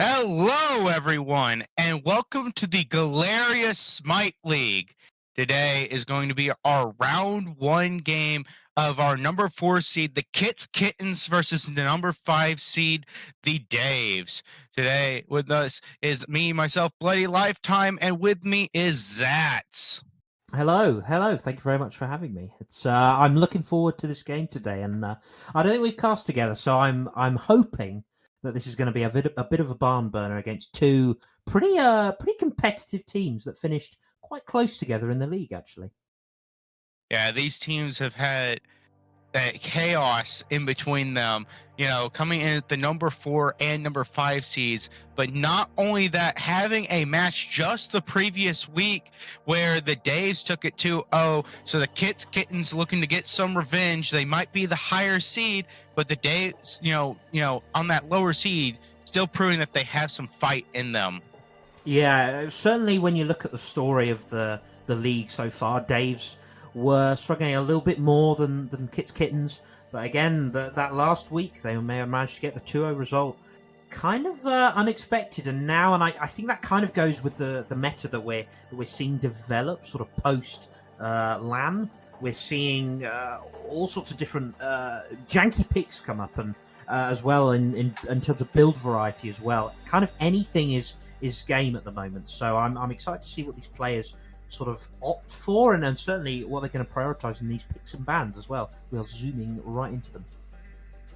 Hello, everyone, and welcome to the Galarius Smite League. Today is going to be our round one game of our number 4 seed, the Kittens, versus the number 5 seed, the Daves. Today with us is me, myself, Bloody Lifetime, and with me is Zats. Hello. Thank you very much for having me. I'm looking forward to this game today, and I don't think we've cast together, so I'm hoping that this is going to be a bit of a barn burner against two pretty competitive teams that finished quite close together in the league, actually. Yeah, these teams have had that chaos in between them, coming in at the number 4 and number 5 seeds. But not only that, having a match just the previous week where the Daves took it 2-0. So the Kittens looking to get some revenge. They might be the higher seed, but the Daves, on that lower seed, still proving that they have some fight in them. Yeah, certainly when you look at the story of the league so far, Dave's were struggling a little bit more than Kittens. But again, that last week, they may have managed to get the 2-0 result. Kind of unexpected, and I think that kind of goes with the meta that we're seeing develop sort of post LAN. We're seeing all sorts of different janky picks come up, and as well in terms of build variety as well. Kind of anything is game at the moment. So I'm excited to see what these players sort of opt for, and then certainly what they're going to prioritize in these picks and bans as well. We are zooming right into them.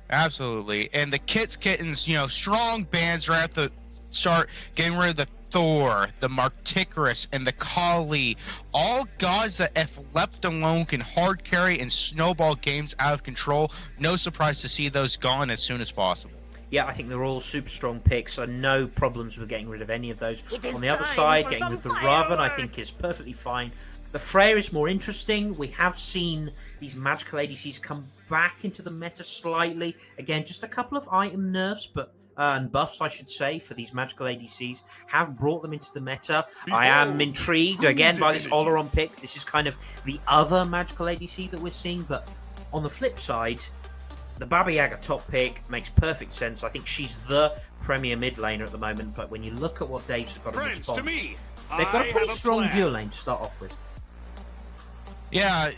Absolutely. And the Kittens, strong bans right at the start, getting rid of the Thor, the Marticarus, and the Kali. All gods that, if left alone, can hard carry and snowball games out of control. No surprise to see those gone as soon as possible. Yeah, I think they're all super strong picks, so no problems with getting rid of any of those. On the other side, getting rid of the Raven, I think, is perfectly fine. The Freya is more interesting. We have seen these magical ADCs come back into the meta slightly. Again, just a couple of item nerfs, and buffs, I should say, for these magical ADCs have brought them into the meta. I am intrigued, again, by this Oleron pick. This is kind of the other magical ADC that we're seeing, but on the flip side, the Baba Yaga top pick makes perfect sense. I think she's the premier mid laner at the moment, but when you look at what Dave's got in response, they've got a pretty strong dual lane to start off with. Yeah,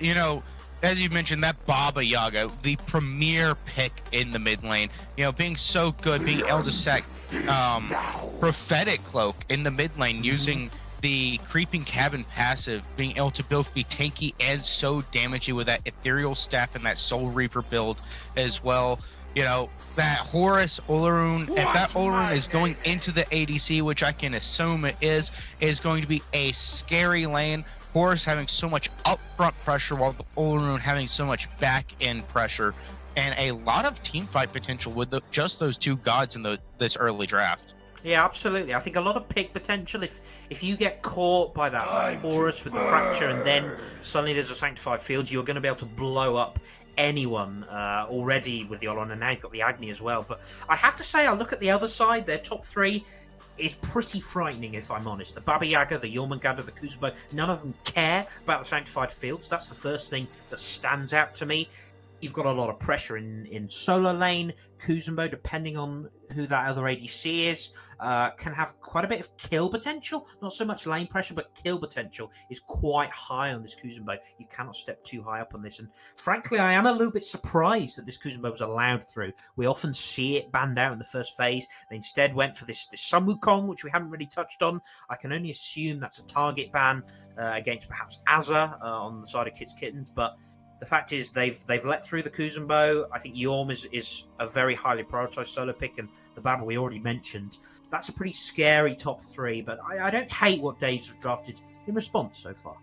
as you mentioned, that Baba Yaga, the premier pick in the mid lane, being so good, being able to stack prophetic cloak in the mid lane using the creeping cabin passive, being able to both be tanky and so damaging with that ethereal staff and that soul reaper build as well. That Horus Oleron, if that Oleron is going into the ADC, which I can assume it is going to be a scary lane. Horus having so much upfront pressure while the Oleron having so much back end pressure, and a lot of team fight potential with just those two gods in this early draft. Yeah, absolutely. I think a lot of pick potential. If you get caught by that Horus with the fracture, and then suddenly there's a sanctified field, you're going to be able to blow up anyone already with the Oleron, and now you've got the Agni as well. But I have to say, I look at the other side, their top three is pretty frightening, if I'm honest. The Baba Yaga, the Jormungandr, the Kuzenbo, none of them care about the sanctified fields. That's the first thing that stands out to me. You've got a lot of pressure in solo lane. Kuzenbo, depending on who that other ADC is, can have quite a bit of kill potential. Not so much lane pressure, but kill potential is quite high on this Kuzenbo. You cannot step too high up on this. And frankly, I am a little bit surprised that this Kuzenbo was allowed through. We often see it banned out in the first phase. They instead went for this Sun Wukong, which we haven't really touched on. I can only assume that's a target ban against perhaps Azza on the side of Kittens, but the fact is, they've let through the Kuzenbo. I think Yorm is a very highly prioritized solo pick, and the Baba we already mentioned. That's a pretty scary top three, but I don't hate what Dave's have drafted in response so far.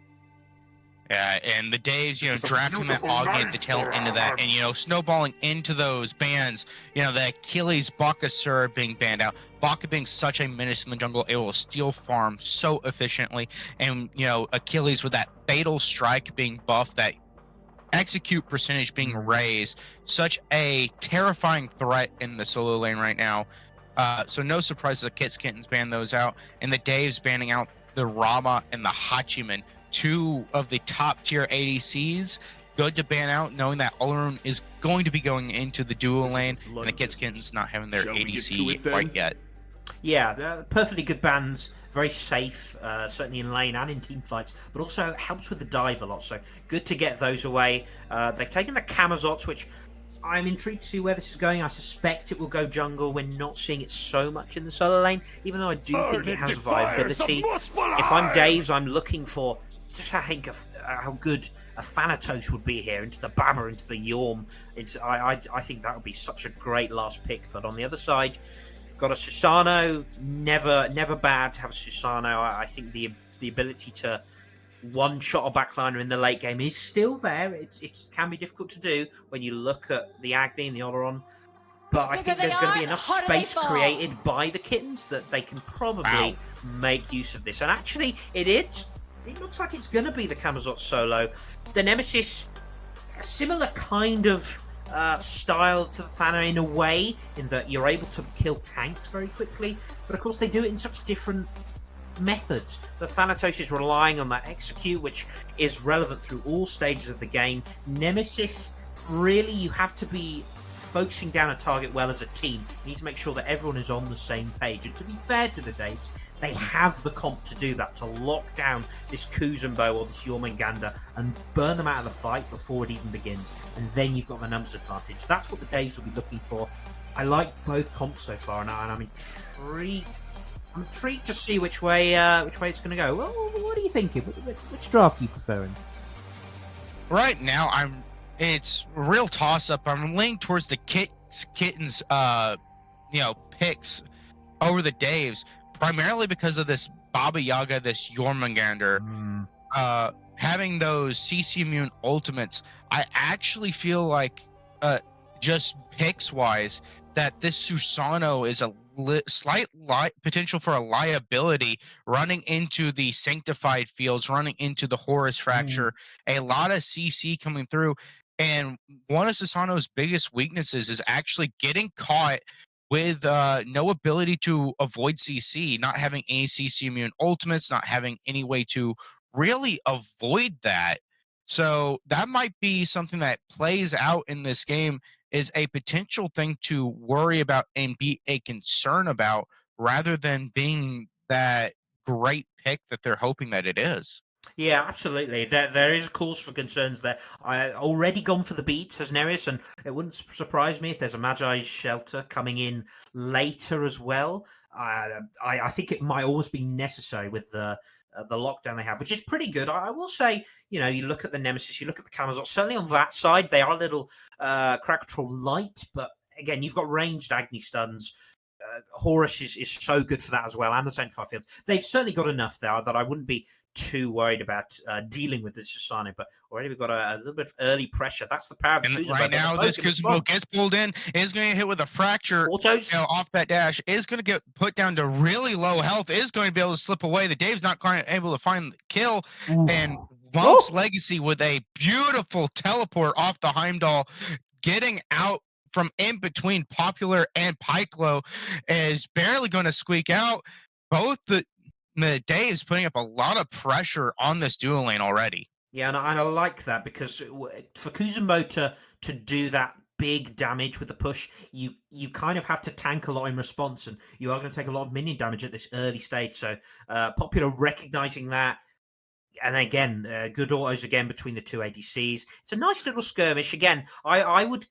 Yeah, and the Daves, drafting that Augie at the tail end of that, and, snowballing into those bans, the Achilles Bakasura being banned out, Baka being such a menace in the jungle, able to steal farm so efficiently, and, Achilles with that fatal strike being buffed, that execute percentage being raised, such a terrifying threat in the solo lane right now. So no surprise the Kittens ban those out, and the Daves banning out the Rama and the Hachiman, two of the top tier ADCs. Good to ban out, knowing that Oleron is going to be going into the dual lane, and the Kittens not having their ADC quite yet. Yeah, perfectly good bans, very safe, certainly in lane and in team fights, but also helps with the dive a lot. So good to get those away. They've taken the Camazots, which I'm intrigued to see where this is going. I suspect it will go jungle. We're not seeing it so much in the solo lane, even though I do think it has viability. If I'm Dave's, I'm looking for just I think of how good a Thanatos would be here into the Baba, into the Yorm. I think that would be such a great last pick. But on the other side, got a Susano. Never bad to have a Susano. I think the ability to one shot a backliner in the late game is still there. It can be difficult to do when you look at the Agni and the Oleron. But I think there's going to be enough space created by the Kittens that they can Wow. probably make use of this. And actually, it is. It looks like it's going to be the Camazot solo. The Nemesis, a similar kind of style to the Thana in a way, in that you're able to kill tanks very quickly. But of course, they do it in such different methods. The Thanatos is relying on that execute, which is relevant through all stages of the game. Nemesis, really, you have to be focusing down a target well as a team. You need to make sure that everyone is on the same page. And to be fair to the Daves, they have the comp to do that, to lock down this Kuzumbo or this Jormungandr and burn them out of the fight before it even begins. And then you've got the numbers advantage. That's what the Daves will be looking for. I like both comps so far, and I'm intrigued. I'm intrigued to see which way it's going to go. Well, what are you thinking? Which draft are you preferring? Right now, it's a real toss up. I'm leaning towards the Kittens, picks over the Daves, primarily because of this Baba Yaga, this Jormungandr. Having those CC immune ultimates, I actually feel like, just picks wise, that this Susano is a slight potential for a liability running into the sanctified fields, running into the Horus fracture, a lot of CC coming through. And one of Susano's biggest weaknesses is actually getting caught with no ability to avoid CC, not having any CC immune ultimates, not having any way to really avoid that. So that might be something that plays out in this game, is a potential thing to worry about and be a concern about, rather than being that great pick that they're hoping that it is. Yeah, absolutely. There is cause for concerns there. I already gone for the beat as Nereus, and it wouldn't surprise me if there's a Magi's shelter coming in later as well. I think it might always be necessary with the lockdown they have, which is pretty good. I will say, you look at the Nemesis, you look at the Camazot. Certainly on that side, they are a little Krakatoa light, but again, you've got ranged Agni stuns. Horus is so good for that as well, and the Sanctified Field. They've certainly got enough there that I wouldn't be too worried about dealing with this Susano, but already we've got a little bit of early pressure. That's the power of the And Kuzumbo. right now, this Kuzumo gets pulled in, is going to hit with a fracture, Autos. off that dash, is going to get put down to really low health, is going to be able to slip away. The Dave's not quite able to find the kill. Ooh. And Monk's Legacy with a beautiful teleport off the Heimdall, getting out from in between Popular and Pyclo, is barely going to squeak out. Both the Dave's putting up a lot of pressure on this dual lane already. Yeah, and I like that because for Kuzumbo to do that big damage with the push, you kind of have to tank a lot in response, and you are going to take a lot of minion damage at this early stage. So Popular recognizing that, and again, good autos again between the two ADCs. It's a nice little skirmish. Again, I would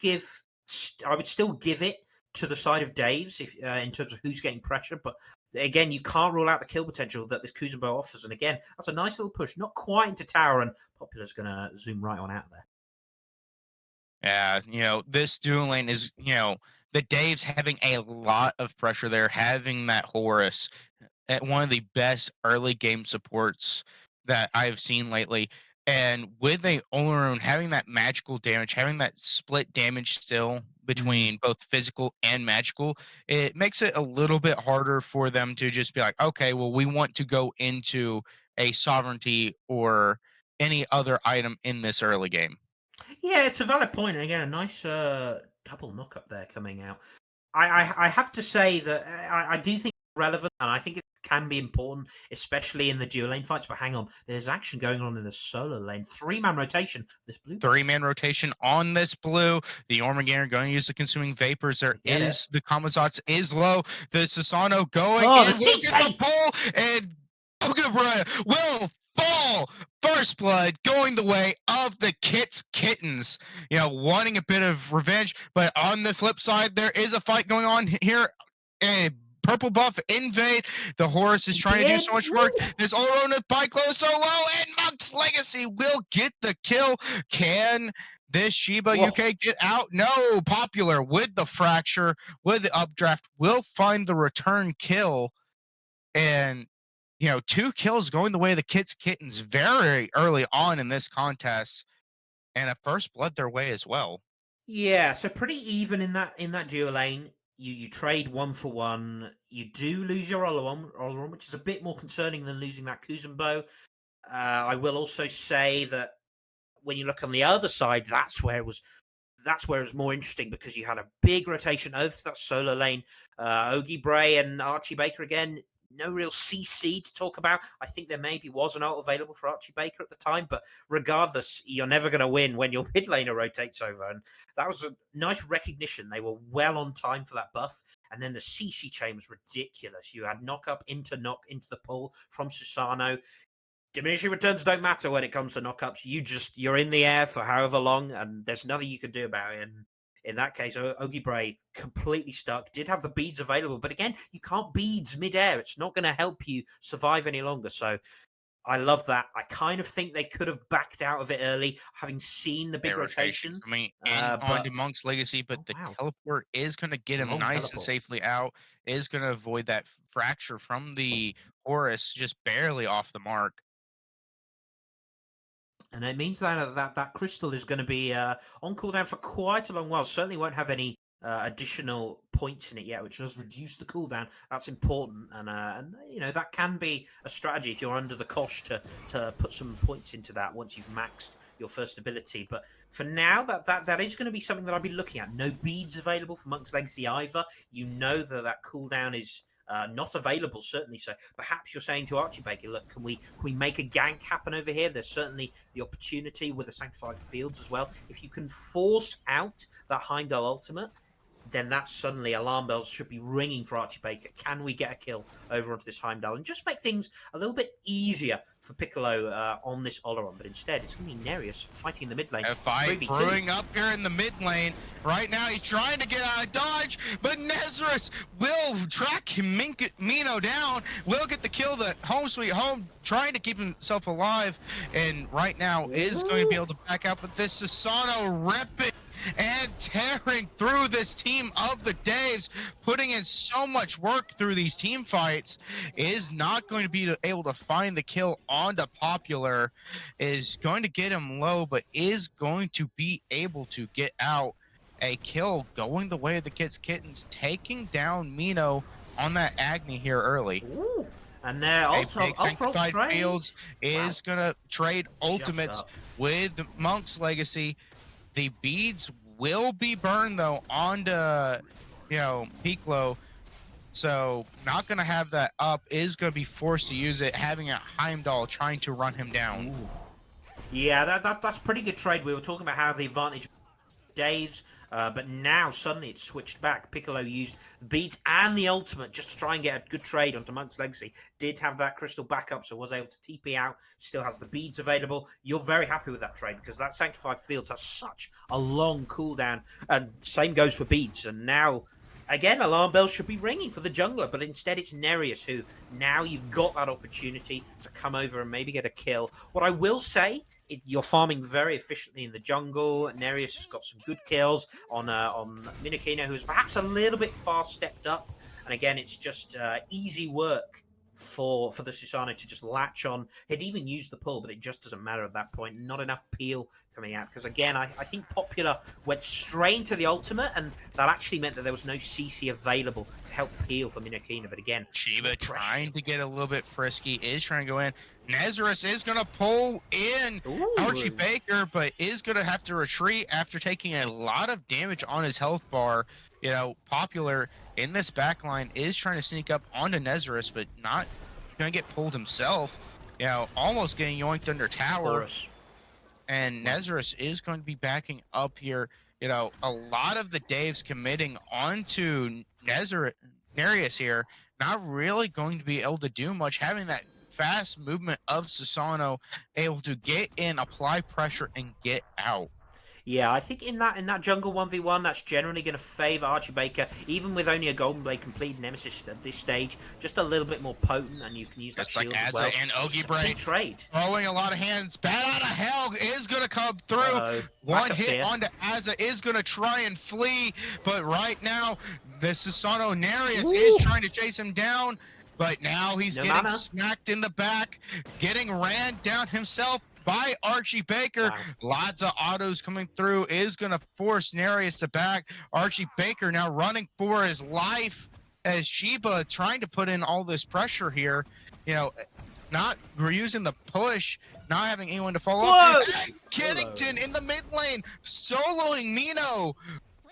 still give it to the side of Dave's if in terms of who's getting pressure, but again, you can't rule out the kill potential that this Kuzumbo offers. And again, that's a nice little push, not quite into tower, and Popular's going to zoom right on out there. Yeah, this dual lane is, the Dave's having a lot of pressure there, having that Horus at one of the best early game supports that I've seen lately. And with a Oleron having that magical damage, having that split damage still between both physical and magical, it makes it a little bit harder for them to just be like, okay, well, we want to go into a sovereignty or any other item in this early game. Yeah, it's a valid point. Again, a nice double knock up there coming out. I have to say that I do think it's relevant, and I think it's can be important, especially in the dual lane fights. But hang on, there's action going on in the solo lane. 3-man rotation. This blue buff. 3-man rotation on this blue. The Ormagander going to use the consuming vapors. There Get it. is the Kamazats is low. The Susano going Oh, in. the Will get CC! the pull, and Ogabra will fall. First blood going the way of the Kittens. You know, wanting a bit of revenge, but on the flip side, there is a fight going on here. A purple buff invade. The Horus is trying to do so much work. There's Olrona by close so low, and Monk's Legacy will get the kill. Can this Shiba Whoa. UK get out? No. Popular with the fracture, with the updraft, will find the return kill. And, you know, 2 kills going the way of the Kittens very early on in this contest. And a first blood their way as well. Yeah, so pretty even in that dual lane. You trade 1 for 1. You do lose your Oleron, which is a bit more concerning than losing that Kuzenbo. I will also say that when you look on the other side, that's where it was more interesting, because you had a big rotation over to that solo lane. Ogie Bray and Archie Baker again. No real CC to talk about. I think there maybe was an ult available for Archie Baker at the time, but regardless, you're never going to win when your mid laner rotates over. And that was a nice recognition. They were well on time for that buff. And then the CC chain was ridiculous. You had knock into the pull from Susano. Diminishing returns don't matter when it comes to knockups. You're in the air for however long, and there's nothing you can do about it. And in that case, Ogie Bray completely stuck. Did have the beads available, but again, you can't beads mid-air. It's not going to help you survive any longer. So I love that. I kind of think they could have backed out of it early, having seen the big rotation. I mean, onto Monk's Legacy, but the teleport is going to get him nice and safely out. Is going to avoid that fracture from the Horus, just barely off the mark. And it means that crystal is going to be on cooldown for quite a long while. Certainly won't have any additional points in it yet, which does reduce the cooldown. That's important, and you know, that can be a strategy if you're under the cosh to put some points into that once you've maxed your first ability. But for now, that is going to be something that I'll be looking at. No beads available for Monk's Legacy either. You know that cooldown is not available, certainly. So perhaps you're saying to Archie Baker, look, can we make a gank happen over here? There's certainly the opportunity with the Sanctified Fields as well. If you can force out that Heimdall ultimate, then that's suddenly alarm bells should be ringing for Archie Baker. Can we get a kill over onto this Heimdall and just make things a little bit easier for Piccolo on this Oleron? But instead, it's going to be Nereus fighting the mid lane. A fight brewing up here in the mid lane. Right now, he's trying to get out of dodge, but Nezareth will track Mino down, will get the kill, the home sweet home, trying to keep himself alive, and right now is going to be able to back out, but this Susano ripping and tearing through this team of the Daves, putting in so much work through these team fights, is not going to be able to find the kill onto Popular, is going to get him low, but is going to be able to get out a kill going the way of the Kittens, taking down Mino on that Agni here early. Ooh. And there also Sanctified Fields is gonna trade ultimates with Monk's Legacy. The beads will be burned though onto, you know, Piccolo, so not gonna have that up. Is gonna be forced to use it, having a Heimdall trying to run him down. Ooh. Yeah, that's pretty good trade. We were talking about how the advantage Dave's, but now suddenly it's switched back. Piccolo used the beat and the ultimate just to try and get a good trade onto Monk's Legacy. Did have that crystal backup, so was able to TP out. Still has the beads available. You're very happy with that trade because that Sanctified Fields has such a long cooldown, and same goes for beads. And now, again, alarm bells should be ringing for the jungler, but instead it's Nereus who, now you've got that opportunity to come over and maybe get a kill. What I will say, you're farming very efficiently in the jungle. Nereus has got some good kills on Minokino, who's perhaps a little bit far stepped up. And again, it's just easy work for the Susano to just latch on. He'd even used the pull, but it just doesn't matter at that point. Not enough peel coming out, because again, I think Popular went straight into the ultimate, and that actually meant that there was no CC available to help peel for Minokino. But again, Shiba trying to get a little bit frisky, is trying to go in. Nezarus is going to pull in Archie Ooh. Baker, but is going to have to retreat after taking a lot of damage on his health bar. Popular in this backline is trying to sneak up onto Nezarus, but not going to get pulled himself. Almost getting yoinked under tower. Chorus. And Nezarus is going to be backing up here. A lot of the Daves committing onto Nereus here, not really going to be able to do much, having that fast movement of Susano able to get in, apply pressure, and get out. Yeah, I think in that jungle 1v1, that's generally going to favour Archie Baker, even with only a Golden Blade complete Nemesis at this stage, just a little bit more potent, and you can use that shield as well. And Ogibrae trade. Throwing a lot of hands. Bat out of hell is going to come through. One hit onto Azza is going to try and flee, but right now, the Susano Nereus is trying to chase him down, but now he's getting smacked in the back, getting ran down himself by Archie Baker. Wow. Lots of autos coming through is going to force Nereus to back. Archie Baker now running for his life as Sheba trying to put in all this pressure here. We're using the push, not having anyone to follow up. Kittens in the mid lane, soloing Mino.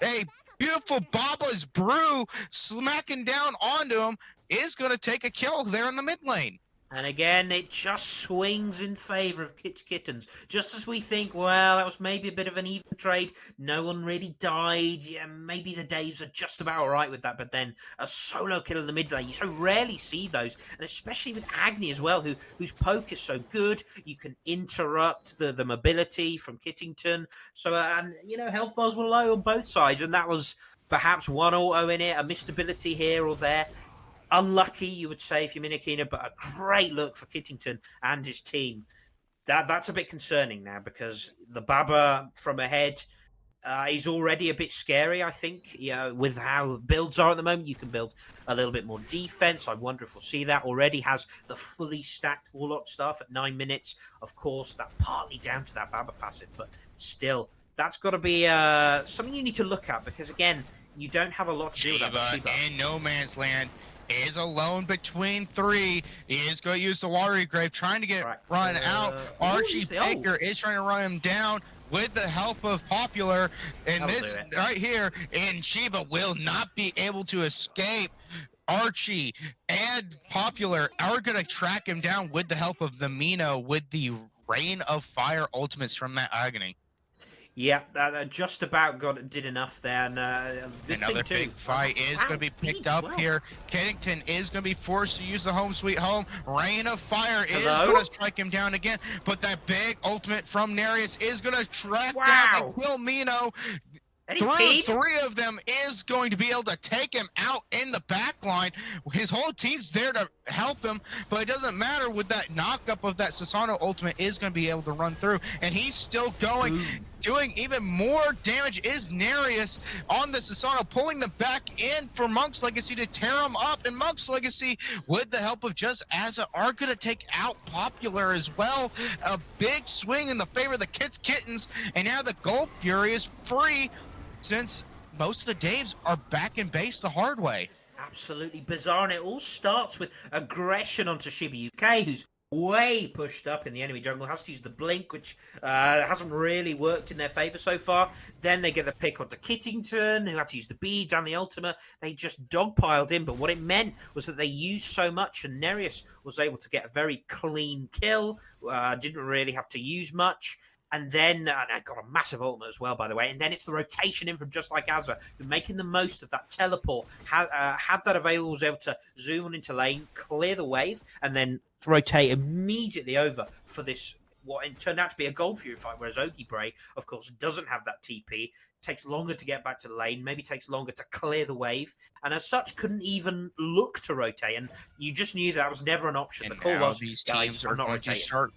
A beautiful Baba's Brew smacking down onto him is going to take a kill there in the mid lane. And again, it just swings in favour of Kittens. Just as we think, well, that was maybe a bit of an even trade. No one really died. Yeah, maybe the Daves are just about all right with that. But then a solo kill in the mid lane, you so rarely see those. And especially with Agni as well, whose poke is so good. You can interrupt the mobility from Kittington. So, health bars were low on both sides. And that was perhaps one auto in it, a missed ability here or there. Unlucky, you would say, if you're Minakina, but a great look for Kittington and his team. That's a bit concerning now because the Baba from ahead is already a bit scary, I think. With how builds are at the moment, you can build a little bit more defense. I wonder if we'll see that. Already has the fully stacked Warlock staff at 9 minutes. Of course, that partly down to that Baba passive, but still, that's got to be something you need to look at because, again, you don't have a lot to do with that. Sheba in no man's land is alone between three. He is going to use the Watery Grave, trying to get run out. Archie Baker is trying to run him down with the help of Popular. And this right here, and Sheba will not be able to escape. Archie and Popular are going to track him down with the help of the Mino with the Rain of Fire ultimates from that Agony. Yeah, that just about did enough there. And another big fight is going to be picked up here. Kittington is going to be forced to use the home sweet home. Rain of Fire is going to strike him down again. But that big ultimate from Nereus is going to track down and kill Mino. Three of them is going to be able to take him out in the back line. His whole team's there to help him, but it doesn't matter with that knock-up of that Susano ultimate is going to be able to run through, and he's still going. Doing even more damage is Nereus on the Susano, pulling them back in for Monk's Legacy to tear him up, and Monk's Legacy, with the help of Just Azza, are going to take out Popular as well. A big swing in the favor of the Kittens, and now the Gold Fury is free, since most of the Daves are back in base the hard way. Absolutely bizarre, and it all starts with aggression onto Shiba UK, who's way pushed up in the enemy jungle, has to use the blink, which hasn't really worked in their favor so far. Then they get the pick onto Kittington, who had to use the beads and the ultimate. They just dogpiled in, but what it meant was that they used so much, and Nereus was able to get a very clean kill, didn't really have to use much. And then, I got a massive ultimate as well, by the way. And then it's the rotation in from Just Like Azza, who making the most of that teleport, had that available, was able to zoom on into lane, clear the wave, and then rotate immediately over for this, what turned out to be a Gold Fury fight, whereas Ogibrae, of course, doesn't have that TP, takes longer to get back to the lane, maybe takes longer to clear the wave, and as such, couldn't even look to rotate. And you just knew that was never an option. And the call was, these guys, teams are going to start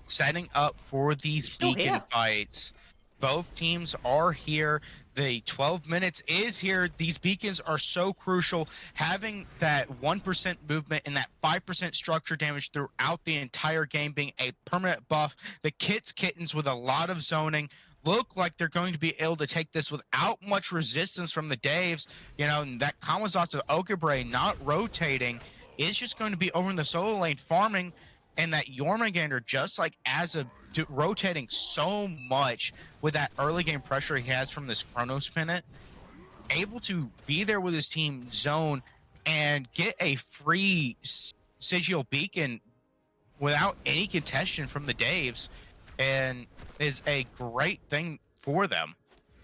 setting up for these beacon fights. Both teams are here. The 12 minutes is here. These beacons are so crucial. Having that 1% movement and that 5% structure damage throughout the entire game being a permanent buff. The Kittens with a lot of zoning look like they're going to be able to take this without much resistance from the Daves. And that Kamazatsu Ogibrae not rotating is just going to be over in the solo lane farming. and that Jormungandr, just like as a rotating so much with that early game pressure he has from this Chronos Pennant, able to be there with his team zone and get a free sigil beacon without any contention from the Daves, and is a great thing for them.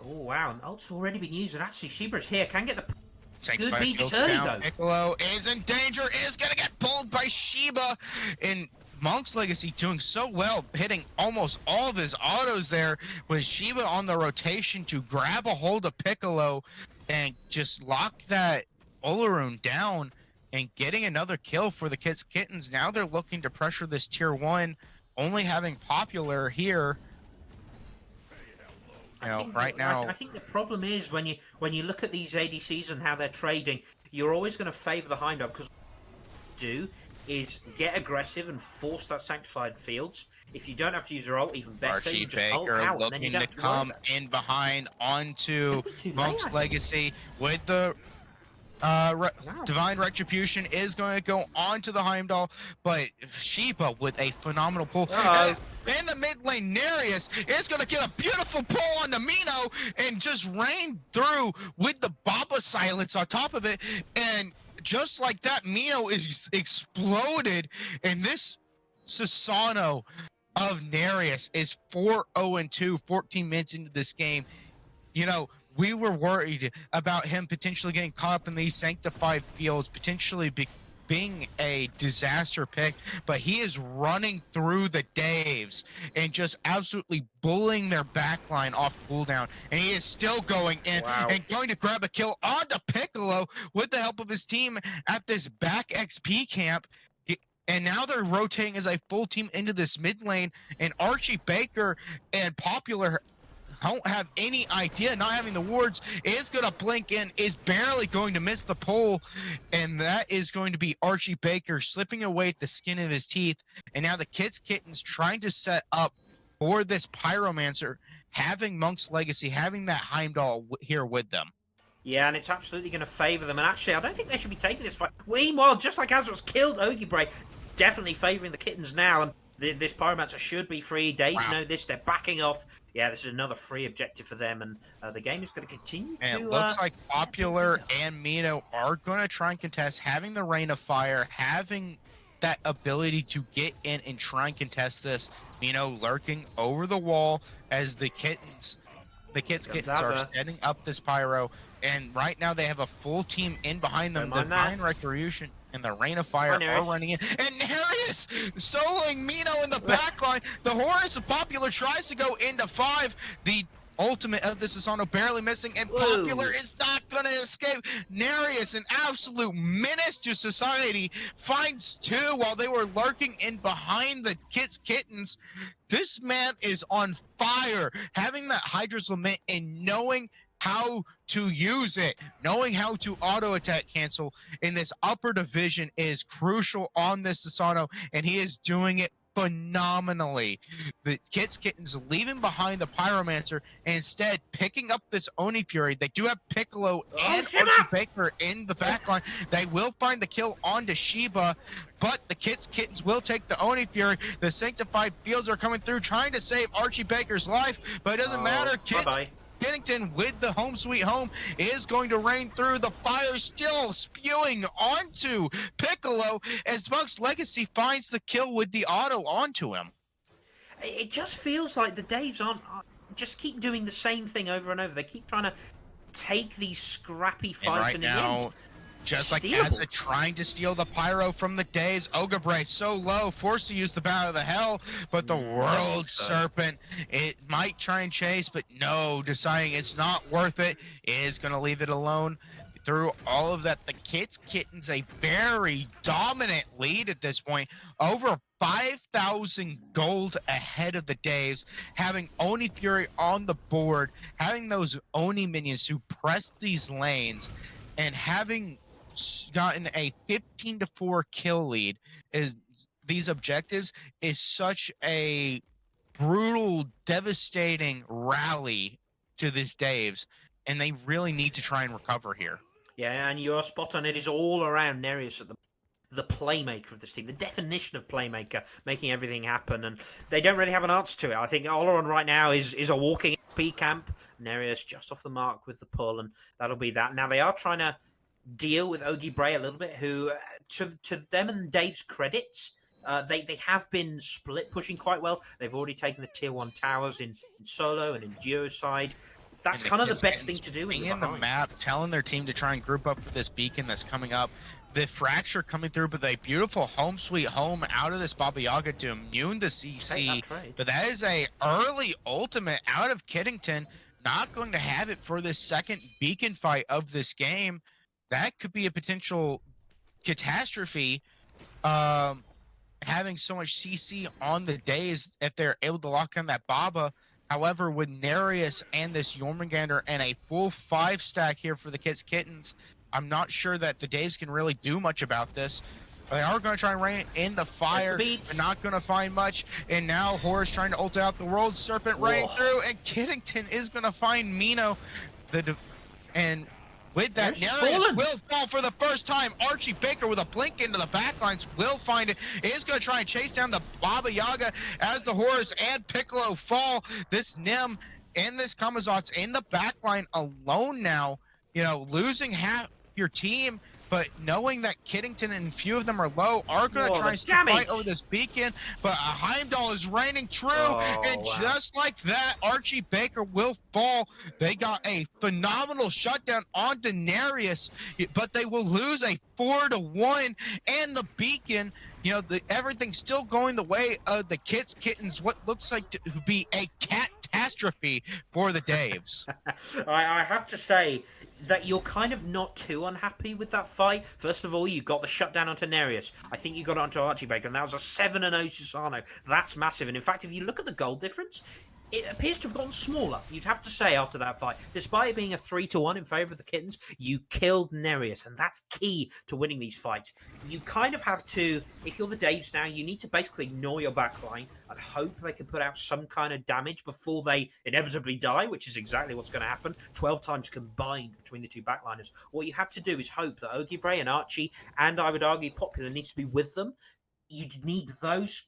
Oh wow, and ult's already been used, and actually Shibra's here, can get the good Sanctified beat just filter early down. though. Piccolo is in danger, is gonna get pulled by Shiba, and Monk's Legacy doing so well, hitting almost all of his autos there, with Shiba on the rotation to grab a hold of Piccolo and just lock that Olorun down and getting another kill for the Kittens. Now they're looking to pressure this tier 1, only having Popular here. I think the problem is when you look at these ADCs and how they're trading, you're always going to favor the Heimdall, because what you do is get aggressive and force that Sanctified Fields. If you don't have to use your ult, even better. Archie You just ult Baker out, and then you looking don't to have to worry come about it. in behind onto Could be too late, Monk's I think. Legacy with the Wow. Divine Retribution is going to go onto the Heimdall, but Shiba with a phenomenal pull. Uh-oh. In the mid lane, Nereus is going to get a beautiful pull on the Mino and just rain through with the Baba Silence on top of it. And just like that, Mino is exploded, and this Susano of Nereus is 4-0-2, 14 minutes into this game. You know, we were worried about him potentially getting caught up in these Sanctified Fields, potentially being a disaster pick, but he is running through the Daves and just absolutely bullying their backline off cooldown, and he is still going in and going to grab a kill onto Piccolo with the help of his team at this back XP camp. And now they're rotating as a full team into this mid lane, and Archie Baker and Popular don't have any idea. Not having the wards, is going to blink in, is barely going to miss the pull, and that is going to be Archie Baker slipping away at the skin of his teeth. And now the Kittens trying to set up for this Pyromancer, having Monk's Legacy, having that Heimdall here with them. Yeah, and it's absolutely going to favor them. And actually, I don't think they should be taking this fight. Meanwhile, just like Azra's killed Ogibre, definitely favoring the Kittens now. And this Pyromancer should be free. Daves know this. They're backing off. Yeah, this is another free objective for them. And the game is going to continue and it looks like Popular and Mino are going to try and contest, having the Rain of Fire, having that ability to get in and try and contest this. Mino lurking over the wall as the Kittens are setting up this Pyro. And right now they have a full team in behind them. Divine Retribution and the Rain of Fire are running in. And Nereus soloing Mino in the backline. The Horus of Popular tries to go into 5. The ultimate of this Susano barely missing, and Popular is not going to escape. Nereus, an absolute menace to society, finds 2 while they were lurking in behind the Kittens. This man is on fire, having that Hydra's Lament and knowing how to use it, knowing how to auto attack cancel in this upper division is crucial on this Susano, and he is doing it phenomenally. The Kittens leaving behind the Pyromancer and instead picking up this Oni Fury. They do have Piccolo and Archie Baker in the backline. They will find the kill onto Shiba, but the Kittens will take the Oni Fury. The Sanctified Fields are coming through, trying to save Archie Baker's life, but it doesn't matter. Kittens with the home sweet home is going to rain through. The fire still spewing onto Piccolo as Monk's Legacy finds the kill with the auto onto him. It just feels like the Daves aren't just keep doing the same thing over and over. They keep trying to take these scrappy fights, and in the end, just like Asa trying to steal the Pyro from the Daves, Ogibre so low, forced to use the Battle of the Hell, but the World Serpent, it might try and chase, but no, deciding it's not worth it, is going to leave it alone. Through all of that, the Kittens a very dominant lead at this point, over 5,000 gold ahead of the Daves, having Oni Fury on the board, having those Oni minions who press these lanes, and having gotten a 15-4 kill lead is these objectives is such a brutal, devastating rally to this Daves, and they really need to try and recover here. Yeah, and you're spot on. It is all around Nereus at the moment. the playmaker of this team, the definition of playmaker, making everything happen, and they don't really have an answer to it. I think Oleron right now is a walking P camp. Nereus just off the mark with the pull, and that'll be that. Now they are trying to deal with Ogie Bray a little bit, who, to them and Dave's credits, they have been split pushing quite well. They've already taken the tier 1 towers in solo and in duo side. That's kind of the best thing to do when you're in the map, telling their team to try and group up for this beacon that's coming up. The fracture coming through, but a beautiful home sweet home out of this Baba Yaga to immune the CC. But that is a early ultimate out of Kittens. Not going to have it for this second beacon fight of this game. That could be a potential catastrophe. Having so much CC on the days if they're able to lock down that Baba. However, with Nereus and this Jormungandr and a full 5 stack here for the Kittens, I'm not sure that the Daves can really do much about this. They are going to try and rain in the fire. They're not going to find much. And now Horus trying to ult out the World Serpent right through. And Kittens is going to find Mino. And with that, Nereus will fall for the first time. Archie Baker with a blink into the backlines will find it. Is going to try and chase down the Baba Yaga as the Horus and Piccolo fall. This Nim and this Kamazot's in the backline alone now. You know, losing half your team, but knowing that Kittens and a few of them are low, are going to try and fight over this beacon. But Heimdall is raining true, and just like that, Archie Baker will fall. They got a phenomenal shutdown on Nereus, but they will lose a 4-1, and the beacon, you know, everything's still going the way of the Kittens, what looks like to be a catastrophe for the Daves. I have to say that you're kind of not too unhappy with that fight. First of all, you got the shutdown onto Nereus. I think you got it onto Archie Baker, and that was a 7-0 Susano. That's massive. And in fact, if you look at the goal difference, it appears to have gotten smaller, you'd have to say, after that fight. Despite it being a 3-1 in favor of the Kittens, you killed Nereus, and that's key to winning these fights. You kind of have to, if you're the Daves now, you need to basically ignore your backline and hope they can put out some kind of damage before they inevitably die, which is exactly what's going to happen. 12 times combined between the two backliners. What you have to do is hope that Ogie Bray and Archie, and I would argue Popular, needs to be with them. You need those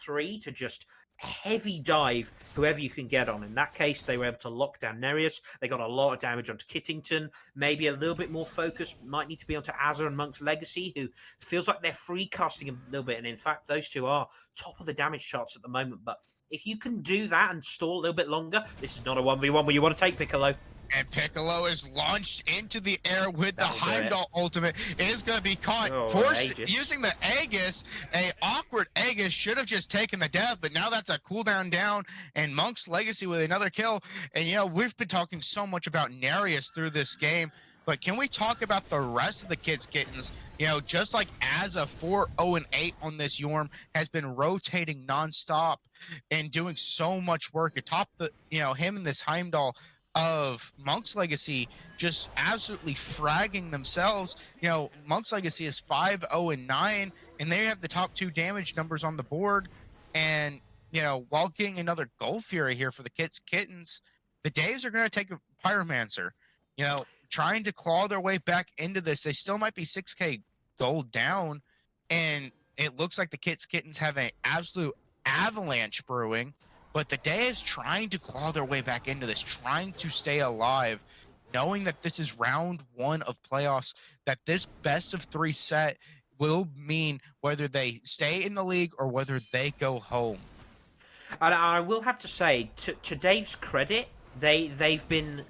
3 to just heavy dive whoever you can get on. In that case, they were able to lock down Nereus. They got a lot of damage onto Kittens. Maybe a little bit more focus might need to be onto Azza and Monk's Legacy, who feels like they're free casting a little bit. And in fact, those two are top of the damage charts at the moment. But if you can do that and stall a little bit longer, this is not a 1v1 where you want to take Piccolo. And Piccolo is launched into the air with the Heimdall ultimate. It is going to be caught using the Aegis. A awkward Aegis should have just taken the death, but now that's a cooldown down. And Monk's Legacy with another kill. And, you know, we've been talking so much about Nereus through this game, but can we talk about the rest of the Kittens? You know, just like as a 4-0-8 on this Yorm has been rotating nonstop and doing so much work atop the, you know, him and this Heimdall of Monk's Legacy just absolutely fragging themselves. You know, Monk's Legacy is 5-0-9, and they have the top 2 damage numbers on the board. And, you know, while getting another Gold Fury here for the Kittens, the Daves are going to take a Pyromancer, you know, trying to claw their way back into this. They still might be 6k gold down, and it looks like the Kittens have an absolute avalanche brewing. But the Daves trying to claw their way back into this, trying to stay alive, knowing that this is round 1 of playoffs, that this best of 3 set will mean whether they stay in the league or whether they go home. And I will have to say, to Dave's credit, they've been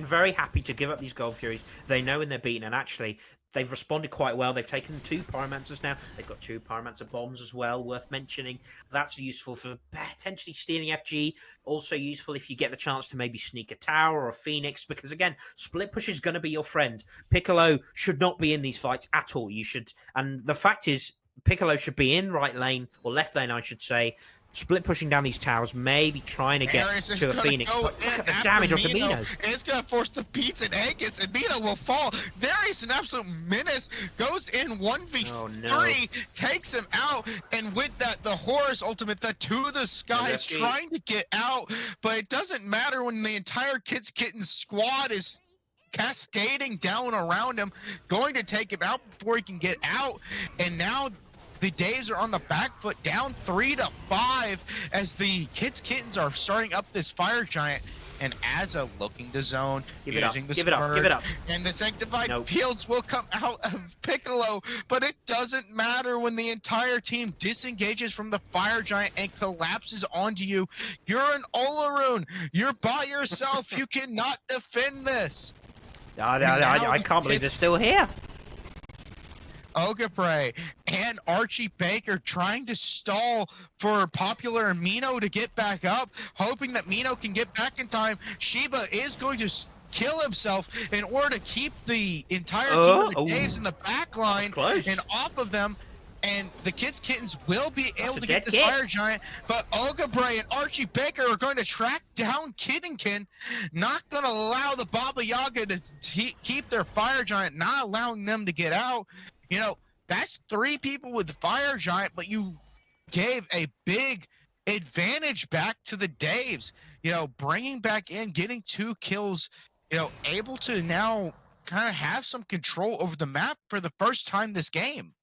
very happy to give up these Gold Furies. They know when they're beaten, and actually they've responded quite well. They've taken 2 Pyromancers now. They've got 2 Pyromancer bombs as well, worth mentioning. That's useful for potentially stealing FG. Also useful if you get the chance to maybe sneak a tower or a Phoenix, because again, split push is going to be your friend. Piccolo should not be in these fights at all. And the fact is, Piccolo should be in right lane, or left lane, I should say, split pushing down these towers, maybe trying to get to a Phoenix. But look at the damage onto Mino. It's going to force the Pete's and Aegis, and Mino will fall. Darius, an absolute menace, goes in 1v3, takes him out, and with that, the Horus ultimate, the To the Sky is trying to get out, but it doesn't matter when the entire Kittens squad is cascading down around him, going to take him out before he can get out. And now the Daves are on the back foot, down 3-5, as the Kittens are starting up this fire giant. And Azza looking to zone, using the Scourge, and the Sanctified Fields will come out of Piccolo, but it doesn't matter when the entire team disengages from the Fire Giant and collapses onto you. You're an Olaroon. You're by yourself. You cannot defend this. I can't believe they're still here. Ogapre and Archie Baker trying to stall for Popular and Mino to get back up, hoping that Mino can get back in time. Shiba is going to kill himself in order to keep the entire team of the Daves in the back line and off of them. And the Kittens will be able to get this Fire Giant, but Ogapre and Archie Baker are going to track down Kittens, not going to allow the Baba Yaga to keep their Fire Giant, not allowing them to get out. You know, that's 3 people with the Fire Giant, but you gave a big advantage back to the Daves. You know, bringing back in, getting 2 kills, you know, able to now kind of have some control over the map for the first time this game.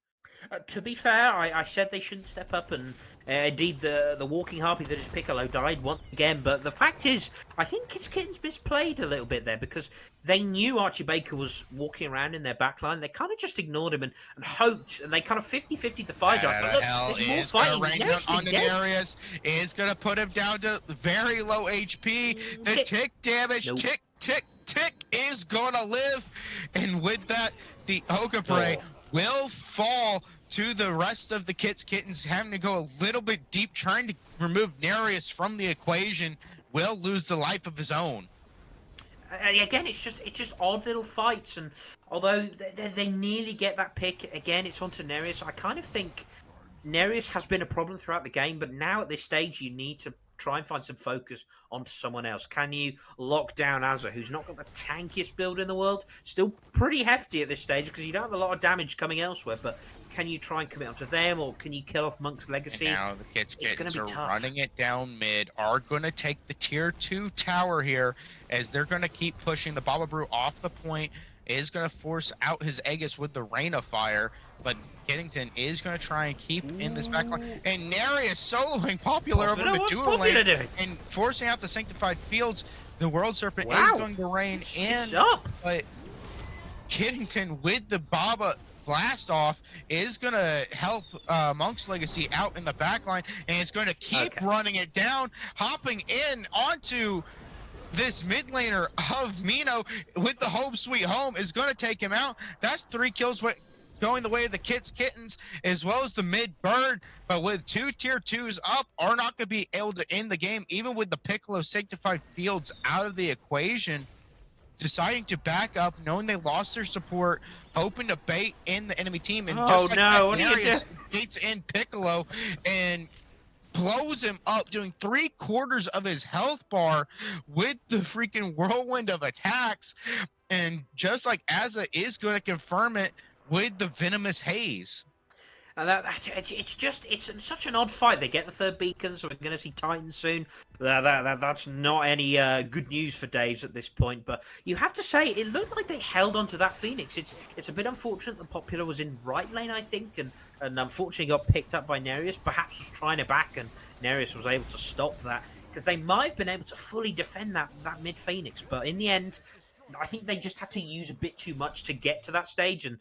To be fair, I said they shouldn't step up, and indeed the walking harpy that is Piccolo died once again. But the fact is, I think Kittens misplayed a little bit there, because they knew Archie Baker was walking around in their backline. They kind of just ignored him and hoped, and they kind of 50-50 the fire giant. Look, there's more fighting. On Darius is going to put him down to very low HP. The tick damage, tick is going to live, and with that, the Ogapre will fall to the rest of the Kittens, having to go a little bit deep, trying to remove Nereus from the equation. Will lose the life of his own. Again, it's just odd little fights, and although they nearly get that pick, again, it's onto Nereus. I kind of think Nereus has been a problem throughout the game, but now at this stage, you need to try and find some focus onto someone else. Can you lock down Azza, who's not got the tankiest build in the world? Still pretty hefty at this stage because you don't have a lot of damage coming elsewhere, but can you try and commit onto them, or can you kill off Monk's Legacy? And now the Kittens are running it down mid, are going to take the tier 2 tower here, as they're going to keep pushing. The Baba Brew off the point is going to force out his Aegis with the Rain of Fire, but Kittens is going to try and keep in this backline. And Nereus soloing Popular over the dual lane and forcing out the Sanctified Fields. The World Serpent is going to rain in, but Kittens with the Baba Blast Off is going to help Monk's Legacy out in the backline, and it's going to keep running it down, hopping in onto this mid laner of Mino with the Home Sweet Home is going to take him out. That's 3 kills going the way of the Kittens, as well as the mid bird. But with 2 tier 2s up, are not going to be able to end the game, even with the Piccolo Sanctified Fields out of the equation. Deciding to back up, knowing they lost their support, hoping to bait in the enemy team, and Nereus baits in Piccolo and blows him up, doing 3/4 of his health bar with the freaking whirlwind of attacks. And just like Azza is going to confirm it with the venomous haze. And it's such an odd fight. They get the 3rd beacon, so we're going to see Titans soon. That's not any good news for Daves at this point. But you have to say, it looked like they held onto that Phoenix. It's a bit unfortunate that Popular was in right lane, I think, and unfortunately got picked up by Nereus. Perhaps was trying to back, and Nereus was able to stop that, because they might have been able to fully defend that mid Phoenix. But in the end, I think they just had to use a bit too much to get to that stage, and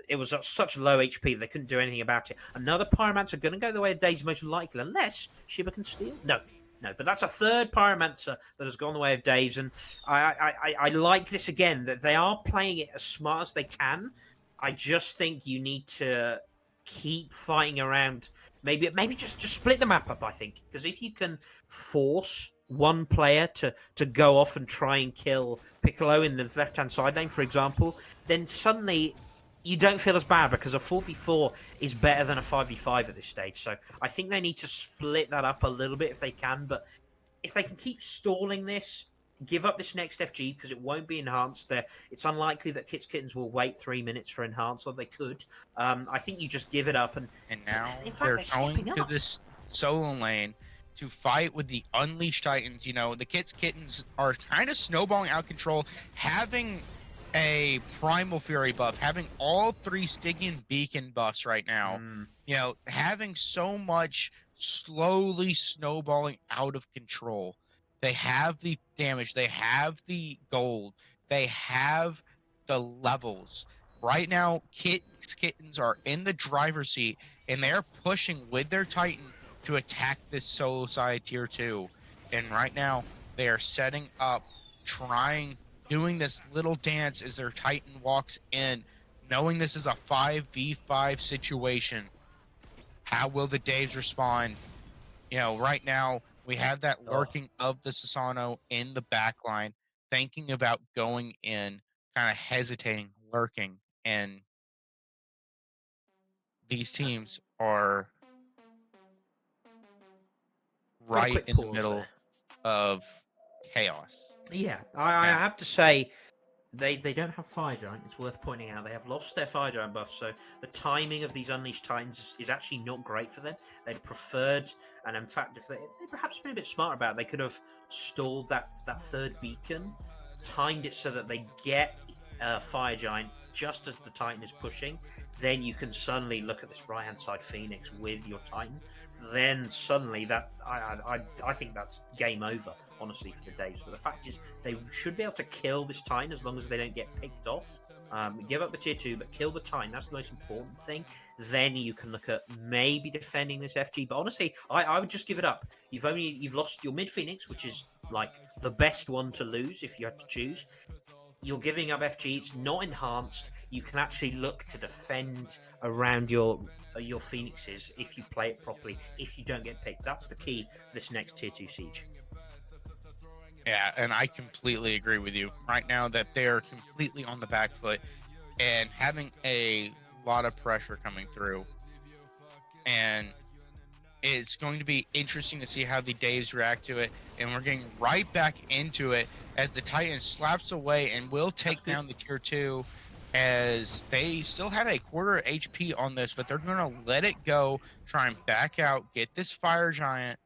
it was at such low HP they couldn't do anything about it. Another Pyromancer going to go the way of Daves, most likely, unless Shiba can steal. No, but that's a 3rd Pyromancer that has gone the way of Daves, and I like this again, that they are playing it as smart as they can. I just think you need to keep fighting around. Maybe just split the map up, I think, because if you can force one player to go off and try and kill Piccolo in the left-hand side lane, for example, then suddenly you don't feel as bad, because a 4v4 is better than a 5v5 at this stage. So I think they need to split that up a little bit if they can. But if they can keep stalling this, give up this next FG, because it won't be enhanced there. It's unlikely that Kittens will wait 3 minutes for enhance, or they could. I think you just give it up. And now they're going to this solo lane to fight with the Unleashed Titans. You know, the Kittens are kind of snowballing out of control, having a Primal Fury buff, having all 3 Stygian Beacon buffs right now, Mm. having so much slowly snowballing out of control. They have the damage, they have the gold, they have the levels. Right now, Kittens are in the driver's seat and they're pushing with their Titan to attack this solo side tier 2. And right now, they are setting up, trying, doing this little dance as their Titan walks in, knowing this is a 5v5 situation. How will the Daves respond? Right now we have that Oh, lurking of the Susano in the back line, thinking about going in, kind of hesitating, lurking, and these teams are got a right quick in the pause there. middle of chaos. Yeah, I Yeah. have to say they don't have Fire Giant. It's worth pointing out they have lost their Fire Giant buff, so the timing of these Unleashed Titans is actually not great for them. They'd preferred, and in fact, if they perhaps been a bit smarter about it, they could have stalled that third beacon, timed it so that they get Fire Giant just as the Titan is pushing. Then you can suddenly look at this right hand side Phoenix with your Titan. Then suddenly that I think that's game over, honestly, for the Daves. But the fact is, they should be able to kill this Titan as long as they don't get picked off. Give up the tier 2, but kill the Titan. That's the most important thing. Then you can look at maybe defending this FG. But honestly, I would just give it up. You've lost your mid Phoenix, which is like the best one to lose if you had to choose. You're giving up FG. It's not enhanced. You can actually look to defend around your Phoenixes if you play it properly. If you don't get picked, that's the key for this next tier 2 siege. Yeah, and I completely agree with you. Right now that they're completely on the back foot and having a lot of pressure coming through. And it's going to be interesting to see how the Daves react to it. And we're getting right back into it as the Titan slaps away and will take down the tier 2, as they still have a quarter HP on this, but they're going to let it go, try and back out, get this Fire Giant,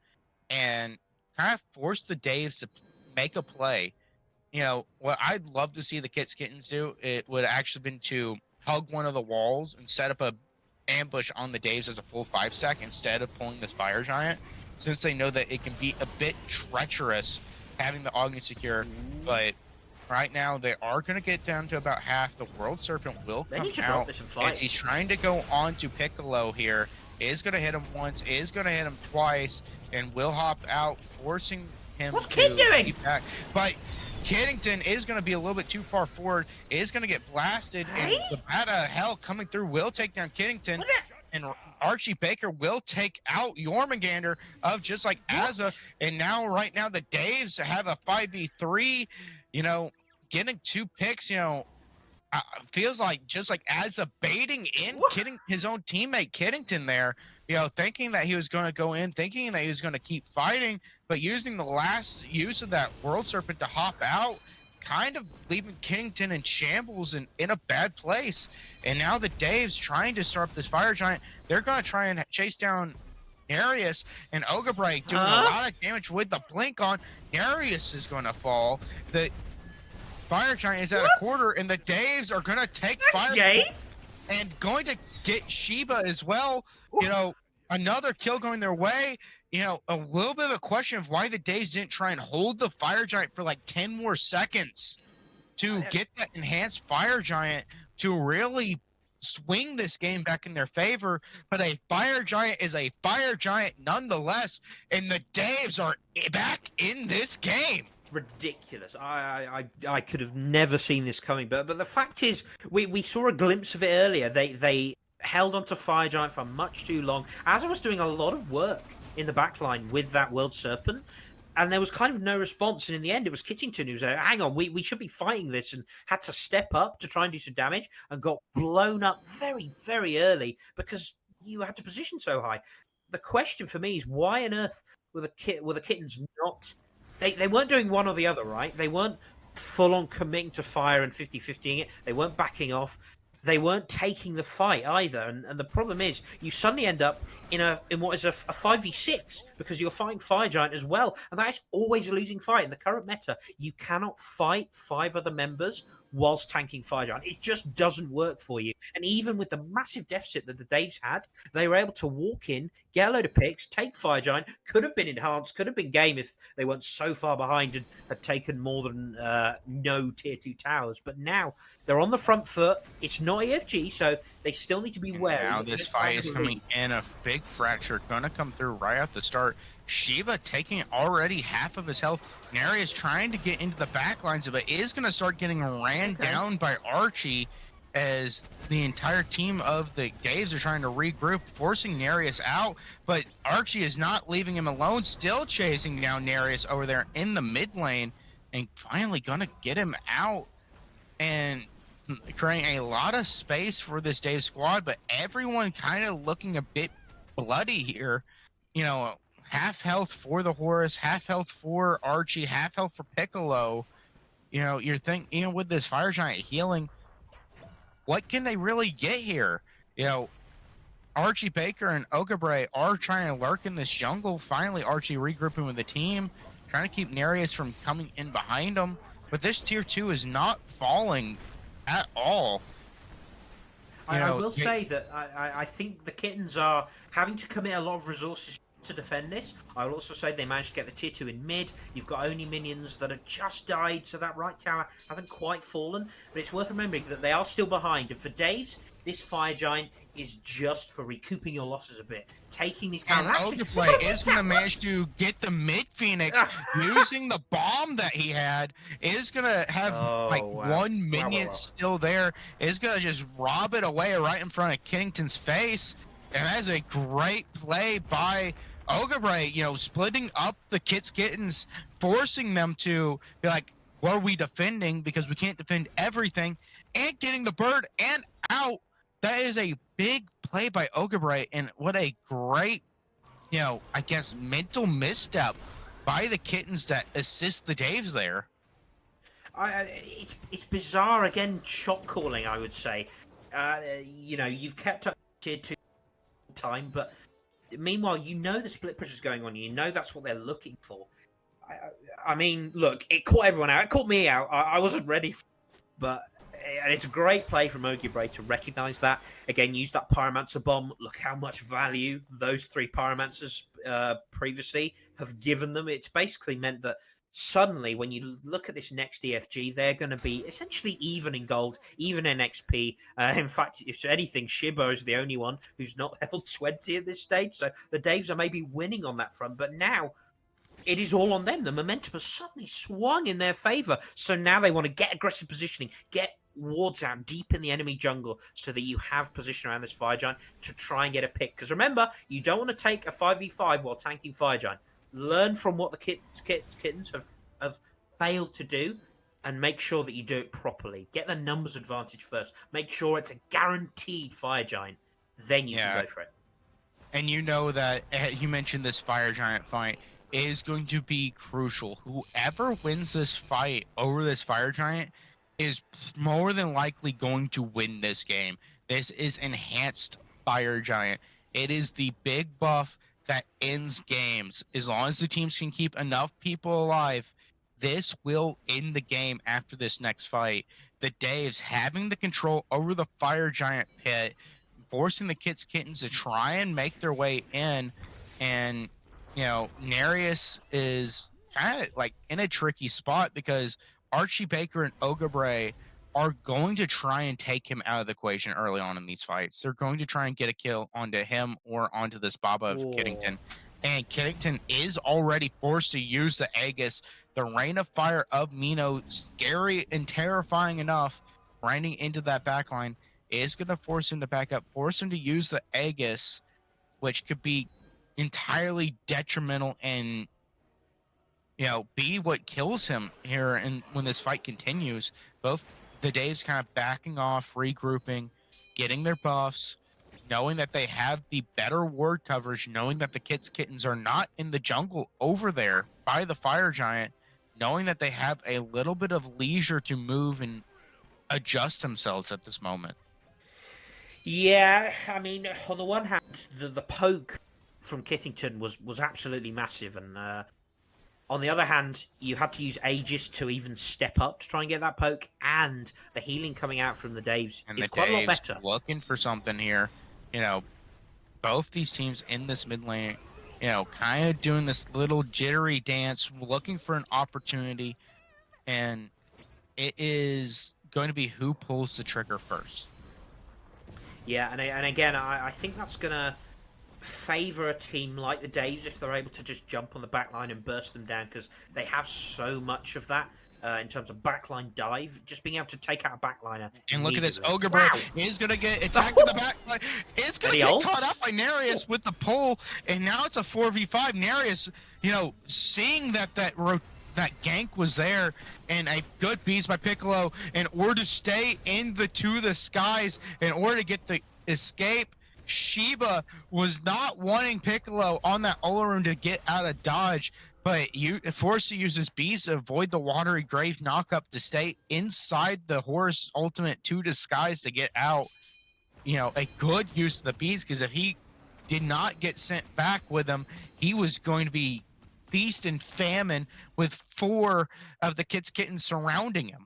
and kind of force the Daves to make a play. What I'd love to see the Kittens do, it would actually been to hug one of the walls and set up a ambush on the Daves as a full 5-stack instead of pulling this Fire Giant, since they know that it can be a bit treacherous having the Ogni secure. But right now they are going to get down to about half. The World Serpent will They come need to drop out this and fight. as he's trying to go on to Piccolo here. Is going to hit him once, is going to hit him twice, and will hop out, forcing him What's to Kid doing? be back. But Kiddington is going to be a little bit too far forward, is going to get blasted, and the bat of hell coming through will take down Kiddington, and Archie Baker will take out Jormungandr of just like Azza, and now right now the Daves have a 5v3, getting 2 picks, feels like just like Azza baiting in kidding his own teammate Kiddington there, thinking that he was going to go in, thinking that he was going to keep fighting, but using the last use of that World Serpent to hop out, kind of leaving Kiddington in shambles and in a bad place. And now the Daves trying to start up this Fire Giant. They're going to try and chase down Nereus, and Ogrebrae doing a lot of damage with the blink on. Nereus is going to fall. The Fire Giant is at a quarter, and the Daves are going to take Fire Giant and going to get Sheba as well. Another kill going their way. A little bit of a question of why the Daves didn't try and hold the Fire Giant for like 10 more seconds to get that enhanced Fire Giant to really swing this game back in their favor. But a Fire Giant is a Fire Giant nonetheless, and the Daves are back in this game. Ridiculous. I could have never seen this coming, but the fact is, we saw a glimpse of it earlier. They held onto Fire Giant for much too long. As I was doing a lot of work in the backline with that World Serpent, and there was kind of no response. And in the end, it was Kittington who was like, hang on, we should be fighting this, and had to step up to try and do some damage, and got blown up very, very early because you had to position so high. The question for me is, why on earth were the Kittens not... They weren't doing one or the other, right? They weren't full-on committing to fire and 50-50ing it. They weren't backing off. They weren't taking the fight either. And the problem is, you suddenly end up in what is a 5v6, because you're fighting Fire Giant as well. And that is always a losing fight. In the current meta, you cannot fight 5 other members whilst tanking Fire Giant. It just doesn't work for you. And even with the massive deficit that the Daves had, they were able to walk in, get a load of picks, take Fire Giant. Could have been enhanced, could have been game if they weren't so far behind and had taken more than no tier 2 towers. But now they're on the front foot. It's not EFG, so they still need to be wary. Now this fight is coming in a big fracture, gonna come through right at the start. Shiva taking already half of his health. Nary is trying to get into the back lines, but is gonna start getting ran down by Archie as the entire team of the Daves are trying to regroup, forcing Nereus out, but Archie is not leaving him alone, still chasing down Nereus over there in the mid lane, and finally gonna get him out and creating a lot of space for this Dave squad, but everyone kind of looking a bit bloody here. You know, half health for the Horus, half health for Archie, half health for Piccolo. You know, with this Fire Giant healing, what can they really get here? You know, Archie Baker and Ogre are trying to lurk in this jungle. Finally, Archie regrouping with the team, trying to keep Nereus from coming in behind him. But this tier 2 is not falling at all. I will say that I think the Kittens are having to commit a lot of resources to defend this. I will also say they managed to get the tier 2 in mid. You've got only minions that have just died, so that right tower hasn't quite fallen. But it's worth remembering that they are still behind. And for Daves, this Fire Giant is just for recouping your losses a bit. Taking these towers. And Ogre is going to manage to get the mid Phoenix using the bomb that he had. Is going to have one minion still there. Is going to just rob it away right in front of Kittens' face. And that's a great play by Ogre, you know, splitting up the Kittens, forcing them to be like, what are we defending? Because we can't defend everything. And getting the bird and out. That is a big play by Ogre, and what a great, you know, I guess mental misstep by the Kittens that assist the Daves there. It's bizarre, again, shot calling, I would say. You know, you've kept up tier 2 time, but meanwhile, you know the split push is going on. You know that's what they're looking for. I mean, look, it caught everyone out. It caught me out. I wasn't ready for it, but and it's a great play from Ogre to recognize that. Again, use that Pyromancer bomb. Look how much value those 3 Pyromancers previously have given them. It's basically meant that suddenly, when you look at this next EFG, they're going to be essentially even in gold, even in XP. In fact, if anything, Shibo is the only one who's not level 20 at this stage. So the Daves are maybe winning on that front. But now, it is all on them. The momentum has suddenly swung in their favor. So now they want to get aggressive positioning, get wards out deep in the enemy jungle so that you have position around this Fire Giant to try and get a pick. Because remember, you don't want to take a 5v5 while tanking Fire Giant. Learn from what the Kittens have failed to do and make sure that you do it properly. Get the numbers advantage first. Make sure it's a guaranteed Fire Giant. Then you can go for it. And you know that, you mentioned this Fire Giant fight is going to be crucial. Whoever wins this fight over this Fire Giant is more than likely going to win this game. This is enhanced Fire Giant. It is the big buff that ends games. As long as the teams can keep enough people alive, this will end the game after this next fight. The Daves having the control over the Fire Giant pit, forcing the Kittens to try and make their way in, and you know, Nereus is kind of like in a tricky spot because Archie Baker and Ogre are going to try and take him out of the equation early on in these fights. They're going to try and get a kill onto him or onto this Baba of Kittens. And Kittens is already forced to use the Aegis. The Rain of Fire of Mino, scary and terrifying enough, grinding into that backline, is going to force him to back up, force him to use the Aegis, which could be entirely detrimental and, you know, be what kills him here. And when this fight continues, both the Daves kind of backing off, regrouping, getting their buffs, knowing that they have the better ward coverage, knowing that the Kittens are not in the jungle over there by the Fire Giant, knowing that they have a little bit of leisure to move and adjust themselves at this moment. Yeah, I mean, on the one hand, the poke from Kittington was absolutely massive, and On the other hand, you had to use Aegis to even step up to try and get that poke, and the healing coming out from the Daves And is the quite a lot Dave's better. looking for something here. You know, both these teams in this mid lane, kind of doing this little jittery dance, looking for an opportunity, and it is going to be who pulls the trigger first. Yeah, and again, I think that's going to favour a team like the Daves if they're able to just jump on the backline and burst them down, because they have so much of that in terms of backline dive. Just being able to take out a backliner And look at this, immediately. Ogre Bray Wow! is going to get attacked in the back. Is going And to he get caught ults. up by Nereus with the pull, and now it's a 4v5. Nereus, seeing that gank was there, and a good beast by Piccolo in order to stay in the skies, in order to get the escape. Shiba was not wanting Piccolo on that Olaroon to get out of dodge, but you forced to use his beast to avoid the watery grave knockup to stay inside the horse ultimate to disguise to get out. A good use of the beast, because if he did not get sent back with him, he was going to be feast and famine with 4 of the kittens surrounding him.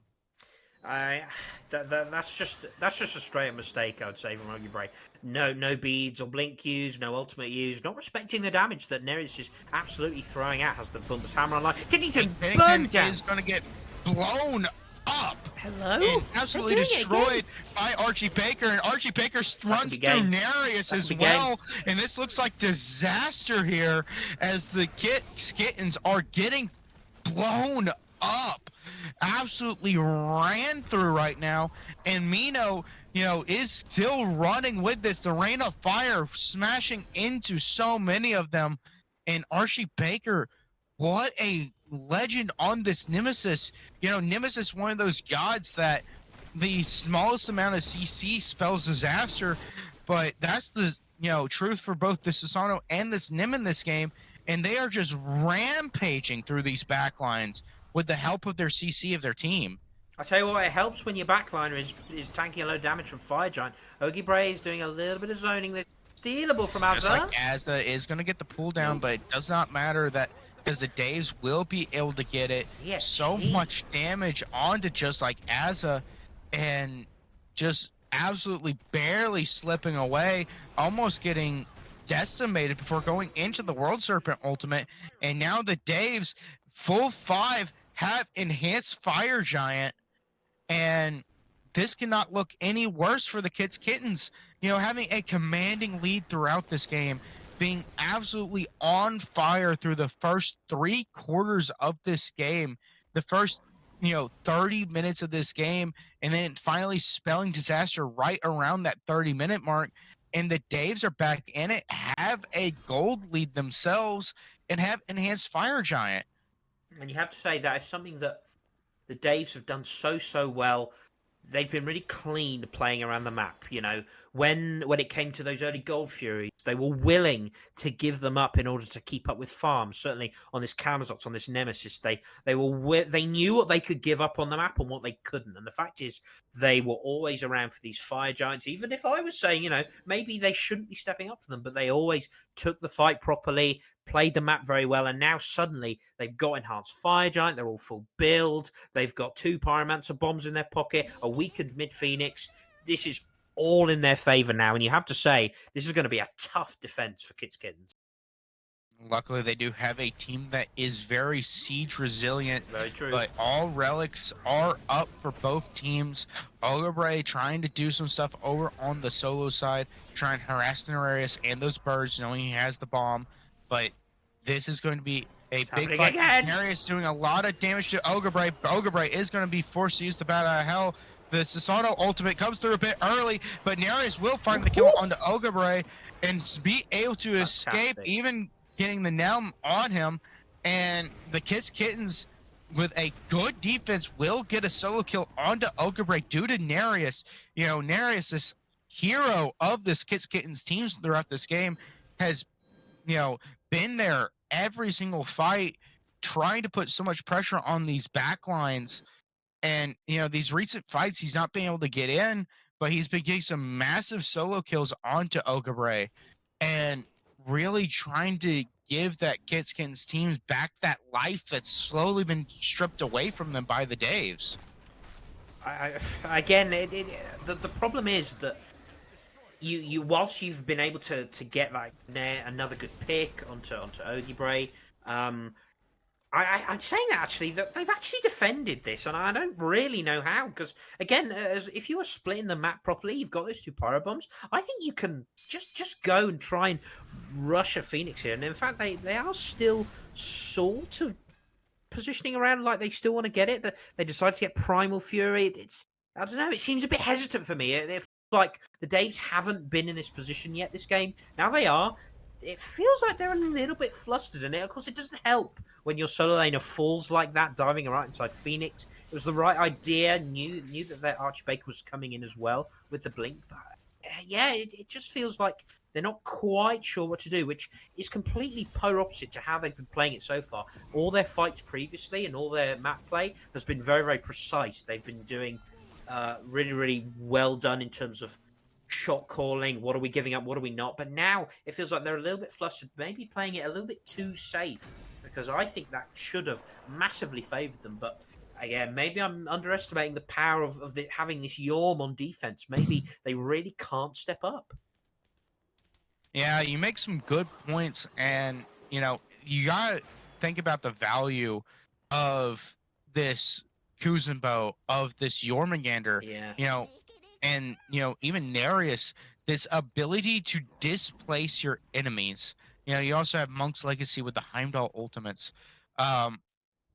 That's just a straight up mistake, I would say, from Ogre Bray. No beads or blink use, no ultimate use, not respecting the damage that Nereus is absolutely throwing out. Has the Thunder's Hammer online. Kittens burned down. Is going to get blown up. Hello? And absolutely destroyed by Archie Baker, and Archie Baker runs through Nereus as well. And this looks like disaster here as the kittens are getting blown up. Absolutely ran through right now, and Mino, is still running with this. The Rain of Fire smashing into so many of them, and Archie Baker, what a legend on this Nemesis. Nemesis, one of those gods that the smallest amount of CC spells disaster, but that's the truth for both the Susano and this Nim in this game, and they are just rampaging through these backlines with the help of their CC of their team. I tell you what, it helps when your backliner is tanking a low damage from Fire Giant. Ogre Bray is doing a little bit of zoning. That's stealable from Azza. Just like Azza is going to get the pull down, but it does not matter that, because the Daves will be able to get it. So much damage onto just like Azza, and just absolutely barely slipping away, almost getting decimated before going into the World Serpent ultimate. And now the Daves, full 5, have enhanced Fire Giant, and this cannot look any worse for the kittens. Having a commanding lead throughout this game, being absolutely on fire through the first 3 quarters of this game, the first 30 minutes of this game, and then finally spelling disaster right around that 30-minute mark. And the Daves are back in it, have a gold lead themselves, and have enhanced Fire Giant. And you have to say that is something that the Daves have done so well. They've been really clean playing around the map. When it came to those early Gold Furies, they were willing to give them up in order to keep up with farms. Certainly on this Camazotz, on this Nemesis, they knew what they could give up on the map and what they couldn't. And the fact is, they were always around for these Fire Giants. Even if I was saying, maybe they shouldn't be stepping up for them, but they always took the fight properly, played the map very well, and now suddenly they've got enhanced Fire Giant. They're all full build. They've got 2 Pyromancer bombs in their pocket, a weakened mid Phoenix. This is all in their favor now, and you have to say this is going to be a tough defense for Kittens. Luckily, they do have a team that is very siege resilient. Very true. But all relics are up for both teams. Ogre Bray trying to do some stuff over on the solo side, trying to harass Nereus and those birds, knowing he has the bomb. But this is going to be a big fight. Nereus doing a lot of damage to Ogre Bray. Ogre Bray is going to be forced to use the Bat Out of Hell. The Susano ultimate comes through a bit early, but Nereus will find the kill onto Ogre Bray and be able to escape, even getting the Nelm on him. And the kittens, with a good defense, will get a solo kill onto Ogre Bray due to Nereus. Nereus, this hero of this kittens teams throughout this game, has been there every single fight, trying to put so much pressure on these backlines. And these recent fights, he's not been able to get in, but he's been getting some massive solo kills onto Ogre Bray, and really trying to give that Kittens teams back that life that's slowly been stripped away from them by the Daves. Again, the problem is that you whilst you've been able to get like another good pick onto Ogibray, I'm saying actually that they've actually defended this, and I don't really know how. Because again, if you were splitting the map properly, you've got those two pyro bombs. I think you can just go and try and rush a Phoenix here. And in fact, they are still sort of positioning around like they still want to get it. They decided to get Primal Fury. It's I don't know. It seems a bit hesitant for me. It feels like the Daves haven't been in this position yet. This game now they are. It feels like they're a little bit flustered, and of course, it doesn't help when your solo laner falls like that, diving right inside Phoenix. It was the right idea. Knew that their Archbaker was coming in as well with the blink, but yeah, it just feels like they're not quite sure what to do, which is completely polar opposite to how they've been playing it so far. All their fights previously and all their map play has been very, very precise. They've been doing really, really well done in terms of shot calling. What are we giving up? What are we not? But now it feels like they're a little bit flustered, maybe playing it a little bit too safe, because I think that should have massively favoured them. But again, maybe I'm underestimating the power of having this Yorm on defense. Maybe they really can't step up. Yeah, you make some good points, and you gotta think about the value of this Kuzenbo, of this Jormungandr, Yeah. you know, and even Nereus, this ability to displace your enemies. You also have Monk's Legacy with the Heimdall ultimates. Um,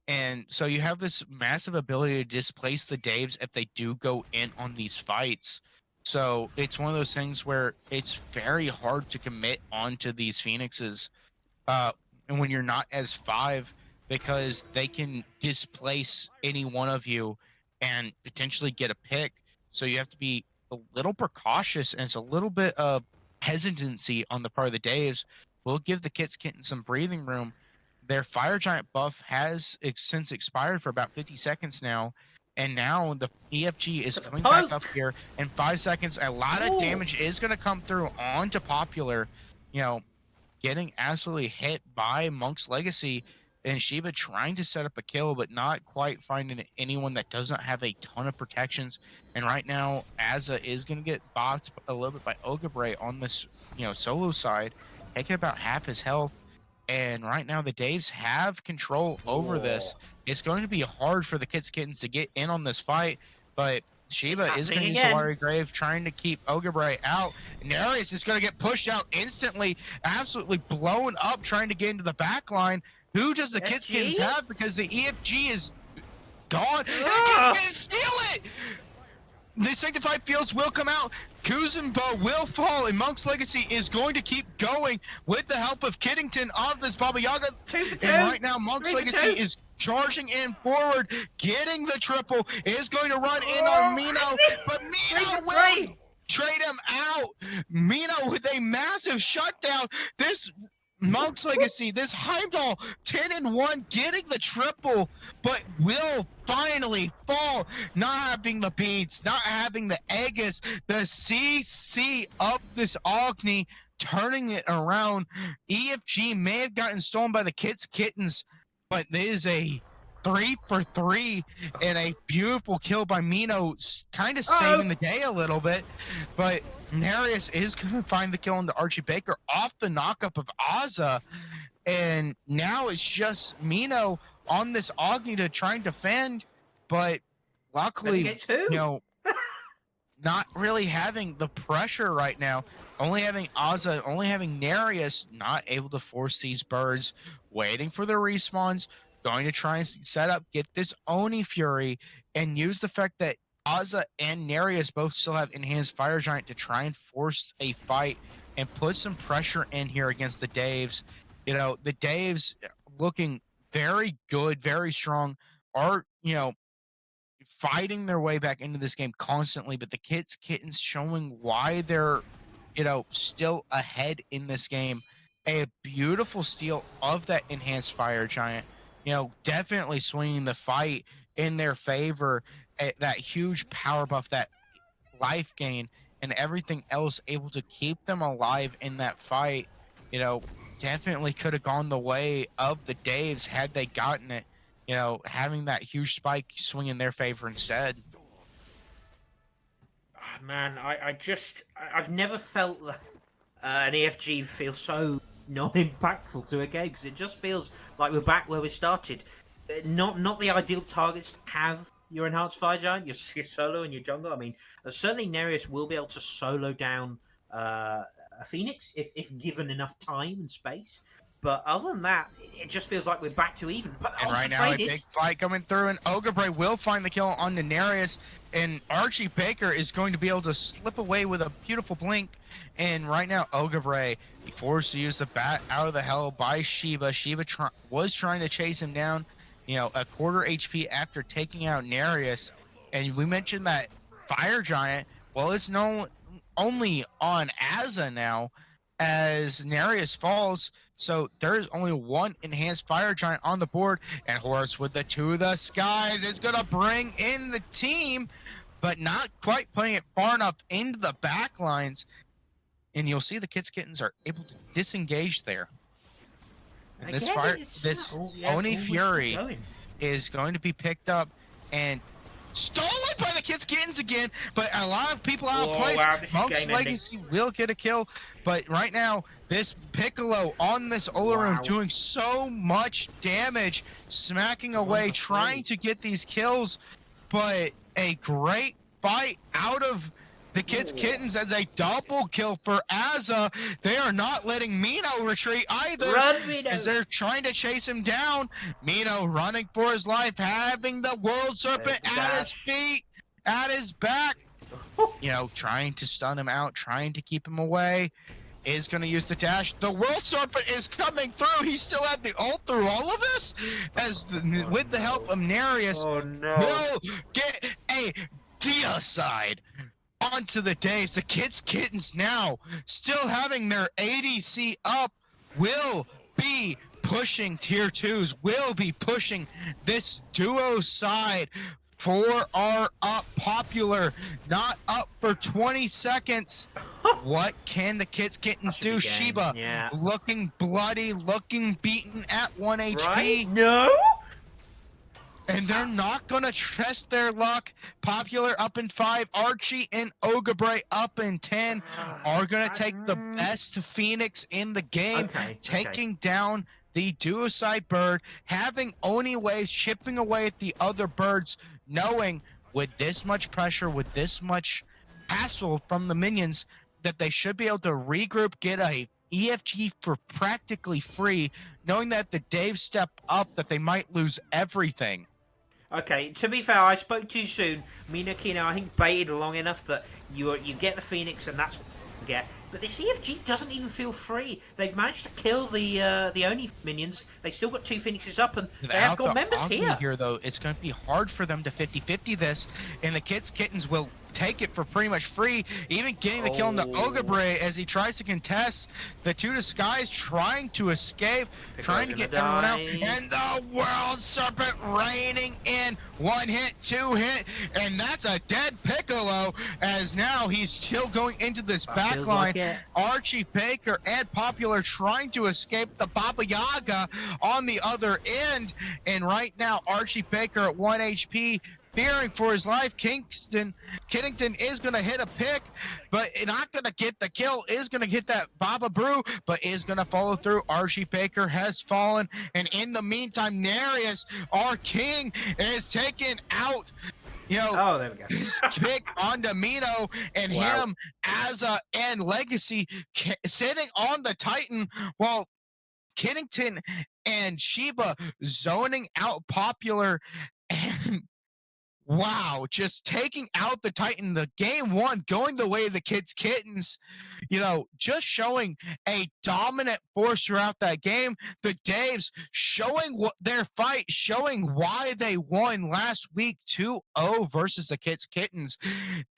and so you have this massive ability to displace the Daves if they do go in on these fights. So it's one of those things where it's very hard to commit onto these Phoenixes, uh, and when you're not as five, because they can displace any one of you and potentially get a pick. So you have to be a little precautious, and it's a little bit of hesitancy on the part of the Daves. We'll give the Kittens some breathing room. Their Fire Giant buff has since expired for about 50 seconds now. And now the EFG is coming back up here in 5 seconds. A lot of damage is going to come through onto Popular. Getting absolutely hit by Monk's Legacy, and Shiba trying to set up a kill, but not quite finding anyone that doesn't have a ton of protections. And right now, Azza is going to get bopped a little bit by Ogibray on this, solo side, taking about half his health. And right now, the Daves have control over this. It's going to be hard for the Kittens to get in on this fight, but Shiba is going to use Solari Grave, trying to keep Ogibray out. Nereus is going to get pushed out instantly, absolutely blown up, trying to get into the back line. Who does the Kittens have? Because the EFG is gone. The Kittens steal it! The Sanctified Fields will come out. Kuzenbo will fall, and Monk's Legacy is going to keep going with the help of Kiddington of this Baba Yaga. And right now, Monk's Legacy is charging in forward, getting the triple, is going to run in on Mino, but Mino will trade him out. Mino with a massive shutdown. This Monk's Legacy, this Heimdall 10-1, getting the triple, but will finally fall, not having the beats, not having the Aegis, the CC of this Agni, turning it around. EFG may have gotten stolen by the Kittens, but there is a 3 for 3 and a beautiful kill by Mino, kind of saving the day a little bit. But Nereus is going to find the kill on the Archie Baker off the knockup of Azza. And now it's just Mino on this Agni to try and defend. But luckily, not really having the pressure right now. Only having Azza, only having Nereus, not able to force these birds, waiting for the respawns, going to try and set up, get this Oni Fury, and use the fact that Azza and Nereus both still have enhanced Fire Giant to try and force a fight and put some pressure in here against the Daves. The Daves looking very good, very strong, are, fighting their way back into this game constantly, but the Kittens showing why they're, still ahead in this game. A beautiful steal of that enhanced Fire Giant, definitely swinging the fight in their favor. That huge power buff, that life gain, and everything else able to keep them alive in that fight. definitely could have gone the way of the Daves had they gotten it. Having that huge spike swing in their favor instead. Ah, man, I've never felt an EFG feel so non-impactful to a game because it just feels like we're back where we started. Not the ideal targets to have your enhanced fire giant, your solo and your jungle. I mean, certainly Nereus will be able to solo down a Phoenix if given enough time and space. But other than that, it just feels like we're back to even. But And also right now, a traded. big fight coming through, and Ogre will find the kill on Daenerys, and Archie Baker is going to be able to slip away with a beautiful blink. And right now, Ogre, he forced to use the bat out of the hell by Sheba. Sheba was trying to chase him down, a quarter HP after taking out Nereus. And we mentioned that Fire Giant, well, it's no only on Azza now as Nereus falls. So there's only one enhanced fire giant on the board, and Horus with the to the skies is gonna bring in the team, but not quite putting it far enough into the back lines. And you'll see the Kittens are able to disengage there. And this Oni Fury is going to be picked up and stolen by the Kittens again, but a lot of people out of place. Wow, Monk's Legacy will get a kill, but right now, this Piccolo on this Olaroon doing so much damage, smacking away, trying to get these kills, but a great fight out of the Kittens as a double kill for Azza. They are not letting Mino retreat either. Run, Mino! As they're trying to chase him down. Mino running for his life, having the World Serpent at his feet, at his back. Trying to stun him out, trying to keep him away. Is going to use the dash. The World Serpent is coming through. He still had the ult through all of this. With the help of Nereus, will get a deicide onto the Daves. The Kittens now, still having their ADC up, will be pushing tier 2s, will be pushing this duo side for our up popular, not up for 20 seconds. What can the Kittens do? Sheba looking bloody, looking beaten at 1 HP. Right? No? And they're not going to test their luck. Popular up in 5. Archie and Ogre up in 10 are going to take the best Phoenix in the game, taking down the duocide bird, having Oni waves chipping away at the other birds, knowing with this much pressure, with this much hassle from the minions, that they should be able to regroup, get a EFG for practically free, knowing that the Dave step up, that they might lose everything. Okay, to be fair, I spoke too soon. Minakino, I think, baited long enough that you get the Phoenix, and that's what you get. But this EFG doesn't even feel free. They've managed to kill the Oni minions. They've still got 2 Phoenixes up, and they have got members here. Though, it's going to be hard for them to 50-50 this, and the Kittens will take it for pretty much free, even getting the kill on the Ogre as he tries to contest. The to the skies trying to escape, trying to get everyone out, and the World Serpent raining in. 1 hit, 2 hit, and that's a dead Piccolo, as now he's still going into this backline. Archie Baker and Popular trying to escape the Baba Yaga on the other end, and right now Archie Baker at 1 HP, fearing for his life. Kiddington is going to hit a pick, but not going to get the kill, is going to get that Baba Brew, but is going to follow through. Archie Baker has fallen, and in the meantime, Nereus, our king, is taken out. There we go. This pick on Domino and him, Azza, and Legacy sitting on the Titan, while Kiddington and Sheba zoning out Popular, and wow, just taking out the Titan. The game 1 going the way of the Kittens, just showing a dominant force throughout that game. The Daves showing what their fight, showing why they won last week 2-0 versus the Kittens.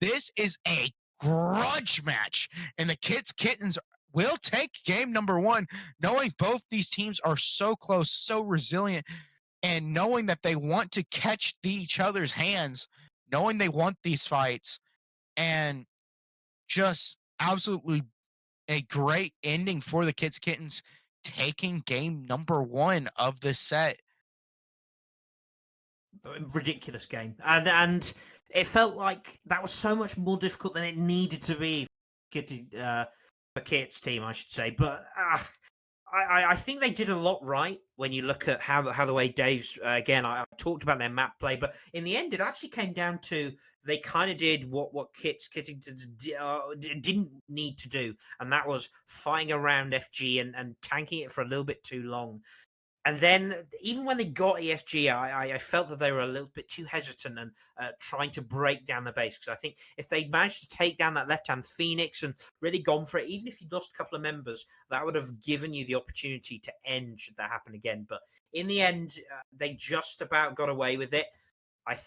This is a grudge match, and the Kittens will take game number 1, knowing both these teams are so close, so resilient, and knowing that they want to catch each other's hands, knowing they want these fights, and just absolutely a great ending for the Kittens. taking game number 1 of the set. Ridiculous game, and it felt like that was so much more difficult than it needed to be for Kit's team, I should say. But I think they did a lot right when you look at how the way Dave's again. I talked about their map play, but in the end, it actually came down to they kind of did what Kittington's didn't need to do, and that was fighting around FG and tanking it for a little bit too long. And then, even when they got EFG, I felt that they were a little bit too hesitant and trying to break down the base. Because I think if they managed to take down that left-hand Phoenix and really gone for it, even if you'd lost a couple of members, that would have given you the opportunity to end should that happen again. But in the end, they just about got away with it.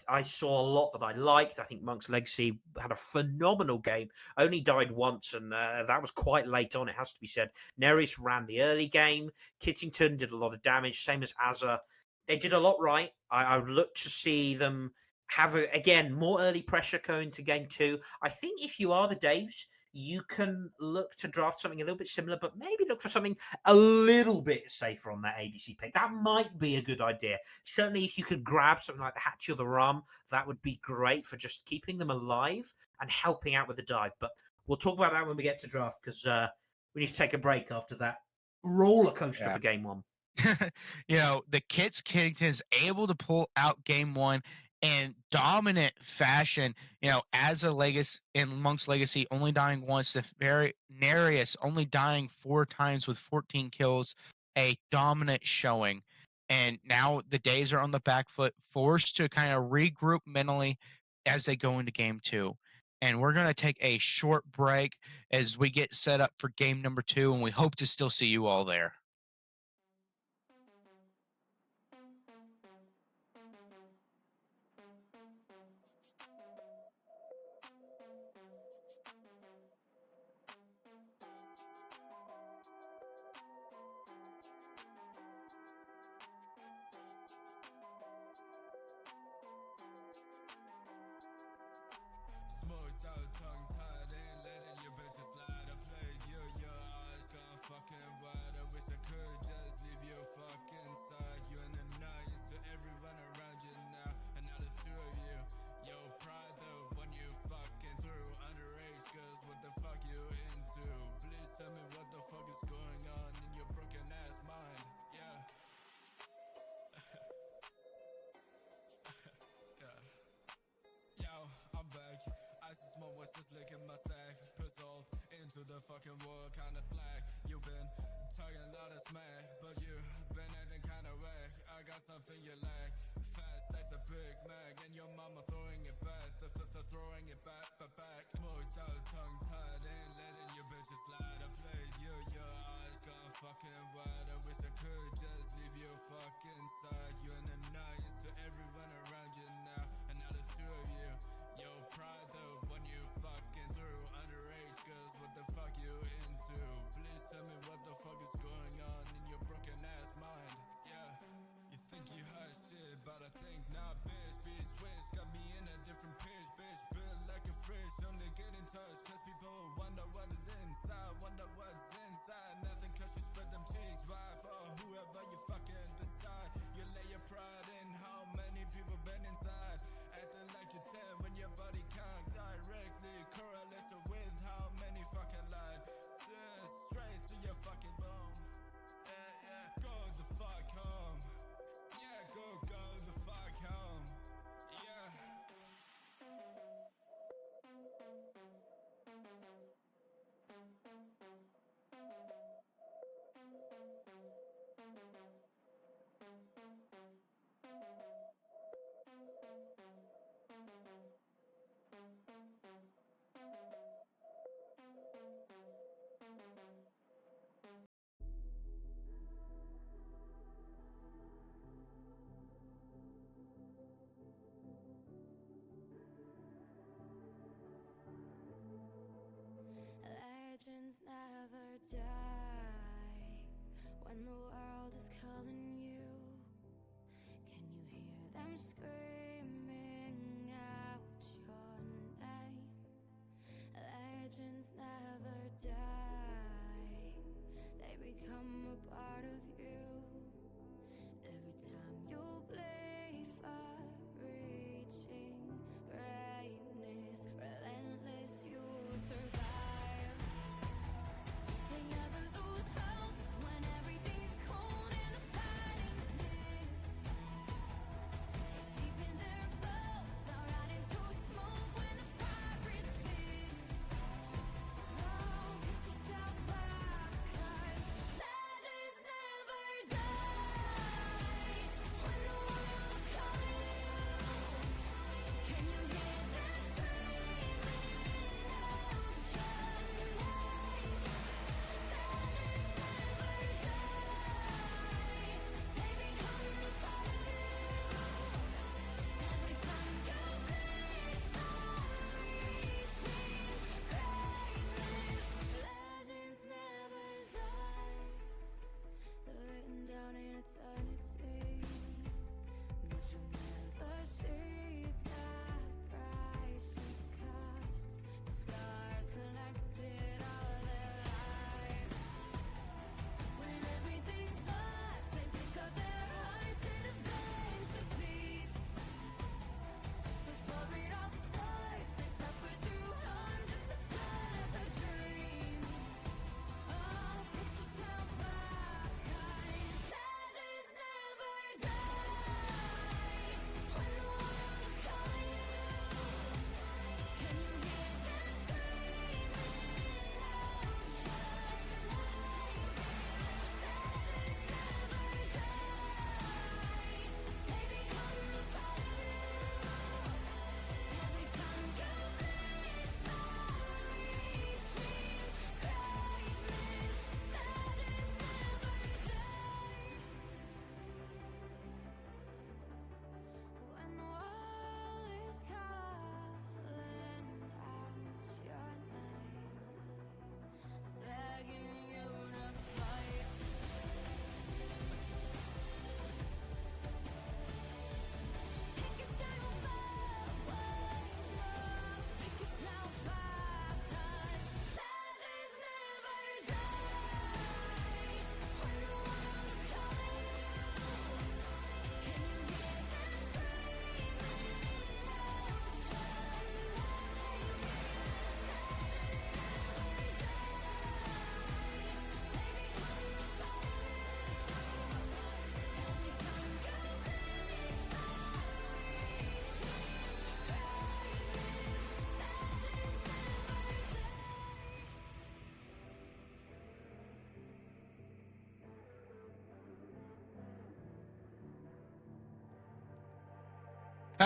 I saw a lot that I liked. I think Monk's Legacy had a phenomenal game. Only died once, and that was quite late on, it has to be said. Neris ran the early game. Kittington did a lot of damage, same as Azza. They did a lot right. I would look to see them have, again, more early pressure going to game 2. I think if you are the Daves, you can look to draft something a little bit similar, but maybe look for something a little bit safer on that ADC pick. That might be a good idea. Certainly, if you could grab something like the Hatchet or the Ram, that would be great for just keeping them alive and helping out with the dive. But we'll talk about that when we get to draft, because we need to take a break after that roller coaster for game 1. The Kittington is able to pull out game 1 in dominant fashion. As a legacy in Monk's Legacy, only dying once. The very Nereus only dying 4 times with 14 kills. A dominant showing. And now the Days are on the back foot, forced to kind of regroup mentally as they go into game 2. And we're going to take a short break as we get set up for game number 2, and we hope to still see you all there. Smoked out, tongue tied, ain't letting your bitches slide. I played you, your eyes gone fucking wide. I wish I could just leave you fucking side. You an annoyance to everyone around you now. And now the two of you, yo, pride the one you fucking through. Underage girls, what the fuck you into? Please tell me what the fuck is going on in your broken ass mind. Yeah. Yeah. Yo, I'm back. My voice just licking my sack. Pistol into the fucking wall, kinda slack. You been talking a lot of smack, but you been acting kinda whack. I got something you lack. Fast sex a Big Mac, and your mama throwing it back, throwing it back. Smoked out, tongue tied, ain't letting your bitches slide. I played you, your eyes gone fucking wide. I wish I could just leave you fucking side. You an annoyance to everyone around you now, and now the two of you, yo, pride the one you fucking through. Underage girls, what the fuck you into? Please tell me what the fuck is going on in your broken ass mind. Yeah, you think you hot shit, but I think not, bitch. Be switch, got me in a different pitch, bitch. Built like a fridge, only get in touch cause people wonder what is inside. Wonder what's inside, nothing cause you spread them cheeks. Right for whoever you fucking decide. You lay your pride in how many people been inside. Acting like you're 10 when your body can't directly correlate with how many fucking lied. Just straight to your fucking bone. Yeah, go the fuck home. Yeah, go the fuck home. Yeah. Legends never die when the world is calling you. Can you hear them screaming out your name? Legends never die, they become a part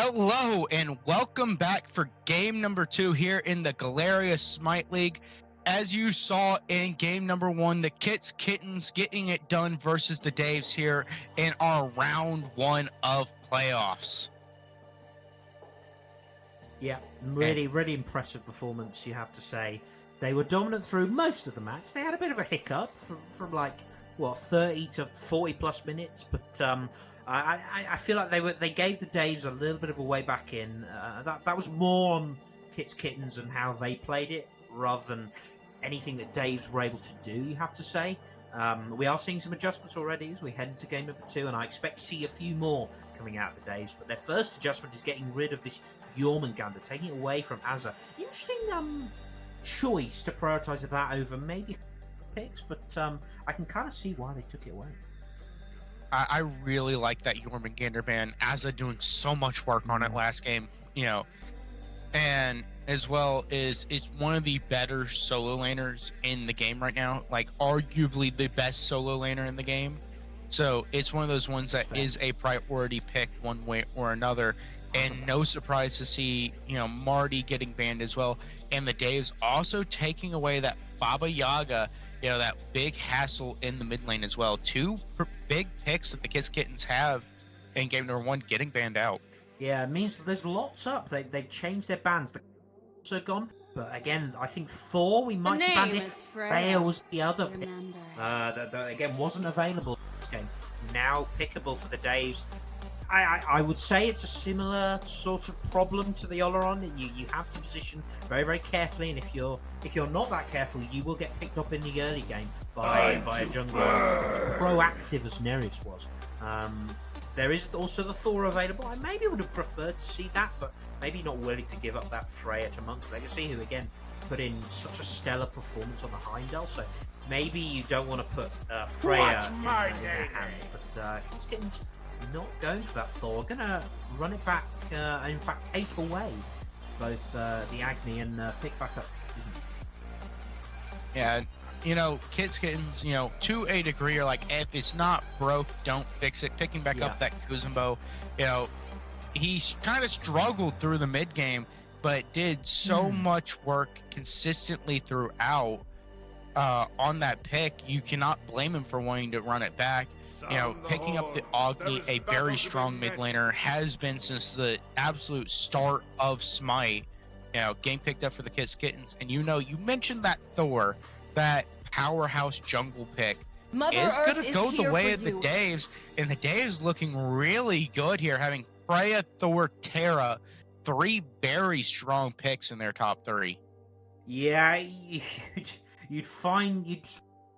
Hello and welcome back for game number 2 here in the Galarius Smite League. As you saw in game number 1, the Kittens getting it done versus the Daves here in our round 1 of playoffs. Yeah, really impressive performance, you have to say. They were dominant through most of the match. They had a bit of a hiccup from like, what, 30 to 40 plus minutes, but I feel like they gave the Daves a little bit of a way back in. That was more on Kittens and how they played it rather than anything that Daves were able to do, you have to say. We are seeing some adjustments already as we head into game number 2, and I expect to see a few more coming out of the Daves. But their first adjustment is getting rid of this Jormungandr, taking it away from Azza. Interesting choice to prioritize that over maybe picks, but I can kind of see why they took it away. I really like that Jormungandr ban. Azza doing so much work on it last game, and as well as it's one of the better solo laners in the game right now, like arguably the best solo laner in the game. So it's one of those ones that is a priority pick one way or another. And no surprise to see, Marty getting banned as well. And the Daves also taking away that Baba Yaga, that big hassle in the mid lane as well. 2 big picks that the Kittens have in game number 1 getting banned out. Yeah, it means there's lots up. They've changed their bans. The are gone, but again, I think 4 we might see banned it. Freya was the other pick that again wasn't available this game. Now pickable for the Daves. I would say it's a similar sort of problem to the Oleron. You have to position very carefully, and if you're not that careful, you will get picked up in the early game by a jungler as proactive as Nereus was. There is also the Thor available. I maybe would have preferred to see that, but maybe not willing to give up that Freya to Monk's Legacy, who again put in such a stellar performance on the Heimdall. So maybe you don't want to put Freya in their hands, but Kittens not going for that Thor. Gonna run it back, and in fact take away both the Agni and pick back up. Yeah. Kittens, to a degree are like, if it's not broke, don't fix it. Picking back up that Kuzumbo, he kind of struggled through the mid game, but did so much work consistently throughout on that pick. You cannot blame him for wanting to run it back. Picking up the Agni, a very strong mid laner, has been since the absolute start of Smite. Game picked up for the Kittens, and you mentioned that Thor, that powerhouse jungle pick, is going to go the way of the Daves, and the Daves looking really good here, having Freya, Thor, Terra, 3 very strong picks in their top 3. Yeah, you'd find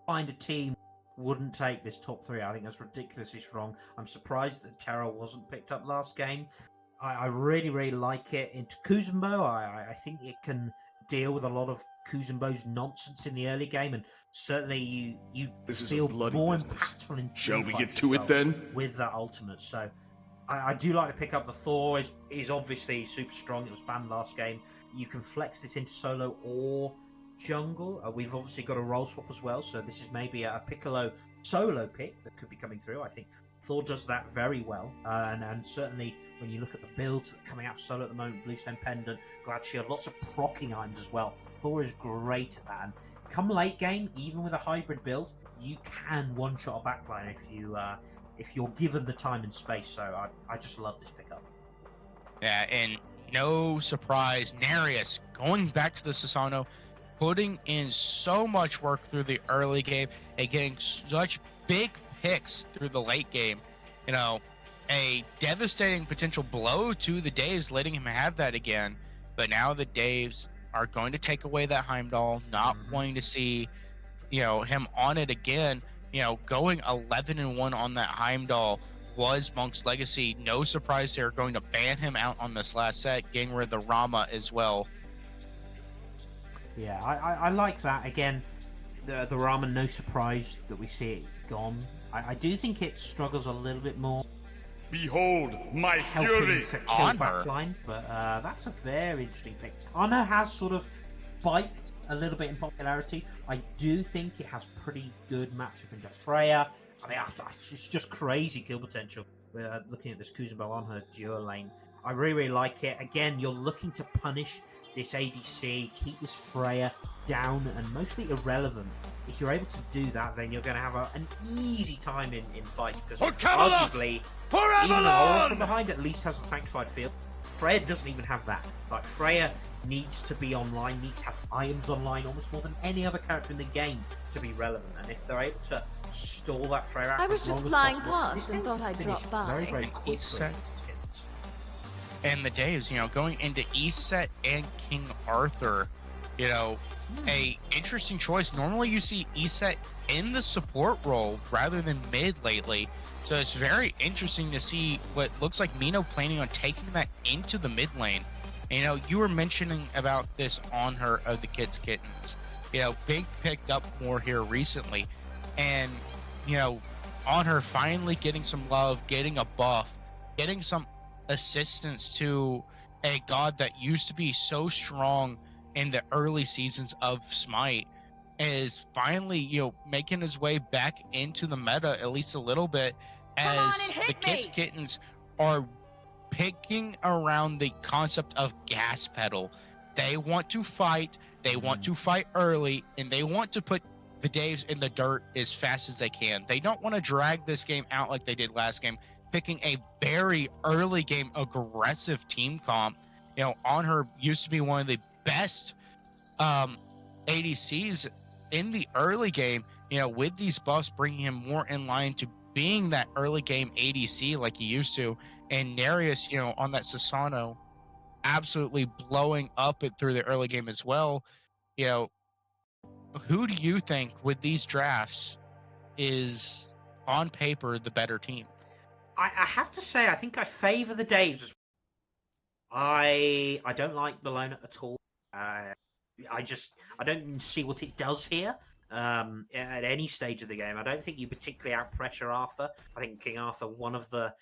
a team wouldn't take this top 3. I think that's ridiculously strong. I'm surprised that Terra wasn't picked up last game. I really like it. Into Kuzumbo, I think it can deal with a lot of Kuzumbo's nonsense in the early game, and certainly you feel more impactful in. Shall we get to it then? With that ultimate, so I do like to pick up the Thor. Is obviously super strong. It was banned last game. You can flex this into solo or jungle. We've obviously got a role swap as well, so this is maybe a Piccolo solo pick that could be coming through. I think Thor does that very well, and certainly when you look at the builds that are coming out solo at the moment, Bluestone Pendant, Glad Shield, lots of proccing items as well. Thor is great at that, and come late game, even with a hybrid build, you can one-shot a backline if you're given the time and space. So I just love this pickup. Yeah, and no surprise, Nereus going back to the Susano, putting in so much work through the early game and getting such big picks through the late game. A devastating potential blow to the Daves, letting him have that again. But now the Daves are going to take away that Heimdall, not wanting to see, him on it again. Going 11-1 on that Heimdall was Monk's Legacy. No surprise they're going to ban him out on this last set, getting rid of the Rama as well. Yeah, I like that. Again, the Rama, no surprise that we see it gone. I do think it struggles a little bit more. Behold my helping fury! to kill backline, but that's a very interesting pick. Honor has sort of spiked a little bit in popularity. I do think it has pretty good matchup into Freya. I mean, it's just crazy kill potential. looking at this Kuzenbo on her dual lane. I really like it. Again, you're looking to punish this ADC, keep this Freya down and mostly irrelevant. If you're able to do that, then you're going to have an easy time in fight, because For Camelot! arguably, For even the Aura from Avalon! behind at least has a sanctified field. Freya doesn't even have that. Like, Freya needs to be online, needs to have items online almost more than any other character in the game to be relevant. And if they're able to stall that Freya out I for was as just long as flying possible, past this and game thought can I'd finish drop by. very, very And quickly. set. against Kittens. And the Daves, going into Eset and King Arthur, a interesting choice. Normally you see Eset in the support role rather than mid lately. So it's very interesting to see what looks like Mino planning on taking that into the mid lane. And, you were mentioning about this on her of the Kittens. Big picked up more here recently. And, on her finally getting some love, getting a buff, getting some assistance to a god that used to be so strong in the early seasons of Smite, is finally, making his way back into the meta at least a little bit, as the Kittens are picking around the concept of gas pedal. They want to fight, they want to fight early, and they want to put the Daves in the dirt as fast as they can. They don't want to drag this game out like they did last game, picking a very early game aggressive team comp. On her used to be one of the best ADCs in the early game, with these buffs bringing him more in line to being that early game ADC like he used to. And Nereus, on that Susano, absolutely blowing up it through the early game as well. Who do you think with these drafts is on paper the better team? I have to say, I think I favour the Daves. I don't like Bologna at all. I don't see what it does here at any stage of the game. I don't think you particularly out-pressure Arthur. I think King Arthur, one of the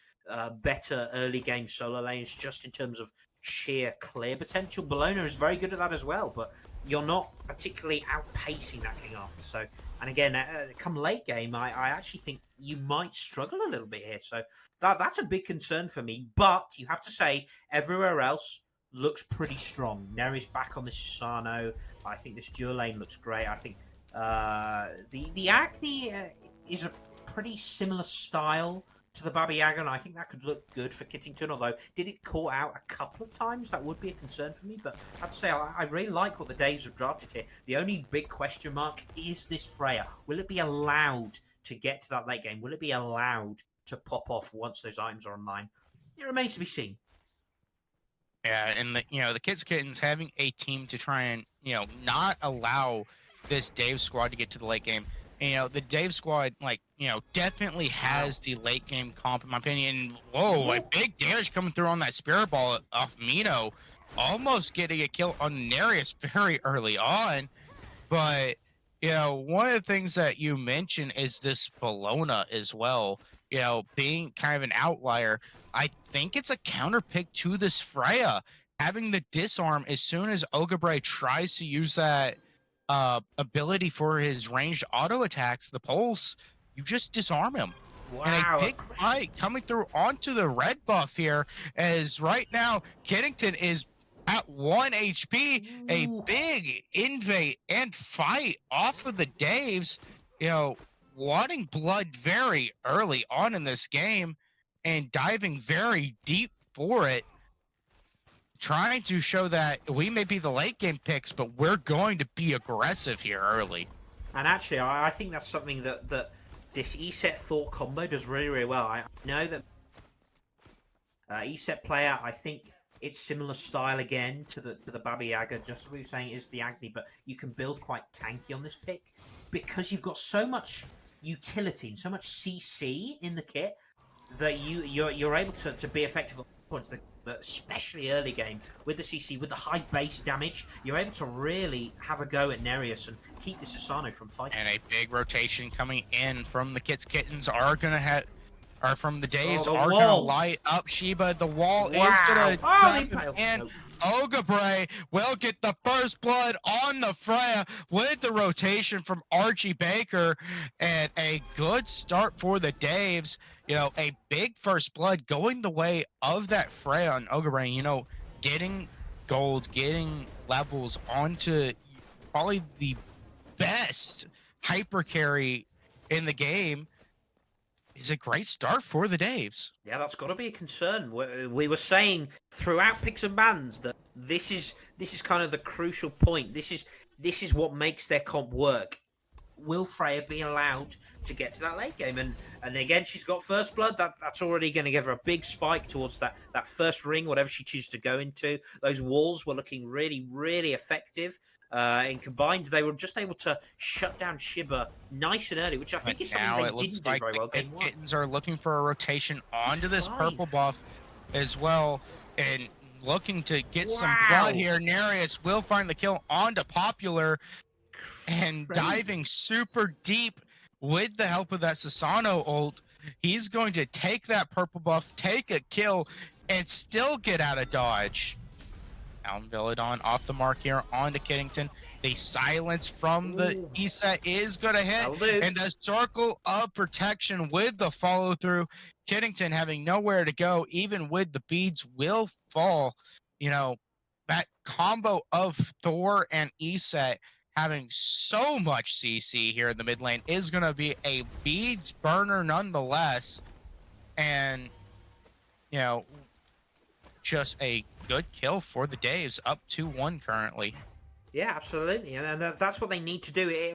better early game solo lanes, just in terms of sheer clear potential. Bologna is very good at that as well, but you're not particularly outpacing that King Arthur. So, and again, come late game, I actually think you might struggle a little bit here. So that's a big concern for me. But you have to say, everywhere else looks pretty strong. Nereus back on the Susano. I think this dual lane looks great. I think the Agni is a pretty similar style to the Baba Yaga, and I think that could look good for Kittington, although did it caught out a couple of times? That would be a concern for me, but I have to say I really like what the Daves have drafted here. The only big question mark is this Freya. Will it be allowed to get to that late game? Will it be allowed to pop off once those items are online? It remains to be seen. Yeah, and the Kittens having a team to try and not allow this Dave squad to get to the late game. And, the Dave squad definitely has the late game comp in my opinion. Whoa, a big damage coming through on that spirit ball off Mino, almost getting a kill on Nereus very early on. But one of the things that you mentioned is this Bologna as well. Being kind of an outlier. I think it's a counter pick to this Freya, having the disarm as soon as Ogre tries to use that ability for his ranged auto attacks, the pulse, you just disarm him. Wow. And a big fight coming through onto the red buff here, as right now Kittington is at 1 HP. A big invade and fight off of the Daves, wanting blood very early on in this game and diving very deep for it, trying to show that we may be the late game picks, but we're going to be aggressive here early. And actually, I think that's something that this ESET Thor combo does really, really well. I know that ESET player, I think it's similar style again to the Baba Yaga, just as we were saying, is the Agni, but you can build quite tanky on this pick because you've got so much utility and so much CC in the kit that you're able to be effective at points. But especially early game with the CC, with the high base damage, you're able to really have a go at Nereus and keep the Susano from fighting. And a big rotation coming in from the Kittens are from the Daves, are going to light up Sheba. The wall is going to Impale. and Ogre will get the first blood on the Freya with the rotation from Archie Baker, and a good start for the Daves. You know, a big first blood going the way of that Freya on Ogre. You know, getting gold, getting levels onto probably the best hyper carry in the game is a great start for the Daves. Yeah, that's got to be a concern. We were saying throughout picks and bans that this is kind of the crucial point. This is what makes their comp work. Will Freya be allowed to get to that late game? And again, she's got first blood. That's already going to give her a big spike towards that first ring, whatever she chooses to go into. Those walls were looking really, really effective. And combined, they were just able to shut down Shiba nice and early, which I think is something they didn't do very well. Kittens are looking for a rotation onto this purple buff as well, and looking to get some blood here. Nereus will find the kill onto Popular, and diving super deep with the help of that Susano ult. He's going to take that purple buff, take a kill, and still get out of dodge. Villadon off the mark here onto Kiddington. The silence from the ESET is going to hit, and the circle of protection with the follow through. Kiddington having nowhere to go, even with the beads, will fall. You know, that combo of Thor and ESET having so much CC here in the mid lane is going to be a beads burner nonetheless. And, you know, just a good kill for the Daves, up 2-1 currently. Yeah, absolutely. And that's what they need to do. It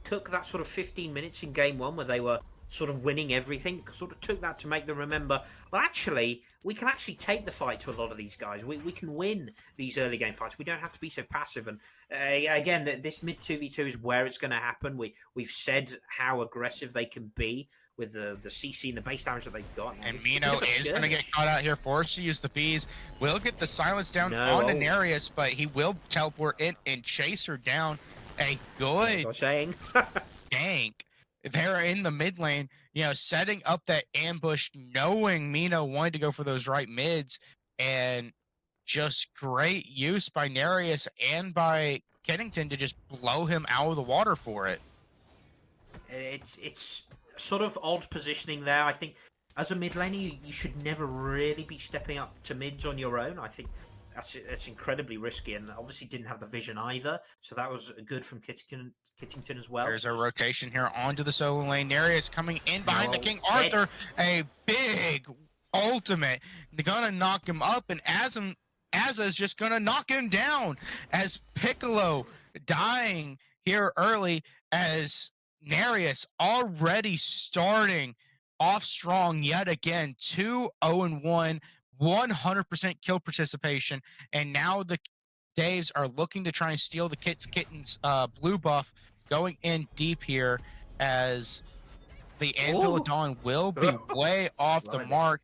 took that sort of 15 minutes in game one where they were sort of winning everything, sort of took that to make them remember, well, actually, we can actually take the fight to a lot of these guys. We can win these early game fights. We don't have to be so passive. And again, this mid 2v2 is where it's going to happen. We've said how aggressive they can be with the CC and the base damage that they've got. And Mino is going to get caught out here, forced to use the bees. Will get the silence down on Nereus, but he will teleport in and chase her down. A good gank. They're in the mid lane, you know, setting up that ambush, knowing Mino wanted to go for those right mids, and just great use by Nereus and by Kennington to just blow him out of the water for it. It's sort of odd positioning there. I think as a mid laner, you should never really be stepping up to mids on your own. I think that's incredibly risky, and obviously didn't have the vision either. So that was good from Kittington as well. There's a rotation here onto the solo lane. Nereus coming in behind the King Arthur. A big ultimate. They're gonna knock him up, and Azza's just gonna knock him down as Piccolo dying here early, as Nereus already starting off strong yet again. 2-0-1. 100% kill participation, and now the Daves are looking to try and steal the Kittens blue buff, going in deep here, as the Anvil of Dawn will be way off the mark,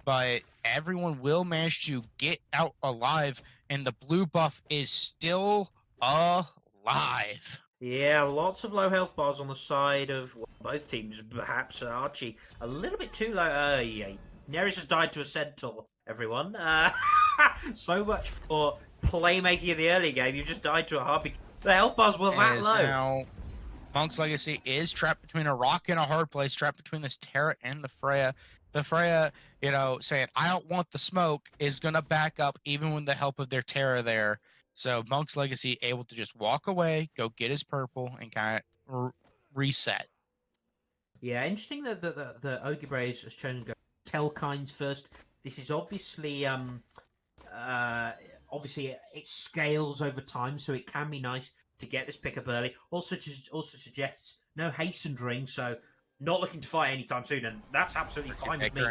but everyone will manage to get out alive, and the blue buff is still alive. Yeah, lots of low health bars on the side of both teams. Perhaps Archie a little bit too low. Yeah. Nereus has died to a centaur, everyone. So much for playmaking in the early game. You just died to a harpy. The health bars were that low. Now, Monk's Legacy is trapped between a rock and a hard place, trapped between this Terra and the Freya. The Freya, you know, saying, I don't want the smoke, is going to back up even with the help of their Terra there. So Monk's Legacy able to just walk away, go get his purple, and kind of reset. Yeah, interesting that the Ogre has chosen to go Telkines first. This is obviously obviously it scales over time, so it can be nice to get this pickup early. Also suggests no hastened ring, so not looking to fight anytime soon, and that's absolutely fine with me.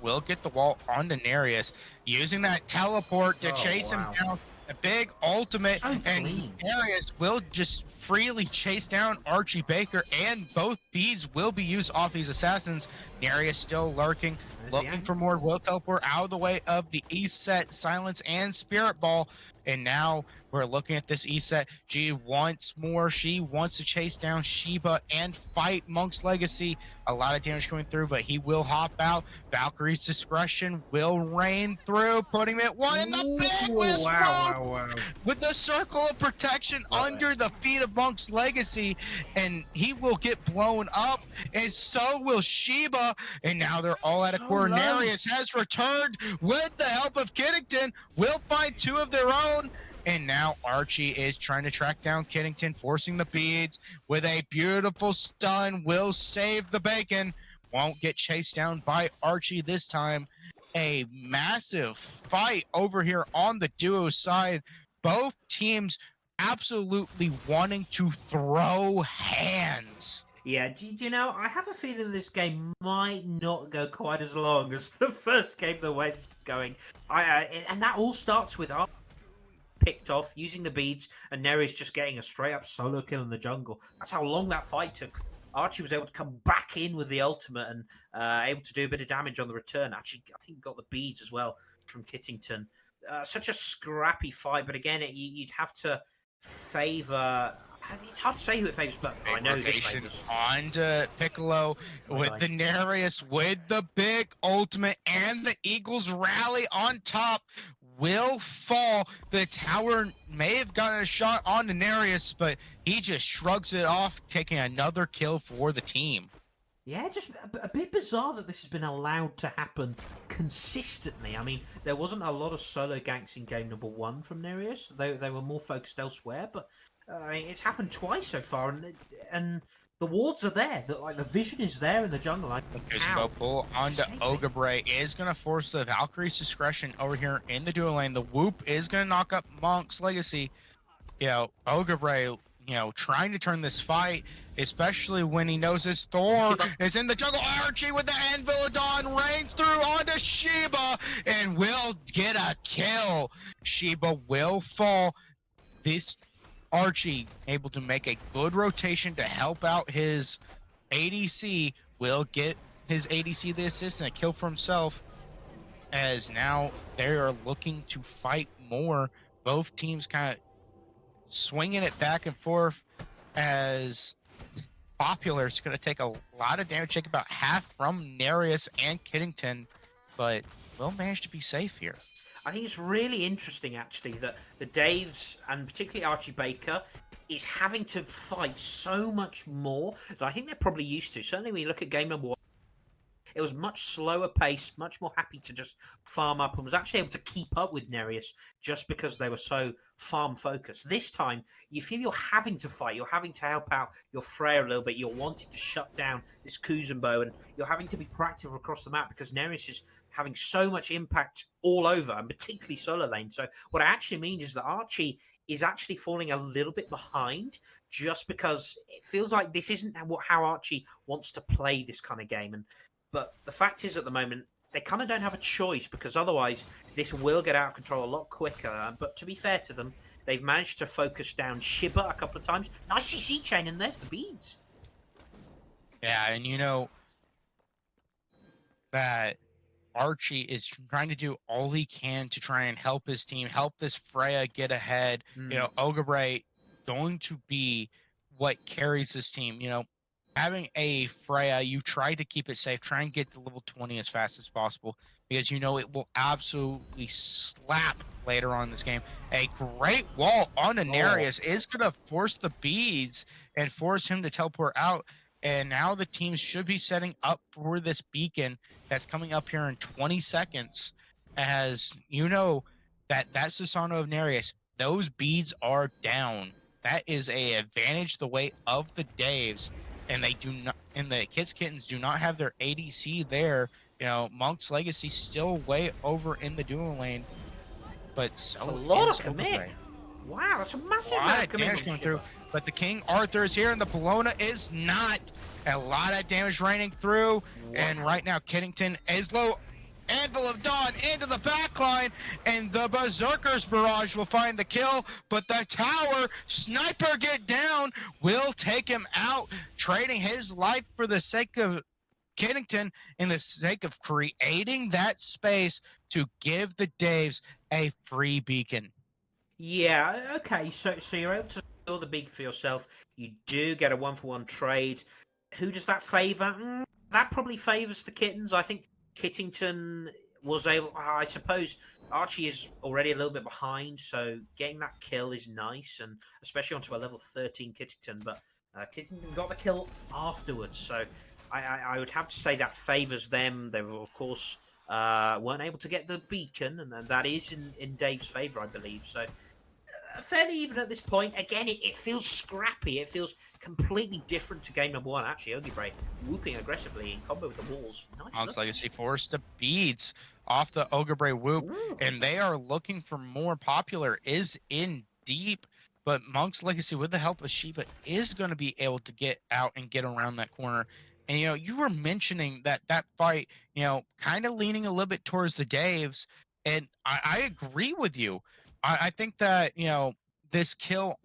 Will get the wall onto Nereus, using that teleport to chase him down. A big ultimate, and Nereus will just freely chase down Archie Baker, and both beads will be used off these assassins. Nereus still lurking, looking for more. Will teleport out of the way of the east set, silence and spirit ball. And now we're looking at this east set. She wants more. She wants to chase down Sheba and fight Monk's Legacy. A lot of damage coming through, but he will hop out. Valkyrie's discretion will reign through, putting it one in the big with wow. with the circle of protection under the feet of Monk's Legacy, and he will get blown up, and so will Sheba. And now they're all at a core. Nereus has returned with the help of Kittens. Will find two of their own. And now Archie is trying to track down Kittens, forcing the beads with a beautiful stun. Will save the bacon. Won't get chased down by Archie this time. A massive fight over here on the duo side. Both teams absolutely wanting to throw hands. Yeah, do you know, I have a feeling this game might not go quite as long as the first game the way it's going. And that all starts with Archie picked off, using the beads, and Nereus just getting a straight-up solo kill in the jungle. That's how long that fight took. Archie was able to come back in with the ultimate and able to do a bit of damage on the return. Actually, I think he got the beads as well from Kittens. Such a scrappy fight, but again, you'd have to favour... It's hard to say who it favors, but I know this favors. On to Piccolo with the Nereus, with the big ultimate, and the Eagles rally on top will fall. The tower may have gotten a shot on the Nereus, but he just shrugs it off, taking another kill for the team. Yeah, just a bit bizarre that this has been allowed to happen consistently. I mean, there wasn't a lot of solo ganks in game number 1 from Nereus. They were more focused elsewhere, but I mean, it's happened twice so far, and the wards are there. The vision is there in the jungle. Go pull onto Ogre is going to force the Valkyrie's discretion over here in the dual lane. The whoop is going to knock up Monk's Legacy. You know, Ogre, trying to turn this fight, especially when he knows his Thor is in the jungle. Archie with the Anvil of Dawn reigns through onto Sheba and will get a kill. Sheba will fall. This Archie able to make a good rotation to help out his ADC, will get his ADC the assist and a kill for himself, as now they are looking to fight more. Both teams kind of swinging it back and forth, as Popular is going to take a lot of damage, take about half from Nereus and Kittens, but will manage to be safe here. I think it's really interesting, actually, that the Daves, and particularly Archie Baker, is having to fight so much more than I think they're probably used to. Certainly when you look at game number 1, it was much slower pace, much more happy to just farm up, and was actually able to keep up with Nereus just because they were so farm focused. This time, you feel you're having to fight, you're having to help out your Freya a little bit, you're wanting to shut down this Kuzumbo, and you're having to be proactive across the map because Nereus is having so much impact all over, and particularly solo lane. So what I actually mean is that Archie is actually falling a little bit behind just because it feels like this isn't how Archie wants to play this kind of game. But the fact is, at the moment, they kind of don't have a choice, because otherwise this will get out of control a lot quicker. But to be fair to them, they've managed to focus down Shibba a couple of times. Nice CC chain, and there's the beads. Yeah, and that Archie is trying to do all he can to try and help his team, help this Freya get ahead. Ogre going to be what carries this team. Having a Freya, you try to keep it safe, try and get to level 20 as fast as possible, because it will absolutely slap later on in this game. A great wall on Nereus is going to force the beads and force him to teleport out. And now the teams should be setting up for this beacon that's coming up here in 20 seconds. As that Susano of Nereus, those beads are down. That is a advantage the way of the Daves. And they do not, and the Kittens do not have their ADC there. Monk's Legacy still way over in the dual lane, but so that's a lot of commit. Wow, that's a massive amount of damage coming through. But the King Arthur is here, and the Bologna is not. A lot of damage raining through, wow. And right now Kittens is low. Anvil of Dawn into the backline, and the Berserker's Barrage will find the kill, but the tower sniper get down will take him out, trading his life for the sake of Kittens, in the sake of creating that space to give the Daves a free beacon. Yeah, okay. So you're able to secure the beacon for yourself. You do get a 1-for-1 trade. Who does that favour? That probably favours the Kittens. I think Kittington was able. I suppose Archie is already a little bit behind, so getting that kill is nice, and especially onto a level 13 Kittington. But Kittington got the kill afterwards, so I would have to say that favours them. They've of course weren't able to get the beacon, and that is in Dave's favour, I believe. So fairly even at this point. Again, it feels scrappy. It feels completely different to game number one. Actually, Ogibray whooping aggressively in combo with the walls. Nice Monk's look. Legacy forced the beads off the Ogre Whoop, Ooh. and they are looking for more. Popular is in deep, but Monk's Legacy, with the help of Shiba, is going to be able to get out and get around that corner. And, you were mentioning that fight, kind of leaning a little bit towards the Daves, and I agree with you. I think that, this kill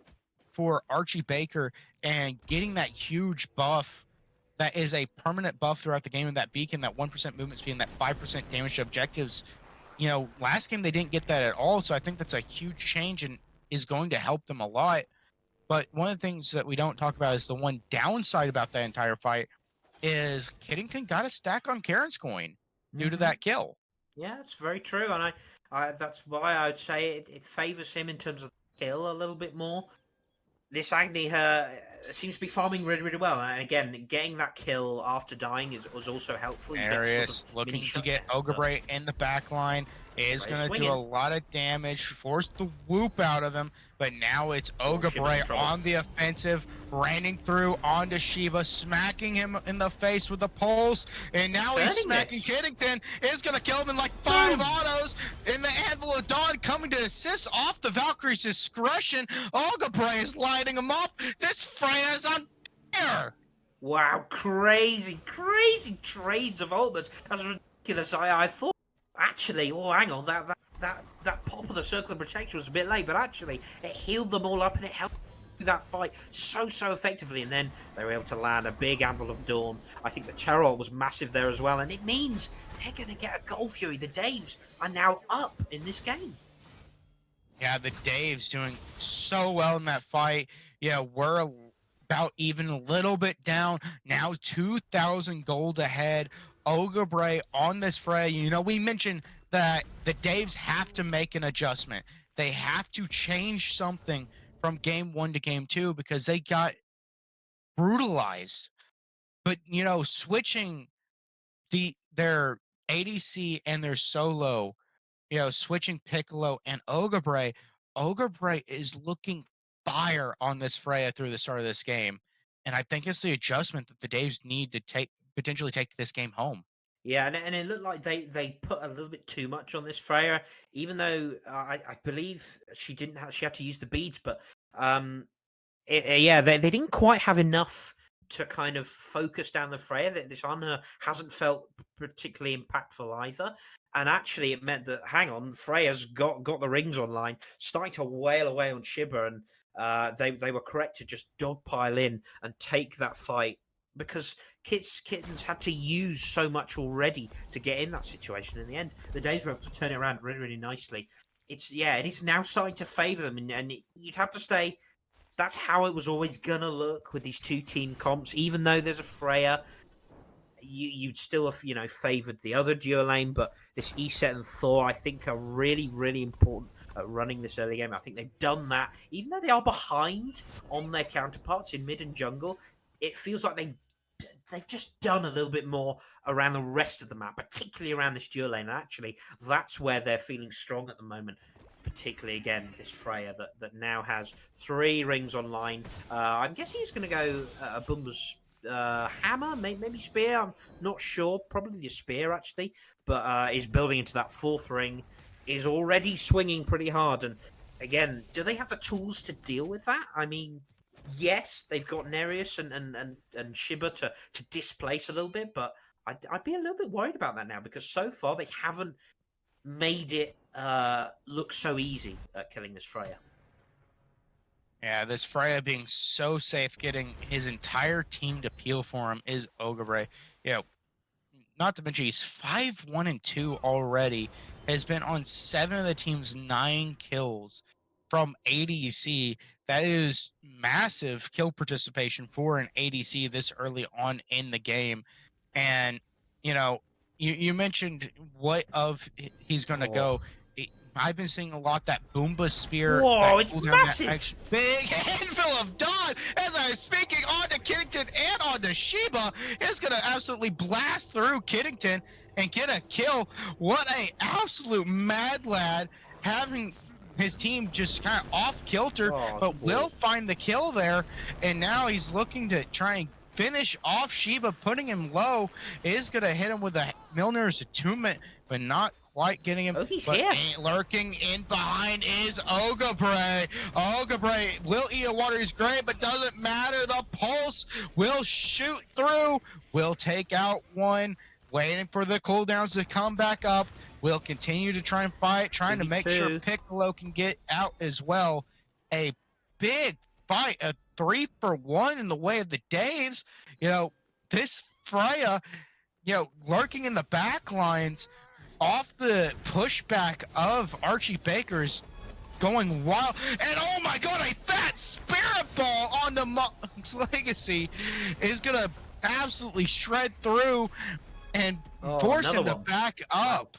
for Archie Baker and getting that huge buff that is a permanent buff throughout the game, and that beacon, that 1% movement speed, and that 5% damage to objectives. Last game they didn't get that at all, so I think that's a huge change and is going to help them a lot. But one of the things that we don't talk about is the one downside about that entire fight is Kiddington got a stack on Karen's coin due to that kill. Yeah, it's very true, and that's why I would say it favours him in terms of kill a little bit more. This Agni seems to be farming really, really well. And again, getting that kill after dying was also helpful. You get Arius sort of looking mini to get shutdown, but Ogre in the back line is Freya's going to do swinging. a lot of damage, force the whoop out of him, but now it's Ogre Shiba's in trouble. on the offensive, raining through onto Shiba, smacking him in the face with the pulse, and now he's Turning smacking this. Kiddington. Is going to kill him in like 5 Boom. autos, and the Anvil of Dawn coming to assist off the Valkyrie's discretion. Ogre is lighting him up. This Freya's on fire. Wow, crazy trades of ultimates. That's ridiculous. I thought actually, oh hang on, that pop of the circle of protection was a bit late, but actually it healed them all up and it helped that fight so effectively, and then they were able to land a big Anvil of Dawn. I think the Charol was massive there as well, and it means they're going to get a Gold Fury. The Daves are now up in this game. Yeah, the Dave's doing so well in that fight. Yeah, we're about even a little bit down. Now 2,000 gold ahead. Ogre on this fray. We mentioned that the Daves have to make an adjustment. They have to change something from game 1 to game 2 because they got brutalized. But, switching their ADC and their solo, switching Piccolo and Ogre is looking fire on this Freya through the start of this game. And I think it's the adjustment that the Daves need to potentially take this game home. Yeah, and it looked like they put a little bit too much on this Freya, even though I believe she didn't have, she had to use the beads, but yeah, they didn't quite have enough to kind of focus down the Freya. That this on her hasn't felt particularly impactful either, and actually it meant that hang on, Freya's got the rings online, starting to wail away on Shiba, and they were correct to just dogpile in and take that fight because Kittens had to use so much already to get in that situation. In the end, the Daves were able to turn it around really nicely. It is now starting to favour them, and you'd have to say that's how it was always gonna look with these two team comps. Even though there's a Freya, you'd still have favoured the other duo lane. But this Eset and Thor, I think, are really important at running this early game. I think they've done that, even though they are behind on their counterparts in mid and jungle. It feels like they've just done a little bit more around the rest of the map, particularly around this duo lane. And actually, that's where they're feeling strong at the moment. Particularly, again, this Freya that now has 3 rings online. I'm guessing he's going to go Bumba's hammer, maybe spear. I'm not sure. Probably the spear, actually. But is building into that 4th ring. Is already swinging pretty hard. And again, do they have the tools to deal with that? I mean, yes, they've got Nereus and Shiba to displace a little bit, but I'd be a little bit worried about that now because so far they haven't made it look so easy at killing this Freya. Yeah, this Freya being so safe, getting his entire team to peel for him is Ogre. not to mention he's 5-1-2 already. Has been on 7 of the team's 9 kills from ADC. That is massive kill participation for an ADC this early on in the game. And you know, you mentioned what of he's going to go. I've been seeing a lot that Boomba Spear. Whoa, That it's cooldown, that massive! big handful of Dawn as I was speaking on to Kiddington and on to Sheba is going to absolutely blast through Kiddington and get a kill. What a absolute mad lad, having his team just kind of off kilter, Oh, but good will boy. find the kill there. And now he's looking to try and finish off Sheba, putting him low. Is going to hit him with a Milner's Attunement, but not quite getting him. Oh, he's but here. lurking in behind is Ogabray. Ogabray will eat a water. He's great, but doesn't matter. The pulse will shoot through. Will take out one. Waiting for the cooldowns to come back up. Will continue to try and fight, trying to make sure 32. Piccolo can get out as well. A big fight, a 3-for-1 in the way of the Daves. You know, this Freya, you know, lurking in the back lines off the pushback of Archie Baker's going wild. And oh my god, a fat spirit ball on the Monk's Legacy is gonna absolutely shred through and Oh, force him another to one. back up.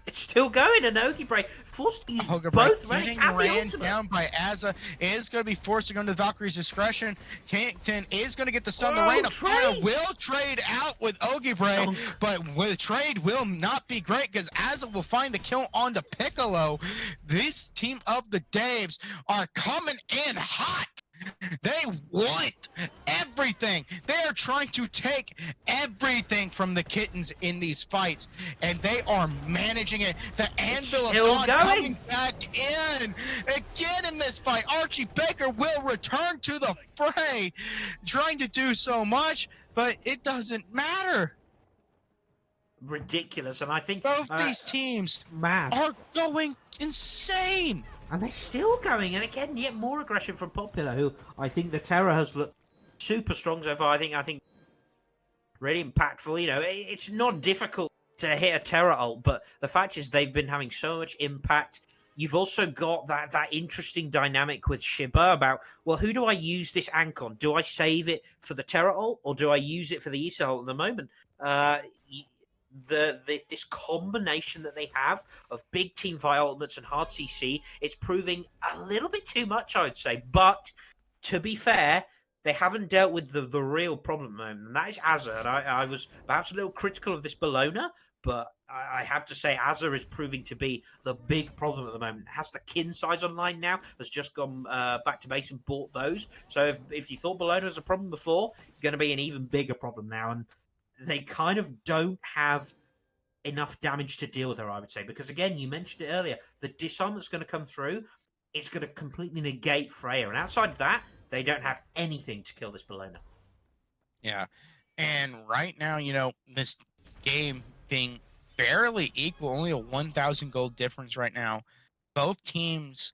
It's still going, and Ogibray forced to use Ogabray both relics getting and the ran ultimate. down by Azza is going to be forced to go into Valkyrie's discretion. Kinnington is going to get the stun. The Oh, Rain of Fire trade! will trade out with Ogibray, Dunk. but with trade will not be great because Azza will find the kill onto Piccolo. This team of the Daves are coming in hot. They want everything. They are trying to take everything from the Kittens in these fights, and they are managing it. The Anvil of still Dawn going. coming back in again in this fight. Archie Baker will return to the fray, trying to do so much, but it doesn't matter. Ridiculous, and I think Both these teams mad. are going insane. And they're still going, and again, yet more aggression from Popular, who I think the Terror has looked super strong so far. I think really impactful. You know, it's not difficult to hit a Terror ult, but the fact is they've been having so much impact. You've also got that interesting dynamic with Shiba about, well, who do I use this Ank on? Do I save it for the Terror ult, or do I use it for the ESA ult at the moment? This combination that they have of big team via ultimates and hard CC, it's proving a little bit too much, I would say. But to be fair, they haven't dealt with the real problem at the moment, and that is Azza. And I was perhaps a little critical of this Bologna, but I have to say Azza is proving to be the big problem at the moment. It has the kin size online now, has just gone back to base and bought those. So if you thought Bologna was a problem before, going to be an even bigger problem now. And they kind of don't have enough damage to deal with her, I would say. Because again, you mentioned it earlier, the disarm that's going to come through, it's going to completely negate Freya. And outside of that, they don't have anything to kill this Bologna. Yeah. And right now, you know, this game being barely equal, only a 1,000 gold difference right now. Both teams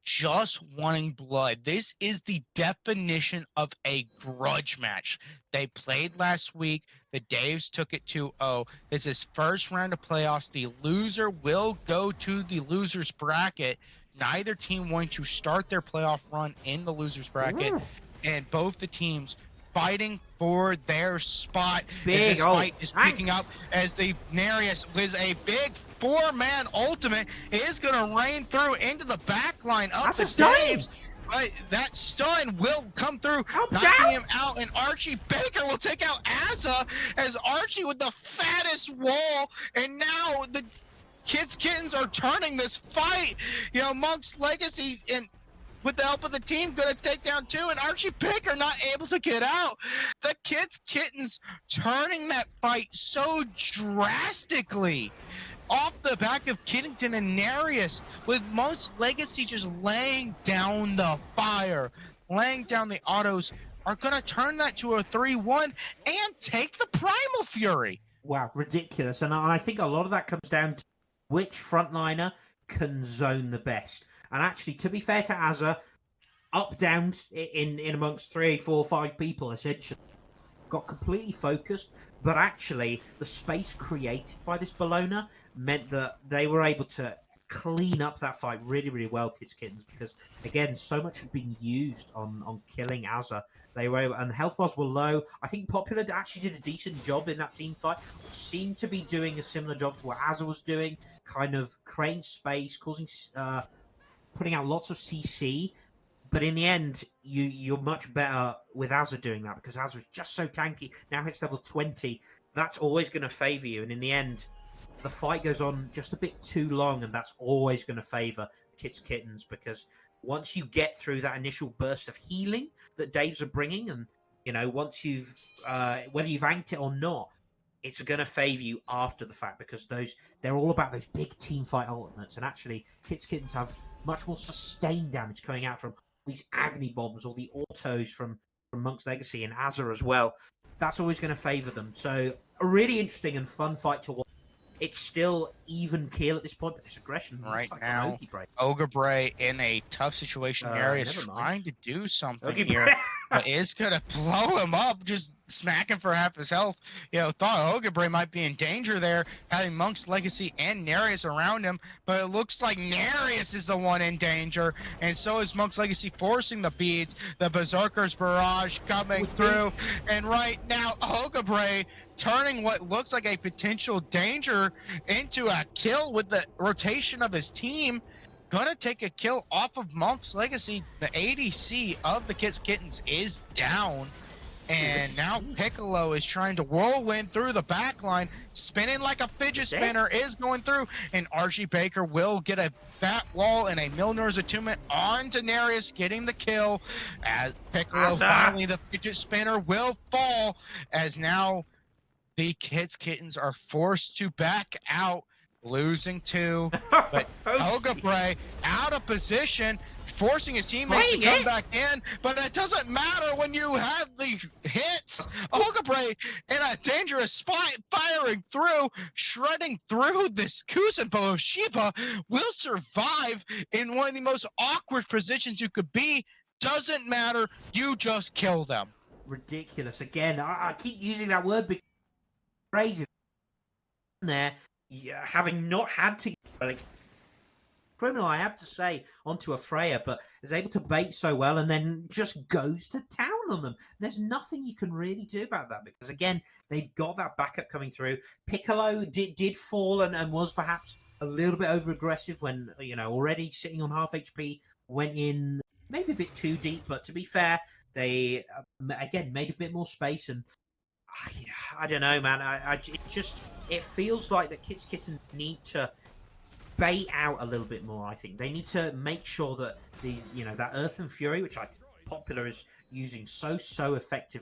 just wanting blood. This is the definition of a grudge match. They played last week. The Daves took it 2-0. This is first round of playoffs. The loser will go to the loser's bracket. Neither team wanting to start their playoff run in the loser's bracket. And both the teams fighting for their spot. Big as this ult. fight is picking up as the Nereus with a big 4-man ultimate is going to rain through into the back line of That's the a stun. Daves. But that stun will come through, Help knocking down. him out, and Archie Baker will take out Azza as Archie with the fattest wall, and now the Kittens are turning this fight. You know, Monk's Legacy and with the help of the team, gonna take down 2, and Archie Baker not able to get out. The Kittens turning that fight so drastically off the back of Kiddington and Nereus, with Monk's Legacy just laying down the fire, laying down the autos, are gonna turn that to a 3-1 and take the Primal Fury. Wow, ridiculous. And I think a lot of that comes down to which frontliner can zone the best. And actually, to be fair to Azza, up down in amongst 3, 4, 5 people, essentially. got completely focused, but actually the space created by this Bologna meant that they were able to clean up that fight really, really well, Kittens, because again, so much had been used on killing Azza. They were able, and health bars were low. I think Popular actually did a decent job in that team fight. Seemed to be doing a similar job to what Azza was doing, kind of creating space, causing, putting out lots of CC. But in the end, you're much better with Azza doing that because Azza's just so tanky. Now hits level 20. That's always going to favour you. And in the end, the fight goes on just a bit too long, and that's always going to favour Kittens because once you get through that initial burst of healing that Dave's are bringing, and once you've whether you've anked it or not, it's going to favour you after the fact because they're all about those big team fight ultimates, and actually Kittens have much more sustained damage coming out from these agony bombs or the autos from Monk's Legacy and Azza as well. That's always going to favour them. So a really interesting and fun fight to watch. It's still even keel at this point, but this aggression Right like now, Ogre in a tough situation here is trying to do something here, but is going to blow him up, just smacking for half his health. Thought Ogre might be in danger there, having Monk's Legacy and Nereus around him, but it looks like Nereus is the one in danger, and so is Monk's Legacy forcing the beads, the Berserker's Barrage coming through, and right now, Ogre turning what looks like a potential danger into a kill with the rotation of his team. Gonna take a kill off of Monk's Legacy. The ADC of the Kittens is down. And now Piccolo is trying to whirlwind through the back line, spinning like a fidget spinner, is going through, and Archie Baker will get a fat wall and a Milner's Attunement onto Nereus, getting the kill. As Piccolo, finally the fidget spinner will fall, as now the Kittens are forced to back out, losing 2. But Ogre out of position, forcing his teammates to come back in. But it doesn't matter when you have the hits. Ogre in a dangerous spot, firing through, shredding through this Kuzenbo. Shiba will survive in one of the most awkward positions you could be. Doesn't matter. You just kill them. Ridiculous. Again, I keep using that word because crazy there, having not had to criminal, I have to say, onto a Freya, but is able to bait so well and then just goes to town on them. There's nothing you can really do about that because again, they've got that backup coming through. Piccolo did fall and was perhaps a little bit over aggressive when already sitting on half HP, went in maybe a bit too deep, but to be fair, they again made a bit more space. And I don't know, man. It feels like that Kittens need to bait out a little bit more. I think they need to make sure that that Earth and Fury, which I think Popular is using so effective.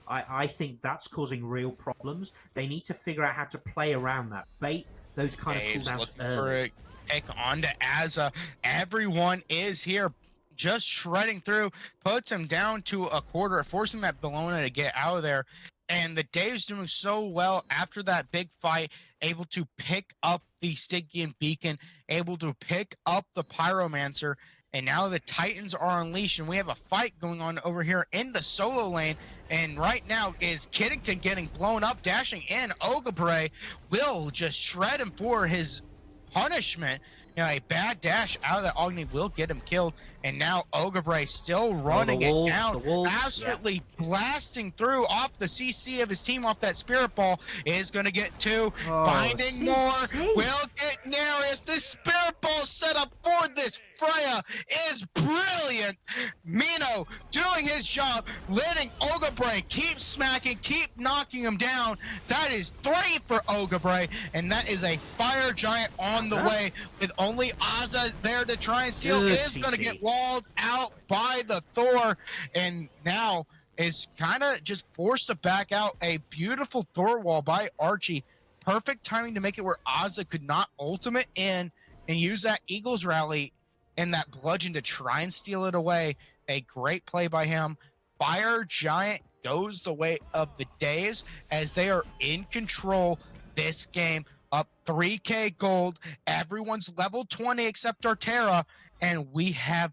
I think that's causing real problems. They need to figure out how to play around that, bait those kind of cooldowns early. Pick onto Azza. Everyone is here, just shredding through, puts him down to a quarter, forcing that Bologna to get out of there. And the Dave's doing so well after that big fight, able to pick up the Stygian Beacon, able to pick up the Pyromancer, and now the Titans are unleashed, and we have a fight going on over here in the solo lane. And right now is Kiddington getting blown up, dashing in. Ogre will just shred him for his punishment. A bad dash out of the Agni will get him killed. And now Ogre still running it down, absolutely blasting through off the CC of his team, off that Spirit Ball, is going to get 2. Finding more, will get Nereus. The Spirit Ball set up for this Freya is brilliant. Mino doing his job, letting Ogre keep smacking, keep knocking him down. That is 3 for Ogre, and that is a Fire Giant on the way, with only Azza there to try and steal. Is going to get walled out by the Thor, and now is kind of just forced to back out. A beautiful Thor wall by Archie. Perfect timing to make it where Azza could not ultimate in and use that Eagles rally and that bludgeon to try and steal it away. A great play by him. Fire Giant goes the way of the Days as they are in control this game. Up 3K gold. Everyone's level 20 except Artera, and we have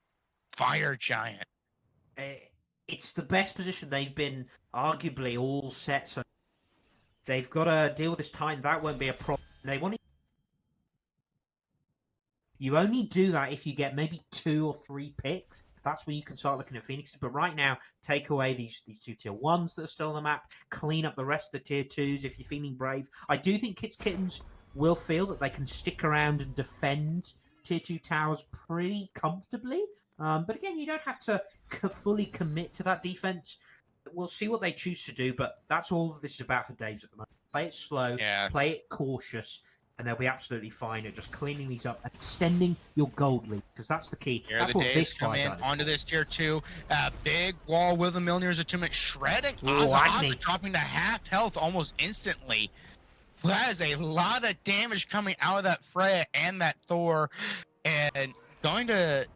Fire Giant. it's the best position they've been arguably all set. So they've got to deal with this time. That won't be a problem. They want to. You only do that if you get maybe 2 or 3 picks. That's where you can start looking at Phoenixes. But right now, take away these 2 tier 1s that are still on the map. Clean up the rest of the tier 2s if you're feeling brave. I do think Kittens will feel that they can stick around and defend tier 2 towers pretty comfortably. But again, you don't have to fully commit to that defense. We'll see what they choose to do, but that's all this is about for Daves at the moment. Play it slow, play it cautious, and they'll be absolutely fine at just cleaning these up and extending your gold lead, because that's the key. Here That's the what Daves this come guy in does. onto this tier 2. Big wall with the Milner's attunement shredding Ooh, Ozza. Agni. Ozza dropping to half health almost instantly. That is a lot of damage coming out of that Freya and that Thor, and going to,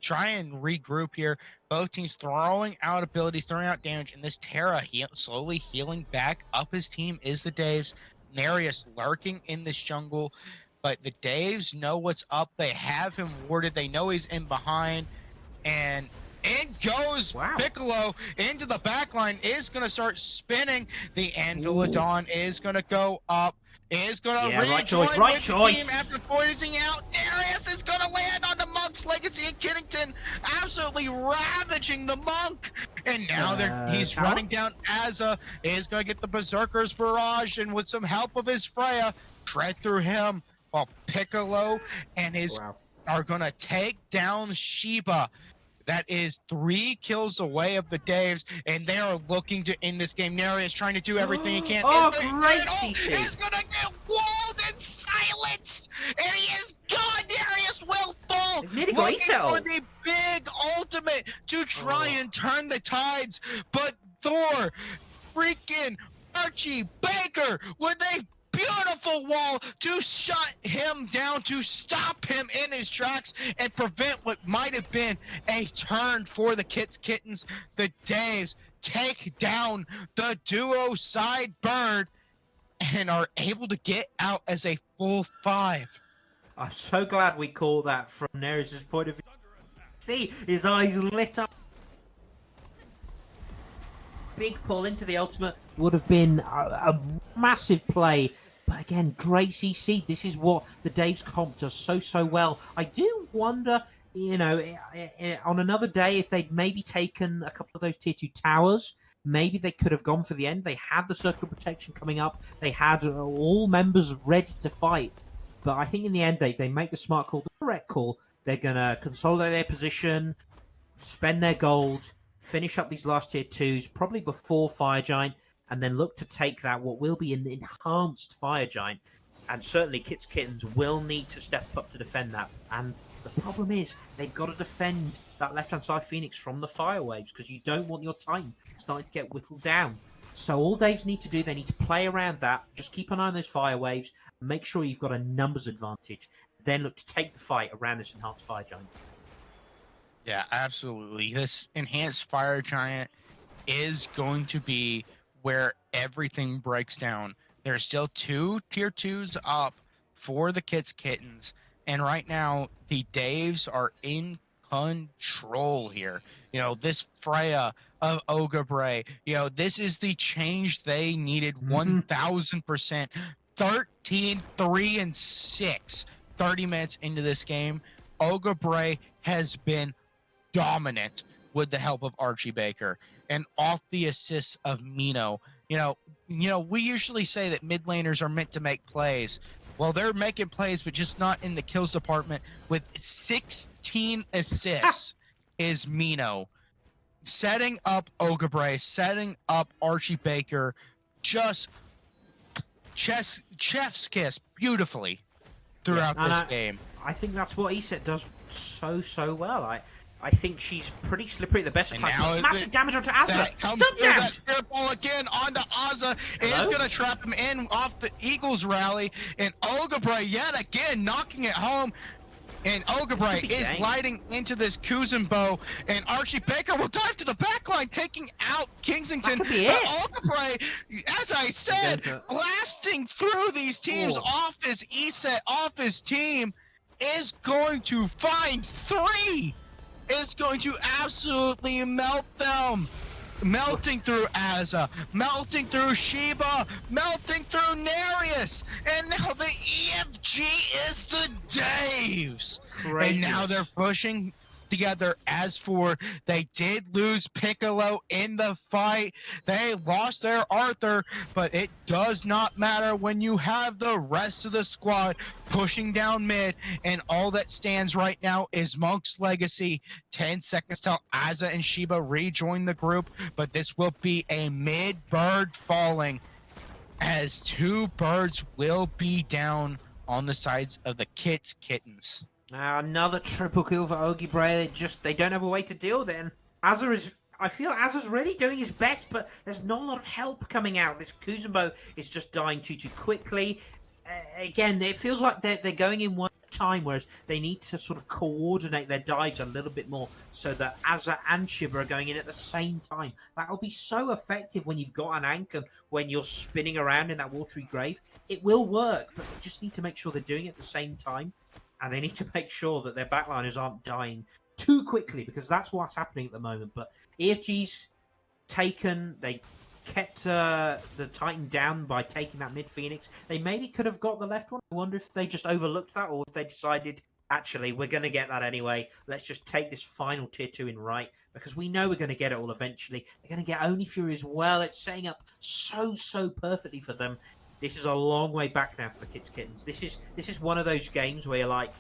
try and regroup here. Both teams throwing out abilities, throwing out damage, and this Terra slowly healing back up his team is the Daves. Nereus lurking in this jungle, but the Daves know what's up. They have him warded. They know he's in behind, and in goes Piccolo into the backline. Is going to start spinning. The Anvilodon is going to go up. Is going to rejoin with the team after poising out. Nereus is going to land on the Monk's Legacy, and Kittens absolutely ravaging the Monk. And now he's running down. Azza is going to get the Berserker's Barrage, and with some help of his Freya, shred through him, while Piccolo and his are going to take down Sheba. That is 3 kills away of the Daves, and they are looking to end this game. Nereus trying to do everything he can. Great CC. He's going to get walled in silence, and he is gone. Nereus will fall. Looking for the big ultimate to try and turn the tides, but Thor, freaking Archie Baker with a beautiful wall to shut him down, to stop him in his tracks and prevent what might have been a turn for the Kittens. The Daves take down the duo side bird and are able to get out as a full 5. I'm so glad we call that from Nereus' point of view. See, his eyes lit up. Big pull into the ultimate would have been a massive play. But again, great CC. This is what the Daves comp does so well. I do wonder, on another day, if they'd maybe taken a couple of those tier 2 towers, maybe they could have gone for the end. They had the circle protection coming up. They had all members ready to fight. But I think in the end, they make the smart call, the correct call. They're going to consolidate their position, spend their gold, finish up these last tier 2s, probably before Fire Giant, and then look to take that, what will be an enhanced Fire Giant. And certainly Kittens will need to step up to defend that. And the problem is, they've got to defend that left-hand side Phoenix from the fire waves, because you don't want your Titan starting to get whittled down. So all Daves need to do, they need to play around that, just keep an eye on those fire waves, and make sure you've got a numbers advantage. Then look to take the fight around this enhanced Fire Giant. Yeah, absolutely. This enhanced Fire Giant is going to be where everything breaks down. There's still 2 tier 2s up for the Kittens, and right now the Daves are in control here. This Freya of Ogre, this is the change they needed. 1000%. 13-3-6. 30 minutes into this game, Ogre has been dominant with the help of Archie Baker and off the assists of Mino. We usually say that mid laners are meant to make plays. Well, they're making plays, but just not in the kills department. With 16 assists is Mino. Setting up Ogre, setting up Archie Baker, just chef's kiss beautifully throughout this game. I think that's what Iset does so well. I think she's pretty slippery at the best of times. Massive damage onto Azza. That comes through that spirit ball again onto Azza. Is going to trap him in off the Eagles rally. And Ogre yet again knocking it home. And Ogre is lighting into this Kuzumbo. And Archie Baker will dive to the backline, taking out Kingsington. Ogre, as I said, blasting through these teams off his ESET, off his team, is going to find 3. is going to absolutely melt them. Melting through Azza, melting through Sheba, melting through Nereus, and now the EFG is the Daves. And now they're Craziness. pushing together. As for, they did lose Piccolo in the fight. They lost their Arthur, but it does not matter when you have the rest of the squad pushing down mid, and all that stands right now is Monk's Legacy. 10 seconds till Azza and Sheba rejoin the group, but this will be a mid bird falling, as 2 birds will be down on the sides of the Kittens. Another triple kill for Ogi Bray. They don't have a way to deal then. I feel Azza's really doing his best, but there's not a lot of help coming out. This Kuzumbo is just dying too quickly. Again, it feels like they're going in one time, whereas they need to sort of coordinate their dives a little bit more so that Azza and Shiba are going in at the same time. That'll be so effective when you've got an anchor, when you're spinning around in that watery grave. It will work, but they just need to make sure they're doing it at the same time, and they need to make sure that their backliners aren't dying too quickly, because that's what's happening at the moment. But EFG's taken, they kept the Titan down by taking that mid Phoenix. They maybe could have got the left one. I wonder if they just overlooked that, or if they decided, actually, we're going to get that anyway. Let's just take this final tier 2 in right, because we know we're going to get it all eventually. They're going to get Only Fury as well. It's setting up so perfectly for them. This is a long way back now for the Kittens. This is one of those games where you're like,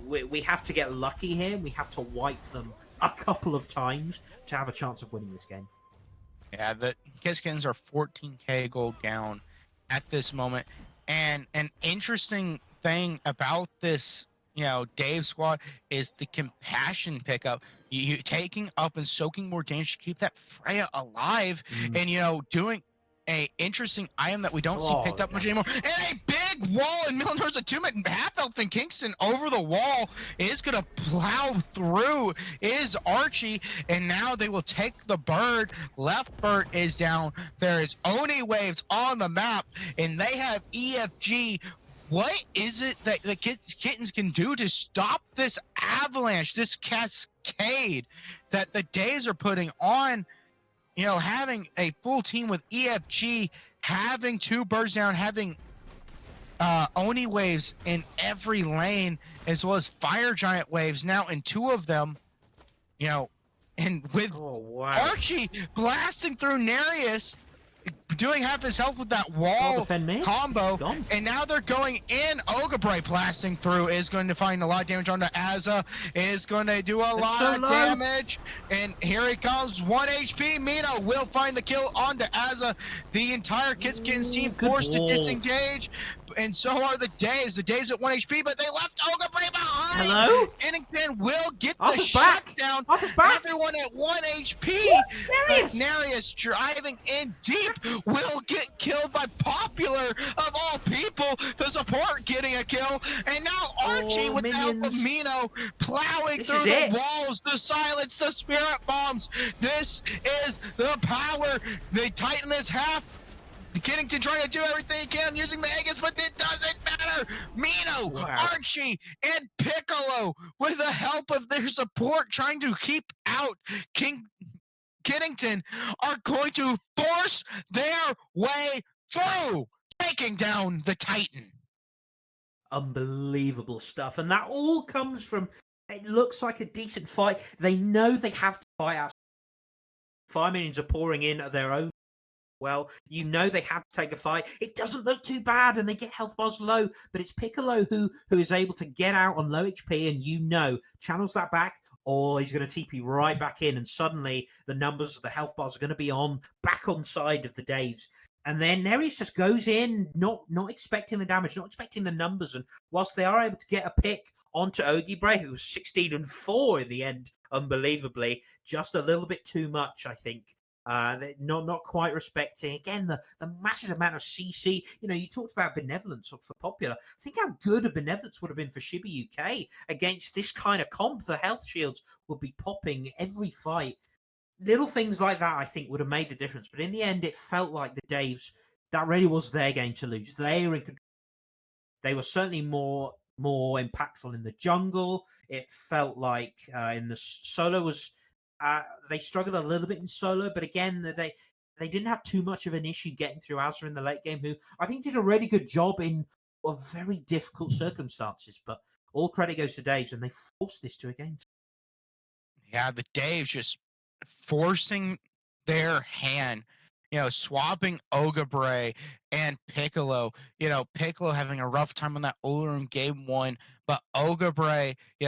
we have to get lucky here. We have to wipe them a couple of times to have a chance of winning this game. Yeah, the Kittens are 14k gold down at this moment. And an interesting thing about this, Dave squad is the compassion pickup. You taking up and soaking more damage to keep that Freya alive, and doing a interesting item that we don't see picked up much anymore. And a big wall in middle. There's a 2-man half elf in Kingston over the wall is gonna plow through is Archie, and now they will take the bird. Left bird is down. There is Oni waves on the map, and they have EFG. What is it that the Kittens can do to stop this avalanche, this cascade that the Days are putting on? Having a full team with EFG, having 2 birds down, having Oni waves in every lane, as well as Fire Giant waves now in 2 of them, and with Archie blasting through Nereus, doing half his health with that wall combo, and now they're going in. Ogabray blasting through is going to find a lot of damage onto Azza, is going to do a lot of damage, and here he comes, 1 HP. Mino will find the kill onto Azza. The entire Kittens team forced to disengage, and so are the Days. The Days at 1 HP, but they left Ogabray behind. Hello? Kennington will get the shutdown. Everyone at 1 HP. But Nereus driving in deep will get killed by Popular, of all people, the support getting a kill. And now Archie with the help of Mino plowing through the walls, the silence, the spirit bombs. This is the power. The Titan is half. Kittens trying to do everything he can using the Aegis, but it doesn't matter. Mino, Archie, and Piccolo, with the help of their support, trying to keep out Kiddington, are going to force their way through, taking down the Titan. Unbelievable stuff. And that all comes from, it looks like a decent fight. They know they have to fight out. 5 minions are pouring in at their own. Well, they have to take a fight. It doesn't look too bad, and they get health bars low, but it's Piccolo who is able to get out on low HP, and channels that back, or he's going to TP right back in, and suddenly the numbers, the health bars are going to be back on side of the Daves. And then Nereus just goes in, not expecting the damage, not expecting the numbers, and whilst they are able to get a pick onto Ogi Bray, who was 16-4 in the end, unbelievably, just a little bit too much, I think. Not quite respecting, again, the massive amount of CC. You talked about benevolence for Popular. Think how good a benevolence would have been for Shiba UK against this kind of comp. The health shields would be popping every fight. Little things like that, I think, would have made the difference. But in the end, it felt like the Daves, that really was their game to lose. They were certainly more more impactful in the jungle. It felt like in the solo was they struggled a little bit in solo, but again they didn't have too much of an issue getting through Azra in the late game, who I think did a really good job in very difficult circumstances. But all credit goes to Daves, and they forced this to a game. Yeah, the Daves just forcing their hand, swapping Ogre and Piccolo. Piccolo having a rough time on that Olorum game one, but Ogre,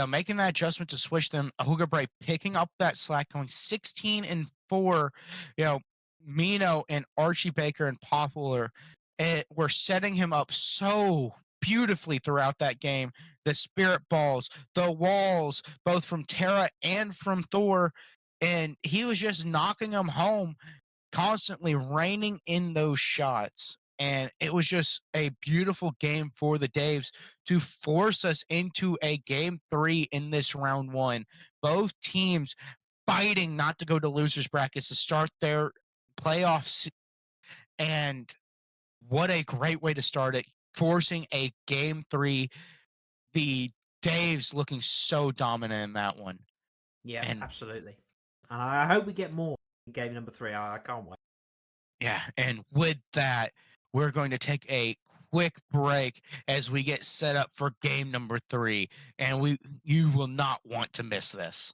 making that adjustment to switch them. Ogre picking up that slack, going 16-4. Mino and Archie Baker and Popular, were setting him up so beautifully throughout that game. The spirit balls, the walls, both from Terra and from Thor, and he was just knocking them home, constantly raining in those shots. And it was just a beautiful game for the Daves to force us into a game 3 in this round 1. Both teams fighting not to go to losers brackets to start their playoffs. And what a great way to start it, forcing a game 3. The Dave's looking so dominant in that one. Yeah, And absolutely. And I hope we get more in game number 3. I can't wait. yeah, and with that, we're going to take a quick break as we get set up for game number 3. And you will not want to miss this.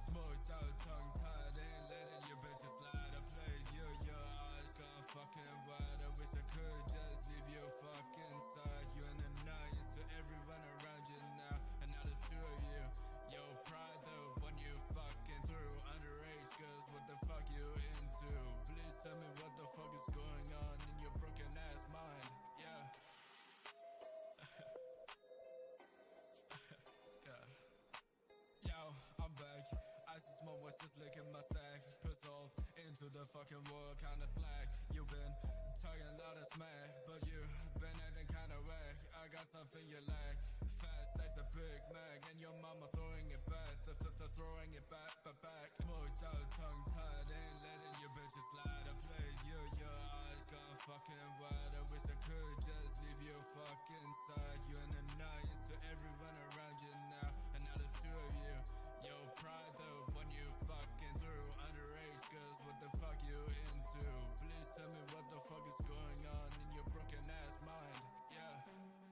Smoked out, tongue tied, ain't letting your bitches slide. I played you, your eyes gone fucking wide. I wish I could just leave you fucking side. You an annoyance to everyone around you now, and now the two of you. Yo, pride the one you fucking through. Underage girls, what the fuck you into? Please tell me what the fuck is going on in your broken ass mind. Yeah. Yeah. Yo, I'm back. I see small boys just licking my sack. Pistol into the fucking wall, kinda slack. You been talking a lot of smack, but you been acting kinda whack. I got something you lack. Fast as a Big Mac, and your mama throwing it back. Throwing it back. Smoked out, tongue tied, ain't letting your bitches slide. I played you, your eyes gone fucking wide. I wish I could just leave you fucking side. You an annoyance to everyone around you now, and now the two of you. Yo, pride the one you fucking through. Underage girls, what the fuck you into? Please tell me what the fuck is going on in your broken ass mind. Yeah,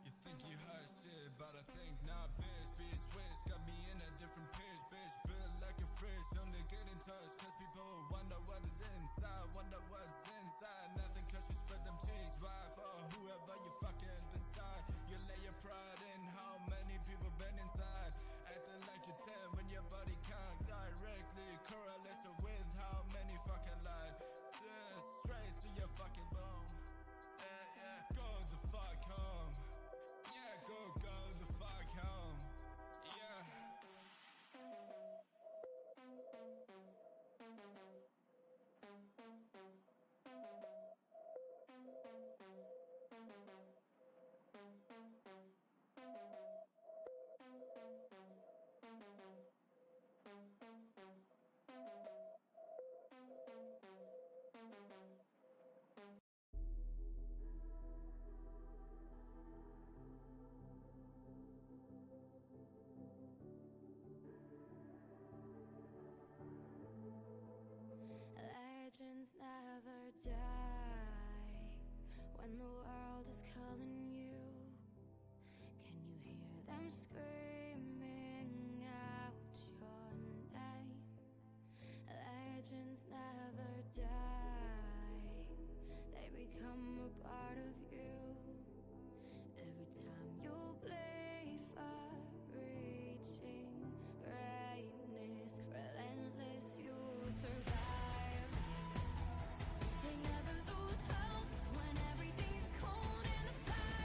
you think you hot shit, but I think not, bitch. Be switch, got me in a different pitch, bitch. Built like a fridge, only get in touch, cause people wonder what is inside. Wonder what's inside, nothing cause you spread them cheeks. Right for whoever you fucking decide. You lay your pride in how many people been inside. Acting like you're 10 when your body can't directly correlate with how many fucking lied. Just straight to your fucking bone. Yeah, go the fuck home. Yeah, go the fuck home. Yeah. Legends never die when the world is calling you. Can you hear them screaming out your name? Legends never die, they become a part of you. Every time you play far reaching greatness, relentless, you survive. They never lose hope when everything's cold and the fire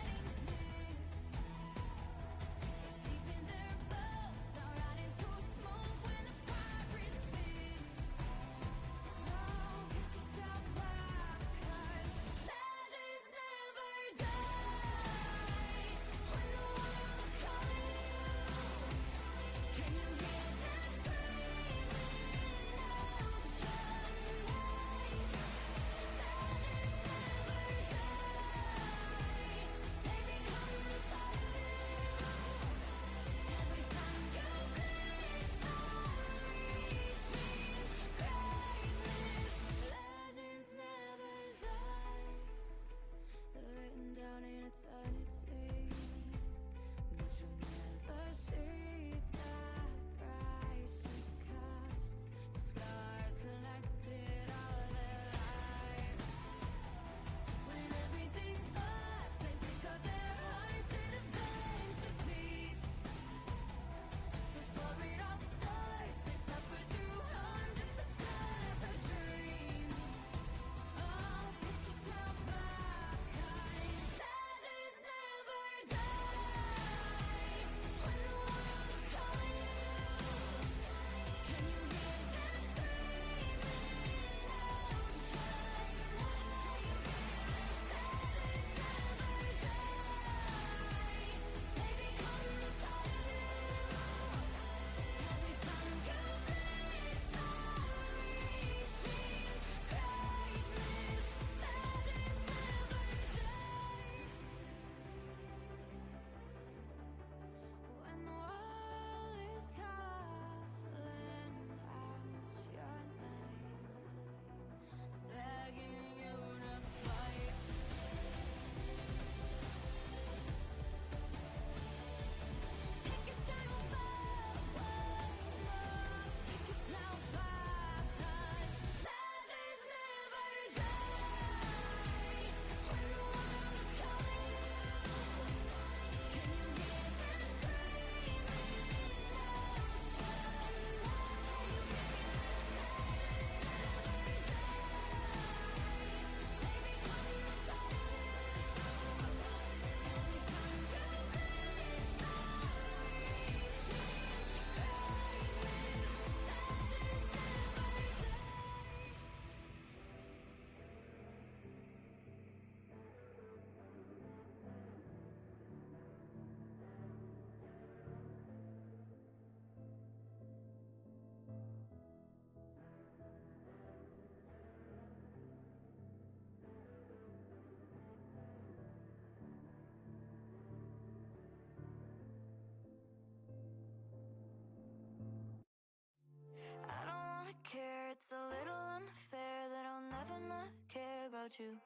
you.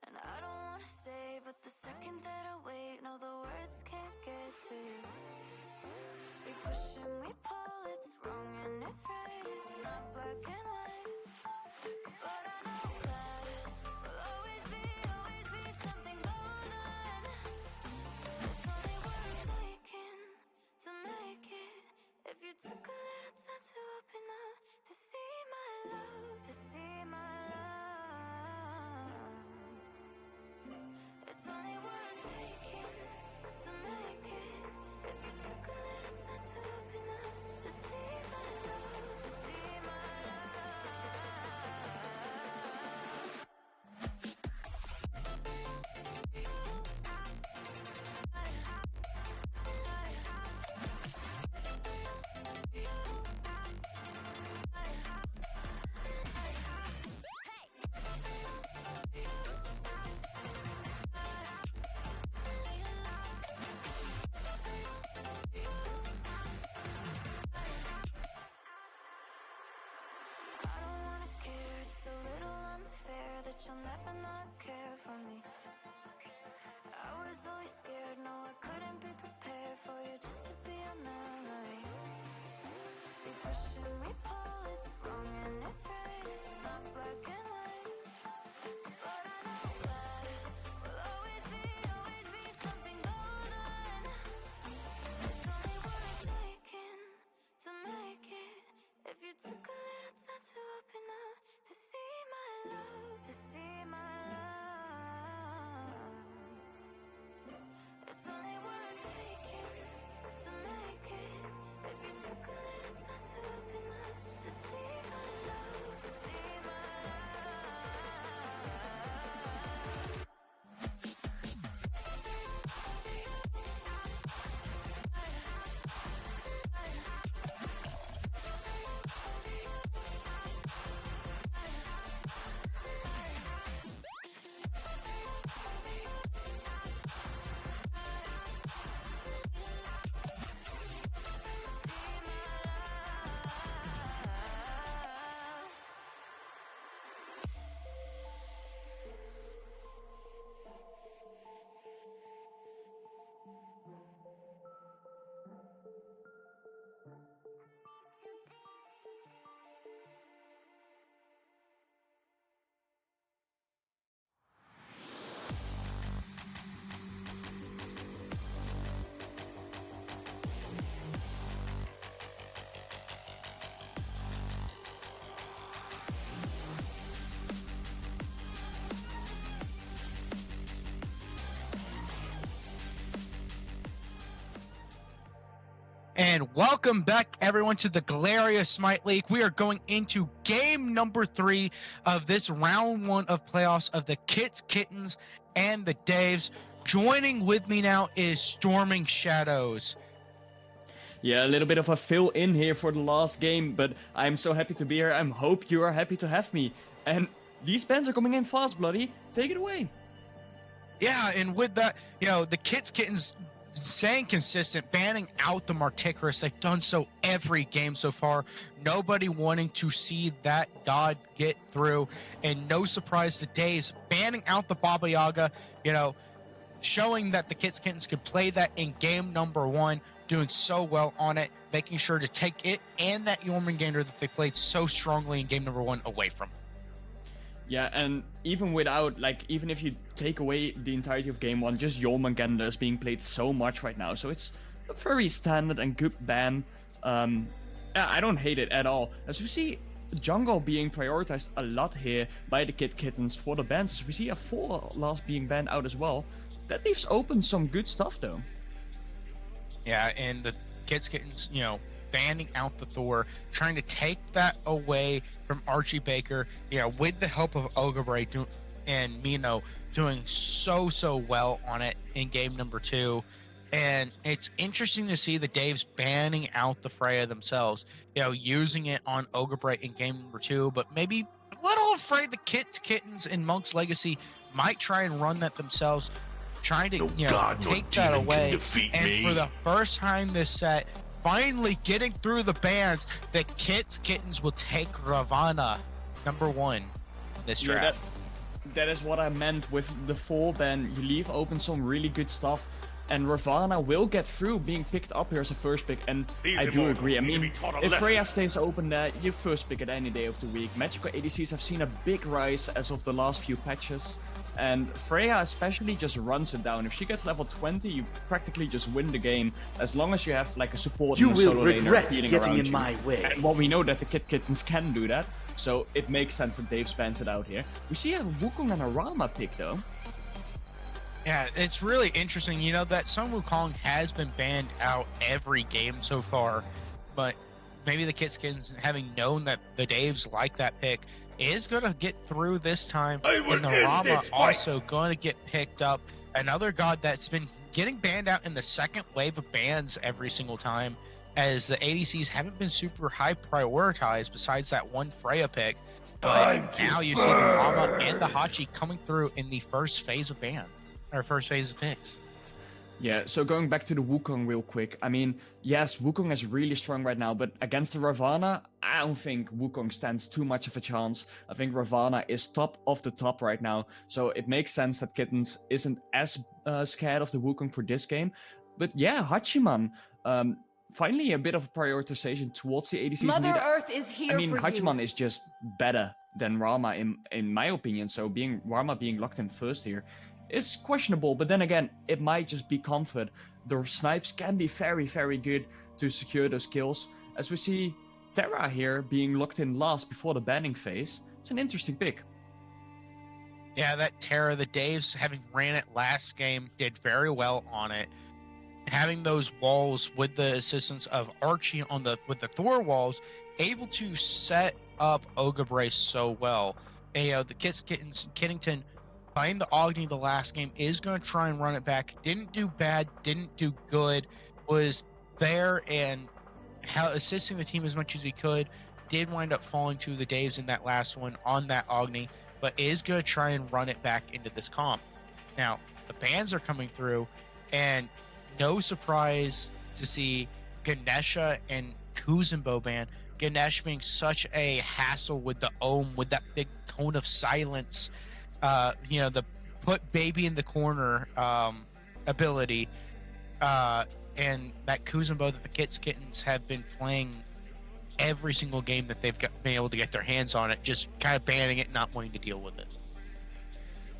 And I don't wanna say, but the second that I wait, no, the words can't get to you. We push and we pull, it's wrong and it's right, it's not black and white. But I know that we'll always be something golden. It's only worth taking to make it. If you took a little time to open up, to see my love, to see my love. It's only worth taking to make it. If you took a little time to open up, to see my love, to see my I don't wanna care, it's a little unfair that you'll never not care for me. I was always scared, no, I couldn't be prepared for you just to be a memory. We push and we pull, it's wrong and it's right, it's not black and white. But I know that we'll always be something golden. It's only worth taking to make it. If you took a little time to open up, to see my love, to see my love. It's only worth taking to make it. If you took a little time to open up, to see my love, to see my And welcome back, everyone, to the Galeria Smite League. We are going into game number 3 of this round 1 of playoffs of the Kittens, and the Daves. Joining with me now is Storming Shadows. Yeah, a little bit of a fill-in here for the last game, but I'm so happy to be here. I hope you are happy to have me. And these bans are coming in fast, Bloody. Take it away. Yeah, and with that, the Kittens staying consistent, banning out the Marticarus. They've done so every game so far. Nobody wanting to see that god get through. And no surprise, the Days banning out the Baba Yaga, showing that the Kittens could play that in game number 1, doing so well on it, making sure to take it and that Jormungandr that they played so strongly in game number 1 away from. Yeah, and even without, even if you take away the entirety of game 1, just Jormungandr is being played so much right now. So it's a very standard and good ban. Yeah, I don't hate it at all. As we see, jungle being prioritized a lot here by the Kittens for the bans. As we see a 4 last being banned out as well. That leaves open some good stuff, though. Yeah, and the Kittens, banning out the Thor, trying to take that away from Archie Baker, with the help of Ogre and Mino doing so well on it in game number 2. And it's interesting to see the Daves banning out the Freya themselves, using it on Ogre in game number 2, but maybe a little afraid the Kittens in Monk's Legacy might try and run that themselves, trying to take that away. And for the first time this set, finally getting through the bans, the Kittens will take Ravana number 1 in this draft. that is what I meant with the full ban. You leave open some really good stuff, and Ravana will get through being picked up here as a first pick, and These I do immortals agree. I need to mean, be taught a if lesson. Freya stays open there, you first pick it any day of the week. Magical ADCs have seen a big rise as of the last few patches, and Freya especially just runs it down. If she gets level 20, you practically just win the game, as long as you have like a support You and a will solo laner regret feeding getting around in you. my way. And well, we know that the Kittens can do that, so it makes sense that Dave spans it out here. We see a Wukong and a Rama pick though. Yeah, it's really interesting. You know, that Sun Wukong has been banned out every game so far, but maybe the Kittens, having known that the Daves like that pick, is going to get through this time. I will And the end Rama this fight. also going to get picked up. Another god that's been getting banned out in the second wave of bans every single time, as the ADCs haven't been super high prioritized besides that one Freya pick. Time But to now you see the Rama and the Hachi coming through in the first phase of ban, or first phase of picks. Yeah, so going back to the Wukong real quick. I mean, yes, Wukong is really strong right now, but against the Ravana, I don't think Wukong stands too much of a chance. I think Ravana is top of the top right now, so it makes sense that Kittens isn't as scared of the Wukong for this game. But yeah, Hachiman, finally a bit of a prioritization towards the ADCs. Mother Indeed, Earth is here I mean, for Hachiman you. is just better than Rama in my opinion, so Rama being locked in first here is questionable, but then again, it might just be comfort. The snipes can be very, very good to secure those kills. As we see Terra here being locked in last before the banning phase. It's an interesting pick. Yeah, that Terra, the Daves, having ran it last game, did very well on it. Having those walls with the assistance of Archie with the Thor walls, able to set up Ogabre so well. And, you know, the Kittington playing the Ogni the last game is going to try and run it back. Didn't do bad, didn't do good, was there and assisting the team as much as he could. Did wind up falling to the Daves in that last one on that Ogni, but is going to try and run it back into this comp. Now, the bans are coming through, and no surprise to see Ganesha and Kuzenbo ban. Ganesh being such a hassle with the Ohm, with that big cone of silence, you know, the put baby in the corner ability, and that Kuzenbo that the Kittens have been playing every single game that they've been able to get their hands on it, just kind of banning it, not wanting to deal with it.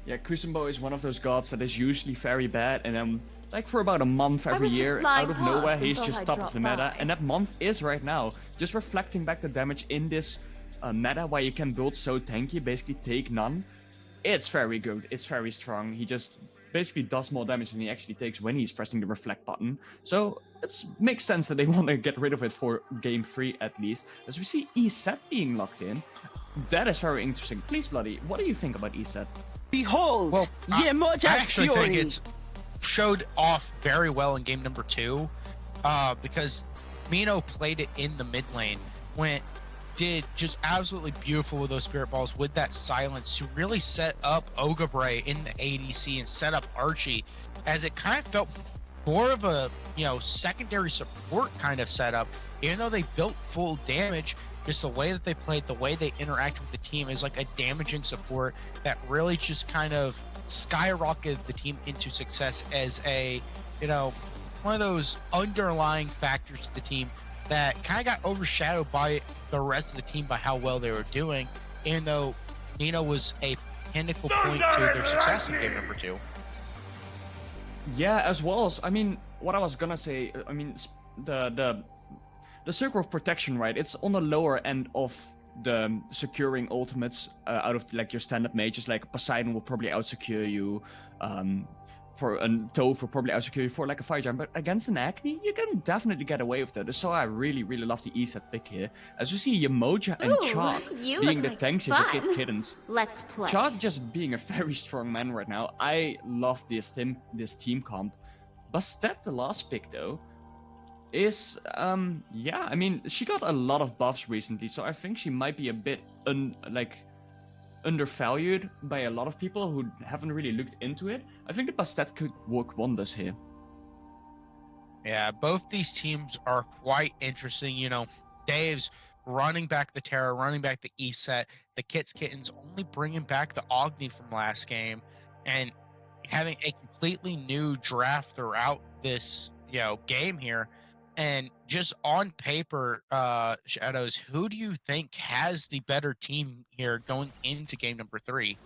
Yeah, Kuzenbo is one of those gods that is usually very bad, and then like for about a month every was just year, flying out of past nowhere, and he's thought just I'd top drop of the meta, by. and that month is right now. Just reflecting back the damage in this meta where you can build so tanky, basically take none. It's very good, it's very strong. He just basically does more damage than he actually takes when he's pressing the reflect button. So it makes sense that they want to get rid of it for game 3 at least. As we see ESET being locked in, that is very interesting. Please, Bloody, what do you think about ESET? Behold, Well, I Yemoja's actually think fury. it's showed off very well in game number 2, because Mino played it in the mid lane, did just absolutely beautiful with those spirit balls, with that silence to really set up Ogabre in the ADC and set up Archie, as it kind of felt more of a, you know, secondary support kind of setup. Even though they built full damage, just the way that they played, the way they interact with the team is like a damaging support that really just kind of skyrocketed the team into success as a, you know, one of those underlying factors to the team that kind of got overshadowed by the rest of the team by how well they were doing, even though Nino was a pinnacle point to their success in game number 2. Yeah, as well as, I mean, what I was gonna say, I mean, the circle of protection, right? It's on the lower end of the securing ultimates out of like your standard mages. Like Poseidon will probably outsecure you, for a Toph will probably outsecure you for like a fire giant. But against an Acne, you can definitely get away with it. So I really, really love the ESET pick here. As you see, Yemoja and Ooh, Chalk you being look the like tanks here for fun. Kittens. Let's play. Chalk just being a very strong man right now. I love this team comp. Bastet, the last pick though, is yeah, I mean, she got a lot of buffs recently, so I think she might be a bit undervalued by a lot of people who haven't really looked into it. I think the Bastet could work wonders here. Yeah, both these teams are quite interesting. You know, Dave's running back the Terra, running back the ESET. the Kittens only bringing back the Ogni from last game and having a completely new draft throughout this, game here. And just on paper, Shadows, who do you think has the better team here going into game number 3?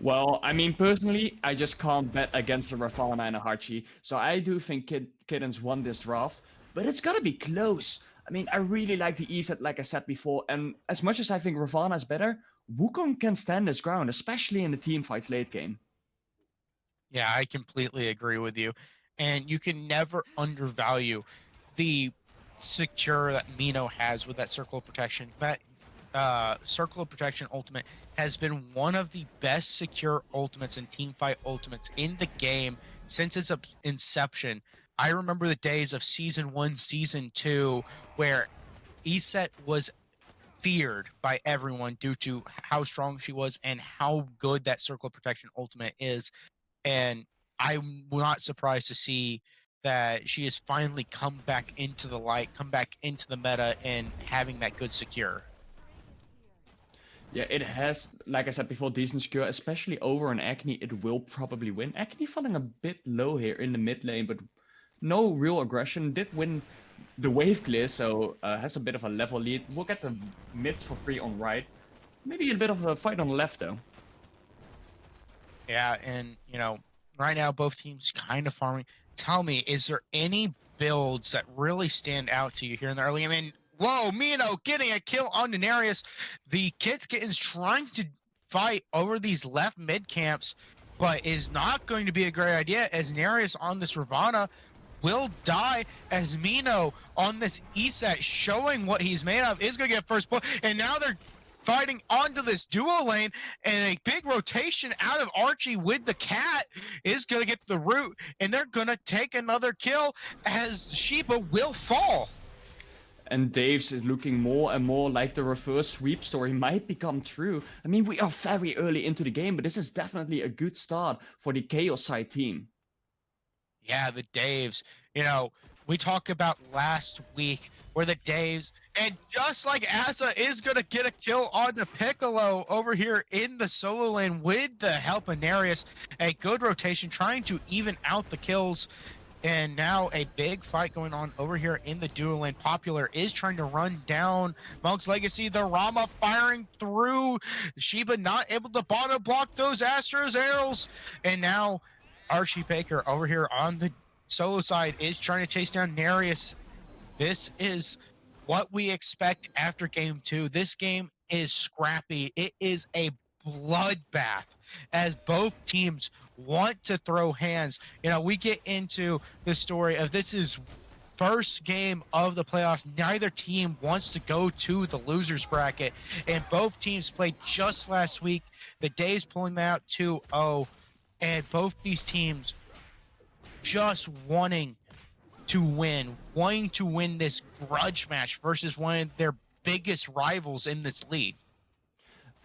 Well, I mean, personally, I just can't bet against the Ravana and a Hachi, so I do think Kittens won this draft, but it's gonna be close. I mean, I really like the E set, like I said before, and as much as I think Ravana is better, Wukong can stand his ground, especially in the team fights late game. Yeah, I completely agree with you. And you can never undervalue the secure that Mino has with that circle of protection. That circle of protection ultimate has been one of the best secure ultimates and team fight ultimates in the game since its inception. I remember the days of season 1, season 2, where ESET was feared by everyone due to how strong she was and how good that circle of protection ultimate is. And I'm not surprised to see that she has finally come back into the light, come back into the meta, and having that good secure. Yeah, it has, like I said before, decent secure, especially over an Acne. It will probably win. Acne falling a bit low here in the mid lane, but no real aggression. Did win the wave clear, so has a bit of a level lead. We'll get the mids for free on right. Maybe a bit of a fight on the left, though. Yeah, and right now both teams kind of farming. Tell me, is there any builds that really stand out to you here in the early? I mean, whoa, Mino getting a kill on Denarius. The Kittens trying to fight over these left mid camps, but is not going to be a great idea as Denarius on this Ravana will die as Mino on this ESET showing what he's made of is going to get first blood. And now they're fighting onto this duo lane, and a big rotation out of Archie with the cat is going to get the root, and they're going to take another kill as Sheba will fall. And Dave's is looking more and more like the reverse sweep story might become true. I mean, we are very early into the game, but this is definitely a good start for the Chaos side team. Yeah, the Daves. We talked about last week where the Daves, and just like Asa is going to get a kill on the Piccolo over here in the solo lane with the help of Nereus. A good rotation trying to even out the kills. And now a big fight going on over here in the duo lane. Popular is trying to run down Monk's Legacy. The Rama firing through. Sheba not able to bottom block those Astro's arrows. And now Archie Baker over here on the solo side is trying to chase down Nereus. This is what we expect after game 2. This game is scrappy. It is a bloodbath as both teams want to throw hands. We get into the story of this is first game of the playoffs. Neither team wants to go to the losers bracket, and both teams played just last week. The Days pulling that out 2-0, and both these teams just wanting to win this grudge match versus one of their biggest rivals in this league.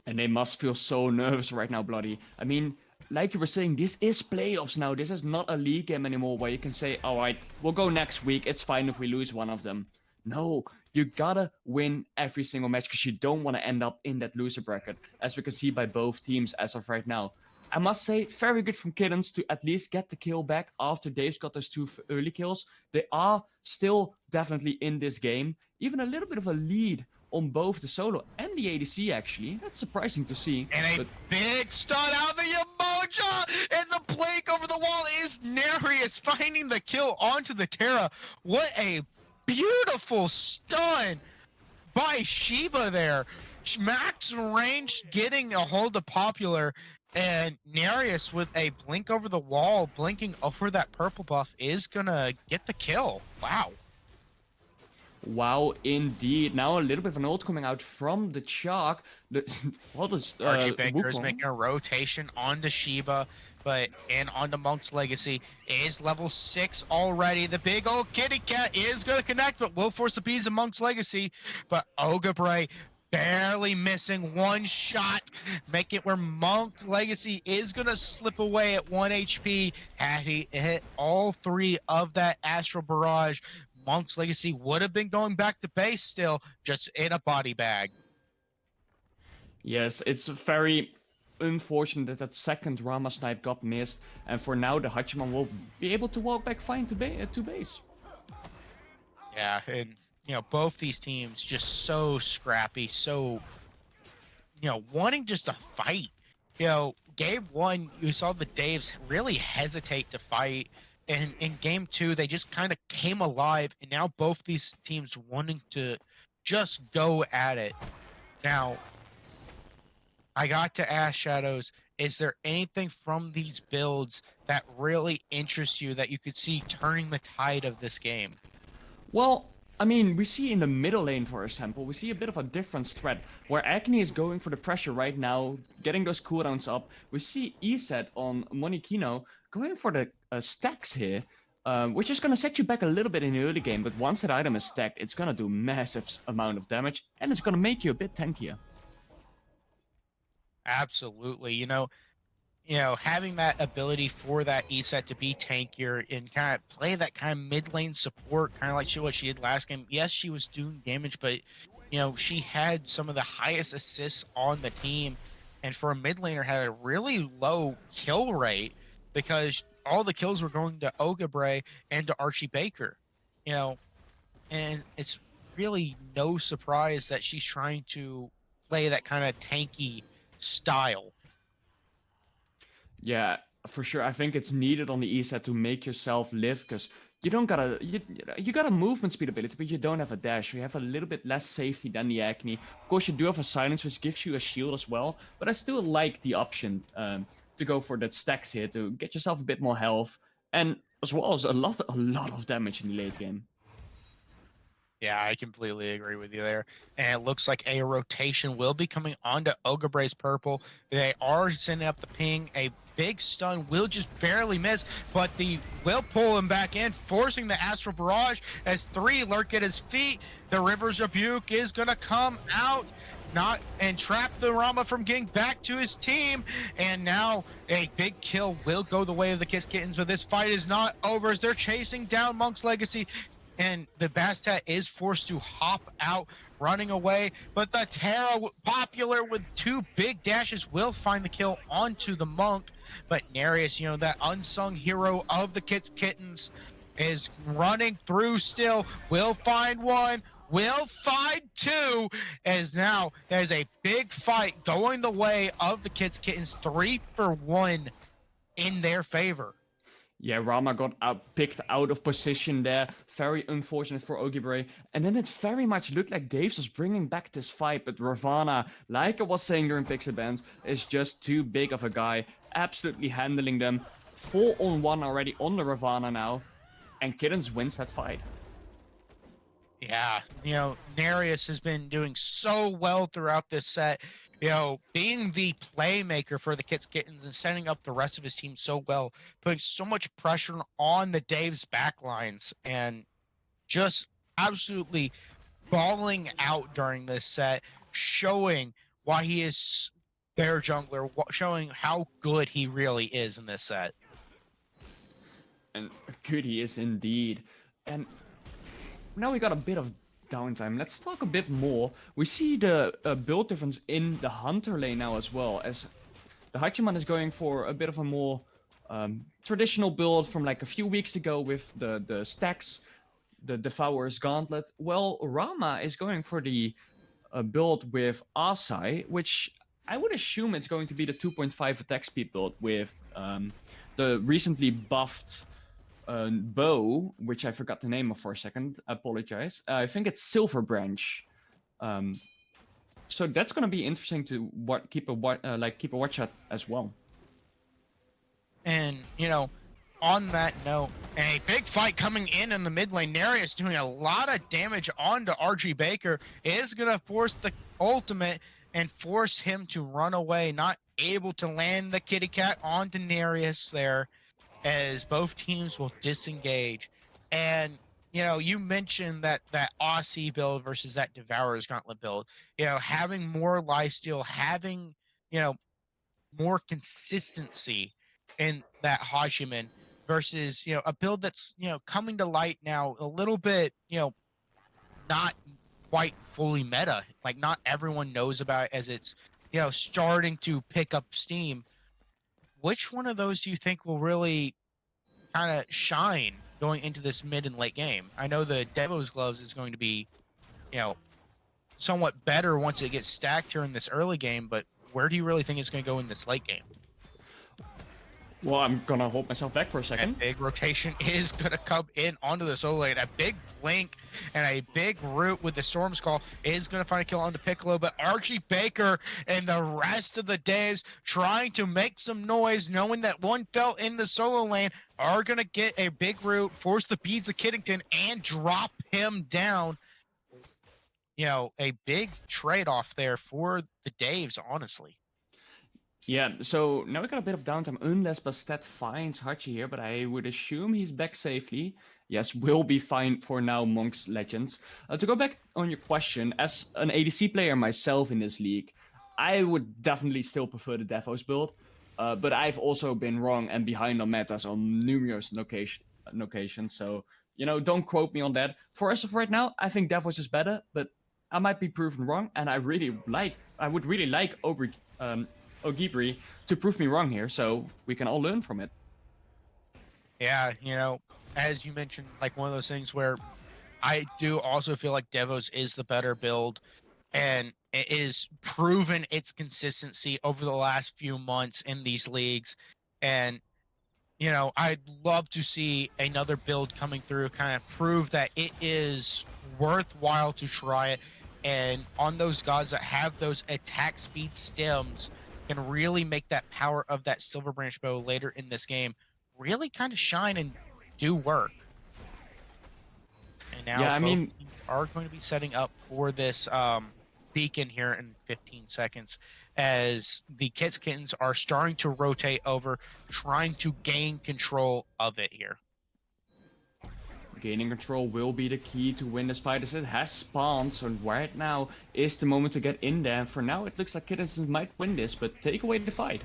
And they must feel so nervous right now, Bloody. I mean, like you were saying, this is playoffs now. This is not a league game anymore where you can say, all right, we'll go next week. It's fine if we lose one of them. No, you gotta win every single match because you don't want to end up in that loser bracket, as we can see by both teams as of right now. I must say, very good from Kittens to at least get the kill back after Dave's got those 2 early kills. They are still definitely in this game. Even a little bit of a lead on both the solo and the ADC, actually. That's surprising to see. And a big stun out of the Yamoja! And the blink over the wall is Nereus finding the kill onto the Terra. What a beautiful stun by Sheba there. Max range getting a hold of Popular. And Nereus with a blink over the wall, blinking over that purple buff, is gonna get the kill. Wow. Wow, indeed. Now a little bit of an ult coming out from the Shark. What is Archie Baker is making a rotation onto Sheba, but onto Monk's Legacy is level 6 already. The big old kitty cat is gonna connect, but will force the bees of Monk's Legacy. But Ogre barely missing one shot, make it where Monk Legacy is gonna slip away at 1 HP. Had he hit all 3 of that Astral Barrage, Monk's Legacy would have been going back to base still, just in a body bag. Yes, it's very unfortunate that that second Rama snipe got missed, and for now the Hachiman will be able to walk back fine to base. Yeah, and both these teams just so scrappy, so wanting just to fight. Game one, you saw the Daves really hesitate to fight. And in game two, they just kind of came alive. And now both these teams wanting to just go at it. Now, I got to ask Shadows, is there anything from these builds that really interests you that you could see turning the tide of this game? Well, I mean, we see in the middle lane, for example, we see a bit of a different strat, where Agni is going for the pressure right now, getting those cooldowns up. We see ESET on Monikino going for the stacks here, which is going to set you back a little bit in the early game, but once that item is stacked, it's going to do massive amount of damage, and it's going to make you a bit tankier. Absolutely. Having that ability for that ESET to be tankier and kind of play that kind of mid lane support, kind of like what she did last game. Yes, she was doing damage, but she had some of the highest assists on the team, and for a mid laner had a really low kill rate because all the kills were going to Ogabray and to Archie Baker. And it's really no surprise that she's trying to play that kind of tanky style. Yeah, for sure. I think it's needed on the E set to make yourself live, because you don't got you got a movement speed ability, but you don't have a dash. You have a little bit less safety than the Acne. Of course, you do have a silence, which gives you a shield as well. But I still like the option to go for that stacks here to get yourself a bit more health, and as well as a lot of damage in the late game. Yeah, I completely agree with you there. And it looks like a rotation will be coming onto Ogabray's purple. They are sending up the ping. A big stun will just barely miss, but the will pull him back in, forcing the Astral Barrage as 3 lurk at his feet. The River's Rebuke is going to come out and trap the Rama from getting back to his team. And now a big kill will go the way of the Kittens, but this fight is not over as they're chasing down Monk's Legacy. And the Bastet is forced to hop out, running away. But the Terra, popular with 2 big dashes, will find the kill onto the Monk. But Nereus, that unsung hero of the Kittens, is running through still. Will find 1, will find 2, as now there's a big fight going the way of the Kittens, 3 for 1 in their favor. Yeah, Rama got picked out of position there. Very unfortunate for Ogibray. And then it very much looked like Daves was bringing back this fight, but Ravana, like I was saying during Pixel Bands, is just too big of a guy. Absolutely handling them. 4-on-1 already on the Ravana now. And Kittens wins that fight. Yeah, Nereus has been doing so well throughout this set. Being the playmaker for the Kittens and setting up the rest of his team so well, putting so much pressure on the Dave's backlines, and just absolutely balling out during this set, showing why he is their jungler, showing how good he really is in this set. And good he is indeed. And now we got a bit of downtime. Let's talk a bit more. We see the build difference in the Hunter lane now as well, as the Hachiman is going for a bit of a more traditional build from like a few weeks ago with the stacks, the Devourer's Gauntlet. Well, Rama is going for the build with Asai, which I would assume it's going to be the 2.5 attack speed build with the recently buffed bow, which I forgot the name of for a second. I apologize. I think it's Silver Branch. So that's going to be interesting to keep a watch at as well. And on that note, a big fight coming in the mid lane. Nereus doing a lot of damage onto RG Baker is gonna force the ultimate and force him to run away. Not able to land the kitty cat onto Nereus there, as both teams will disengage. And you mentioned that Aussie build versus that Devourer's Gauntlet build. Having more lifesteal, having more consistency in that Hachiman versus a build that's coming to light now a little bit not quite fully meta. Like, not everyone knows about it, as it's starting to pick up steam. Which one of those do you think will really kind of shine going into this mid and late game? I know the Devo's gloves is going to be, you know, somewhat better once it gets stacked here in this early game, but where do you really think it's going to go in this late game? Well, I'm gonna hold myself back for a That second. big rotation is going to come in onto the solo lane. A big blink and a big root with the Storm's Call is going to find a kill onto Piccolo, but Archie Baker and the rest of the Daves trying to make some noise, knowing that one fell in the solo lane, are going to get a big root, force the beads of Kiddington, and drop him down. A big trade-off there for the Daves, honestly. Yeah, so now we got a bit of downtime, unless Bastet finds Hachi here, but I would assume he's back safely. Yes, will be fine for now, Monks Legends. To go back on your question, as an ADC player myself in this league, I would definitely still prefer the Devos build, but I've also been wrong and behind on metas on numerous occasions, so, don't quote me on that. For us of right now, I think Devos is better, but I might be proven wrong, and I would really like Ogibri to prove me wrong here, so we can all learn from it. Yeah, as you mentioned, like one of those things where I do also feel like Devos is the better build, and it is proven its consistency over the last few months in these leagues. And, I'd love to see another build coming through, kind of prove that it is worthwhile to try it. And on those gods that have those attack speed stems, can really make that power of that Silver Branch bow later in this game really kind of shine and do work. And now teams are going to be setting up for this beacon here in 15 seconds as the Kittens are starting to rotate over, trying to gain control of it here. Gaining control will be the key to win this fight, as it has spawns, so right now is the moment to get in there. For now, it looks like Kittens might win this, but take away the fight.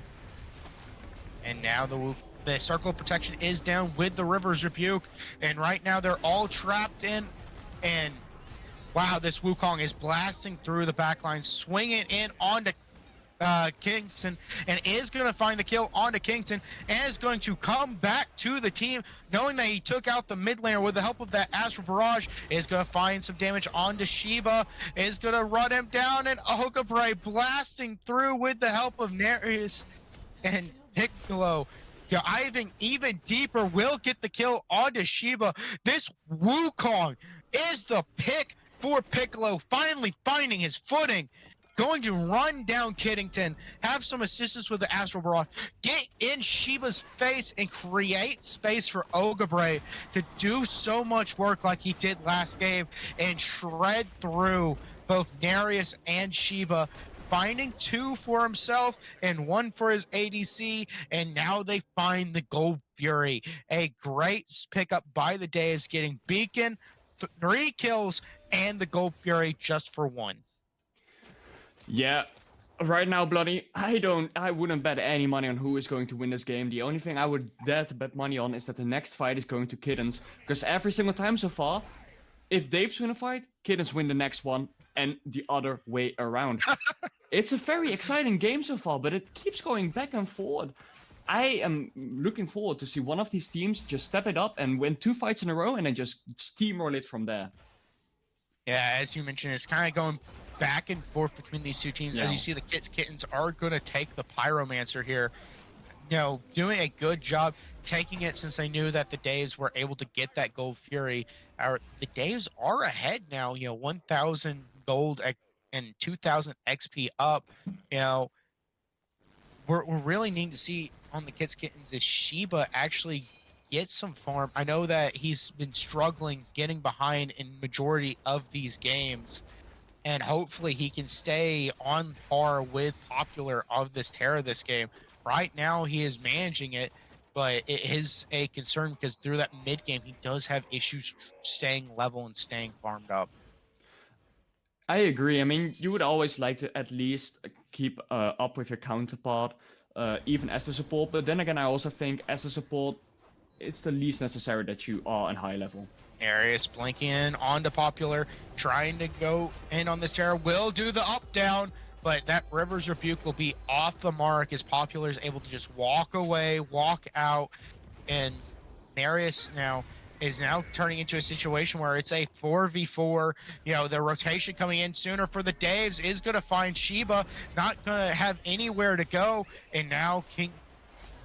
And now the circle of protection is down with the River's Rebuke, and right now they're all trapped in, and wow, this Wukong is blasting through the backline, swinging in onto Kingston, and is going to find the kill onto Kingston, and is going to come back to the team, knowing that he took out the mid laner with the help of that Astral Barrage, is going to find some damage onto Shiba, is going to run him down, and Ogabray blasting through with the help of Nereus and Piccolo. Diving even deeper, will get the kill onto Shiba. This Wukong is the pick for Piccolo, finally finding his footing. Going to run down Kiddington, have some assistance with the Astral Barrage, get in Shiba's face and create space for Ogabray to do so much work like he did last game and shred through both Nereus and Shiba, finding 2 for himself and 1 for his ADC, and now they find the Gold Fury. A great pickup by the Daves, getting Beacon, 3 kills, and the Gold Fury just for 1. Yeah, right now, Bloody, I wouldn't bet any money on who is going to win this game. The only thing I would dare to bet money on is that the next fight is going to Kittens, because every single time so far, if Dave's win a fight, Kittens win the next one, and the other way around. It's a very exciting game so far, but it keeps going back and forward. I am looking forward to see one of these teams just step it up and win 2 fights in a row and then just steamroll it from there. Yeah, as you mentioned, it's kind of going back and forth between these two teams. Yeah. As you see, the Kittens are going to take the Pyromancer here. Doing a good job taking it, since they knew that the Daves were able to get that Gold Fury. The Daves are ahead now, 1,000 gold and 2,000 XP up. We're really needing to see on the Kittens is Shiba actually get some farm. I know that he's been struggling getting behind in majority of these games, and hopefully he can stay on par with Popular of this Terra this game. Right now he is managing it, but it is a concern because through that mid game he does have issues staying level and staying farmed up. I agree. I mean, you would always like to at least keep up with your counterpart, even as the support. But then again, I also think as a support, it's the least necessary that you are on high level. Arius blinking in onto Popular, trying to go in on this Terra, will do the up down, but that River's Rebuke will be off the mark as Popular is able to just walk away, walk out, and Narius now is now turning into a situation where it's a 4v4. You know, the rotation coming in sooner for the Daves is going to find Sheba, not going to have anywhere to go, and now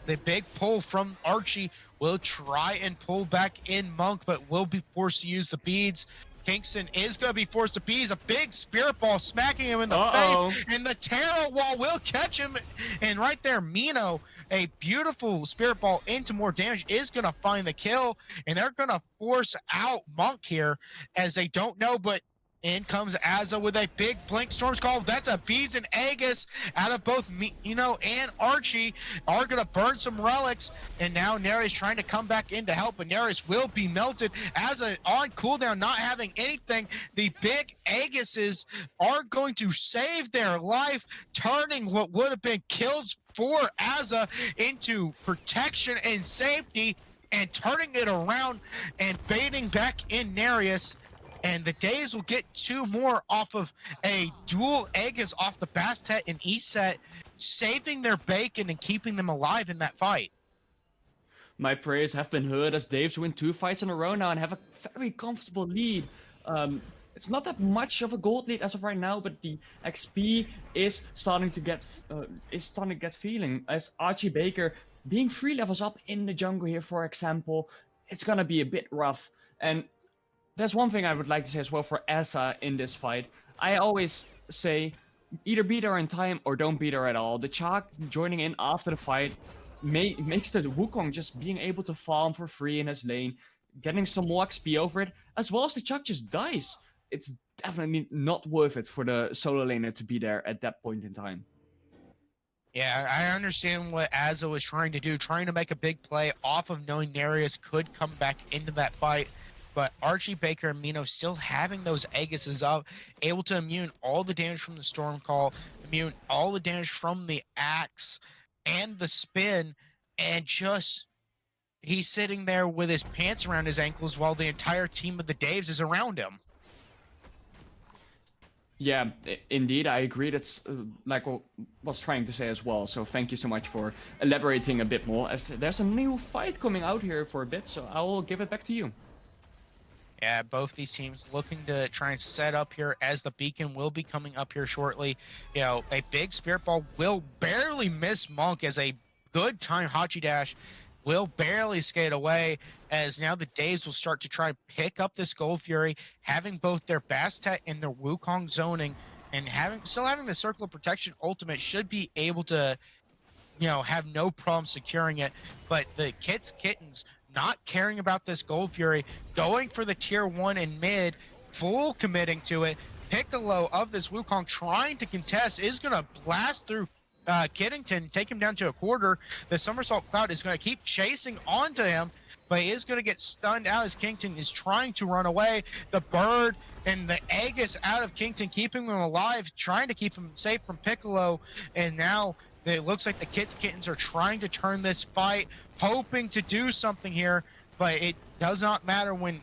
the big pull from Archie will try and pull back in Monk, but will be forced to use the beads. Kingston is going to be forced to bees a big spirit ball smacking him in the face, and the Terror Wall will catch him. And right there, Mino, a beautiful spirit ball into more damage, is going to find the kill, and they're going to force out Monk here as they don't know, but in comes Azza with a big Blink Storm Call. That's a Bees and Aegis out of both Mino and Archie are going to burn some relics. And now Narius trying to come back in to help, but Narius will be melted. Azza on cooldown, not having anything. The big Aegises are going to save their life, turning what would have been kills for Azza into protection and safety, and turning it around and baiting back in Narius. And the Days will get 2 more off of a dual Aegis off the Bastet and Eset, saving their bacon and keeping them alive in that fight. My prayers have been heard as Daves win 2 fights in a row now and have a very comfortable lead. It's not that much of a gold lead as of right now, but the XP is starting to get feeling as Archie Baker being 3 levels up in the jungle here, for example. It's gonna be a bit rough. And there's one thing I would like to say as well for Asa in this fight. I always say either beat her in time or don't beat her at all. The Chak joining in after the fight makes the Wukong just being able to farm for free in his lane, getting some more XP over it, as well as the Chak just dies. It's definitely not worth it for the solo laner to be there at that point in time. Yeah, I understand what Azza was trying to do, trying to make a big play off of knowing Narius could come back into that fight. But Archie Baker and Mino still having those Aegises up, able to immune all the damage from the Storm Call, immune all the damage from the Axe and the Spin, and just he's sitting there with his pants around his ankles while the entire team of the Daves is around him. Yeah, indeed, I agree. That's like what I was trying to say as well. So thank you so much for elaborating a bit more, as there's a new fight coming out here for a bit, so I will give it back to you. Yeah, both these teams looking to try and set up here as the beacon will be coming up here shortly. You know, a big Spirit Ball will barely miss Monk as a good time Hachi Dash will barely skate away, as now the Days will start to try and pick up this Gold Fury, having both their Bastet and their Wukong zoning, and still having the Circle of Protection ultimate should be able to, you know, have no problem securing it. But the Kittens not caring about this Gold Fury, going for the tier 1 in mid, full committing to it. Piccolo of this Wukong trying to contest is going to blast through Kiddington, take him down to a quarter. The Somersault Cloud is going to keep chasing onto him, but he is going to get stunned out as Kiddington is trying to run away. The Bird and the Aegis out of Kiddington, keeping him alive, trying to keep him safe from Piccolo, and now it looks like the Kittens are trying to turn this fight, hoping to do something here, but it does not matter when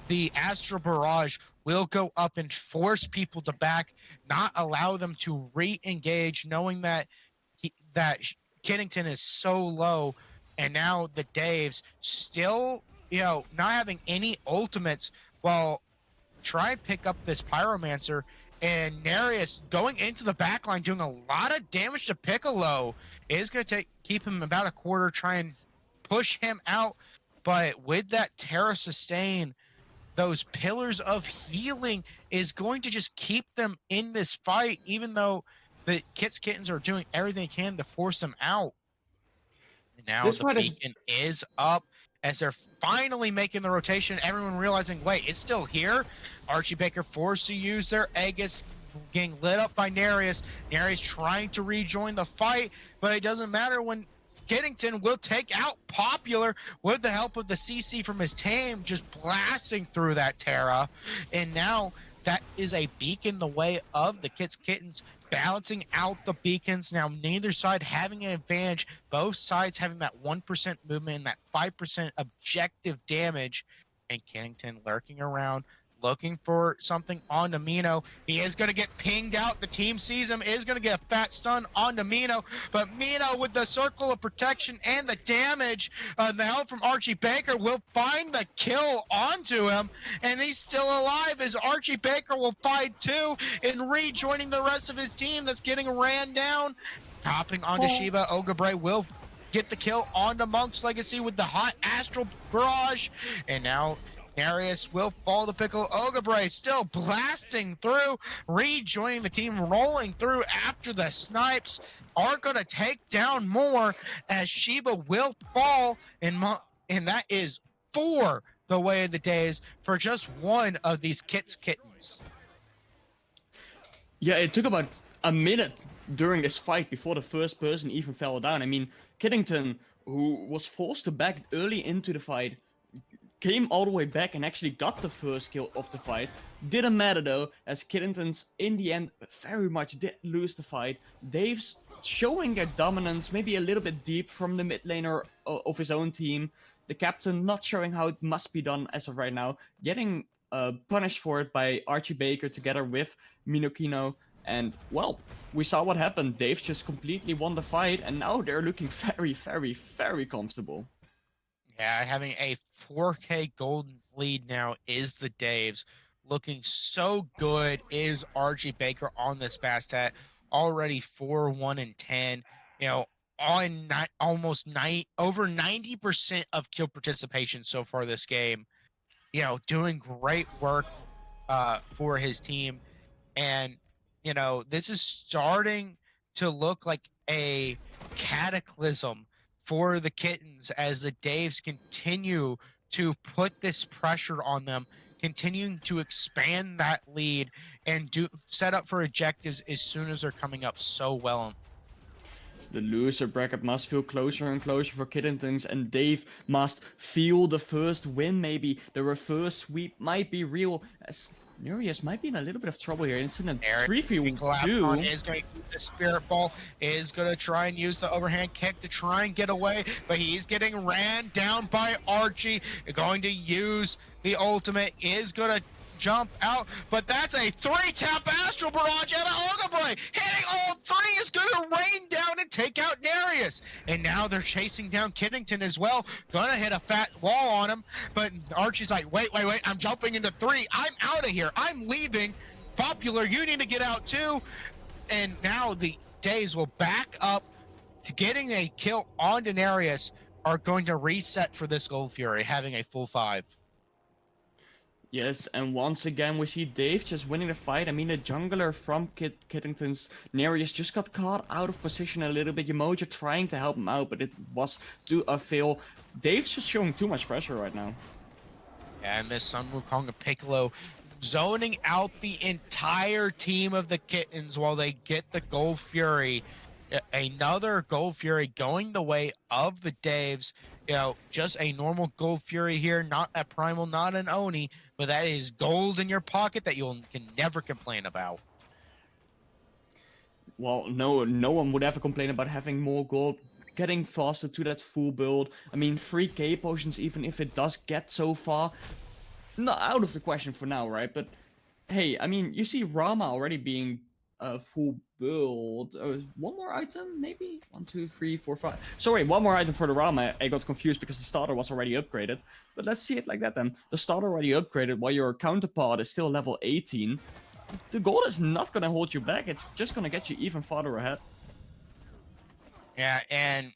the Astral Barrage will go up and force people to back, not allow them to re-engage, knowing that Kiddington is so low, and now the Daves still, you know, not having any ultimates, while try and pick up this Pyromancer. And Narius going into the backline, doing a lot of damage to Piccolo. It is going to keep him about a quarter, try and push him out. But with that Terra Sustain, those Pillars of Healing is going to just keep them in this fight, even though the Kittens are doing everything they can to force them out. And now the beacon is up as they're finally making the rotation. Everyone realizing, wait, it's still here. Archie Baker forced to use their Aegis, getting lit up by Narius. Narius trying to rejoin the fight, but it doesn't matter when Kiddington will take out Popular with the help of the CC from his team, just blasting through that Terra. And now that is a beacon the way of the Kittens, balancing out the beacons. Now neither side having an advantage, both sides having that 1% movement and that 5% objective damage, and Kiddington lurking around, looking for something on Mino. He is going to get pinged out. The team sees him, is going to get a fat stun onto Mino, but Mino with the circle of protection and the damage, the help from Archie Baker will find the kill onto him, and he's still alive as Archie Baker will find two and rejoining the rest of his team that's getting ran down. Hopping onto Shiva, Ogre will get the kill onto Monk's Legacy with the hot Astral Barrage, and now Darius will fall to Pickle. Ogre still blasting through, rejoining the team, rolling through after the snipes are going to take down more as Shiba will fall, and that is 4 the way of the days for just one of these kittens. Yeah, it took about a minute during this fight before the first person even fell down. I mean, Kittington, who was forced to back early into the fight, came all the way back and actually got the first kill of the fight. Didn't matter though, as Kittentons in the end very much did lose the fight. Dave's showing their dominance, maybe a little bit deep from the mid laner of his own team. The captain not showing how it must be done as of right now, getting punished for it by Archie Baker together with Minokino. And, well, we saw what happened. Dave just completely won the fight, and now they're looking very, very, very comfortable. Yeah, having a 4K gold lead now is the Daves. Looking so good is Archie Baker on this Bastet. Already 4-1-10. You know, on over 90% of kill participation so far this game. You know, doing great work for his team. And, you know, this is starting to look like a cataclysm for the Kittens as the Daves continue to put this pressure on them, continuing to expand that lead and set up for objectives as soon as they're coming up so well. The loser bracket must feel closer and closer for Kittentons, and Dave must feel the first win maybe. The reverse sweep might be real, as Nereus might be in a little bit of trouble here. It's in a 3v2. Is going to keep the Spirit Ball, is going to try and use the overhand kick to try and get away, but he's getting ran down by Archie. Going to use the ultimate, is going to jump out, but that's a 3-tap Astral Barrage out of Ogre. Hitting all 3 is going to rain down and take out Nereus. And now they're chasing down Kiddington as well. Going to hit a fat wall on him, but Archie's like, wait, I'm jumping into 3. I'm out of here. I'm leaving. Popular, you need to get out too. And now the Days will back up to getting a kill on Nereus, are going to reset for this Gold Fury, having a full 5. Yes, and once again we see Dave just winning the fight. I mean, the jungler from Kittington's Nereus just got caught out of position a little bit. Umoja trying to help him out, but it was to a fail. Dave's just showing too much pressure right now. Yeah, and this Sun Wukong and Piccolo zoning out the entire team of the Kittens while they get the Gold Fury. Another Gold Fury going the way of the Daves. You know, just a normal Gold Fury here, not a Primal, not an Oni, but that is gold in your pocket that you can never complain about. Well, no one would ever complain about having more gold, getting faster to that full build. I mean, 3k potions, even if it does get so far, not out of the question for now, right? But hey, I mean, you see Rama already being a full build. One more item, maybe? 1, 2, 3, 4, 5. Sorry, one more item for the Rama. I got confused because the starter was already upgraded. But let's see it like that then. The starter already upgraded while your counterpart is still level 18. The gold is not going to hold you back. It's just going to get you even farther ahead. Yeah, and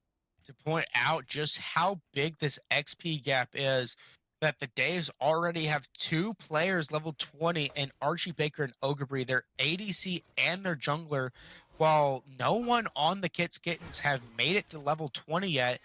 to point out just how big this XP gap is, that the Daves already have 2 players level 20 and Archie Baker and Ogre, their ADC and their jungler, while no one on the Kittens have made it to level 20 yet.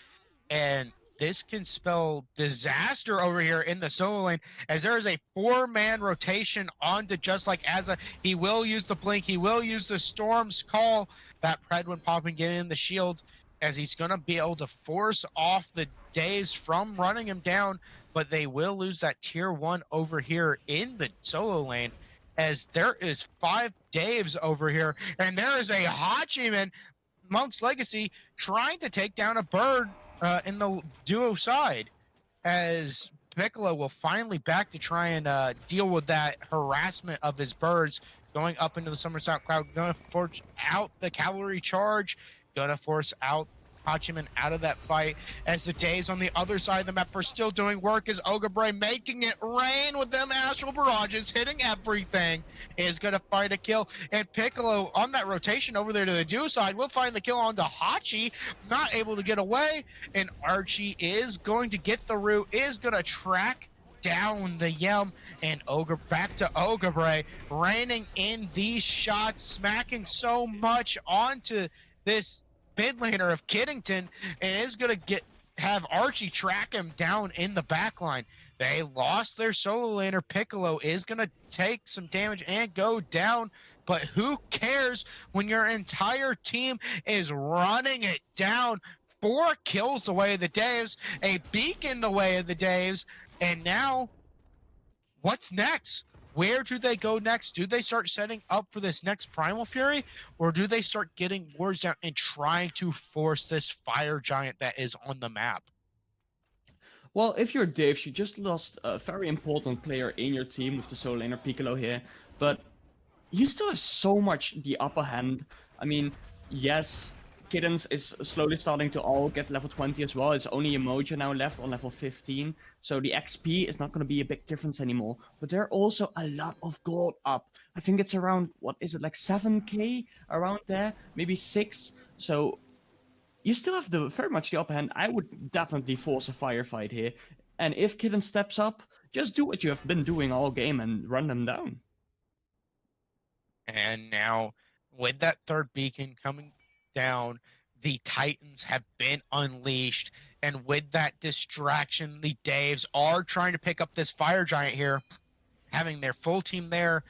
And this can spell disaster over here in the solo lane, as there is a 4-man rotation onto just like Azza. He will use the blink, he will use the Storm's Call, that Predwin popping in the shield, as he's going to be able to force off the Daves from running him down, but they will lose that tier 1 over here in the solo lane, as there is 5 Daves over here, and there is a Hachiman, Monk's Legacy, trying to take down a bird in the duo side, as Piccolo will finally back to try and deal with that harassment of his birds, going up into the somersault cloud, gonna force out the cavalry charge, gonna force out Hachiman out of that fight, as the Days on the other side of the map are still doing work, as Ogre making it rain with them astral barrages, hitting everything, is gonna find a kill, and Piccolo on that rotation over there to the duo side will find the kill onto Hachi, not able to get away, and Archie is going to get the root, is gonna track down the Yelm, and Ogre back to Ogre, raining in these shots, smacking so much onto this mid laner of Kittens, and is gonna have Archie track him down in the back line. They lost their solo laner. Piccolo is gonna take some damage and go down, but who cares when your entire team is running it down? 4 kills the way of the Daves, a beacon the way of the Daves, and now what's next? Where do they go next? Do they start setting up for this next Primal Fury, or do they start getting wards down and trying to force this fire giant that is on the map? Well, if you're Dave, you just lost a very important player in your team with the solo laner Piccolo here, but you still have so much the upper hand. I mean, yes, Kittens is slowly starting to all get level 20 as well. It's only Emoja now left on level 15, so the XP is not going to be a big difference anymore. But there are also a lot of gold up. I think it's around, what is it, like 7k around there, maybe 6. So you still have very much the upper hand. I would definitely force a firefight here. And if Kitten steps up, just do what you have been doing all game and run them down. And now, with that third beacon coming down, the Titans have been unleashed. And with that distraction, the Daves are trying to pick up this fire giant here, having their full team there,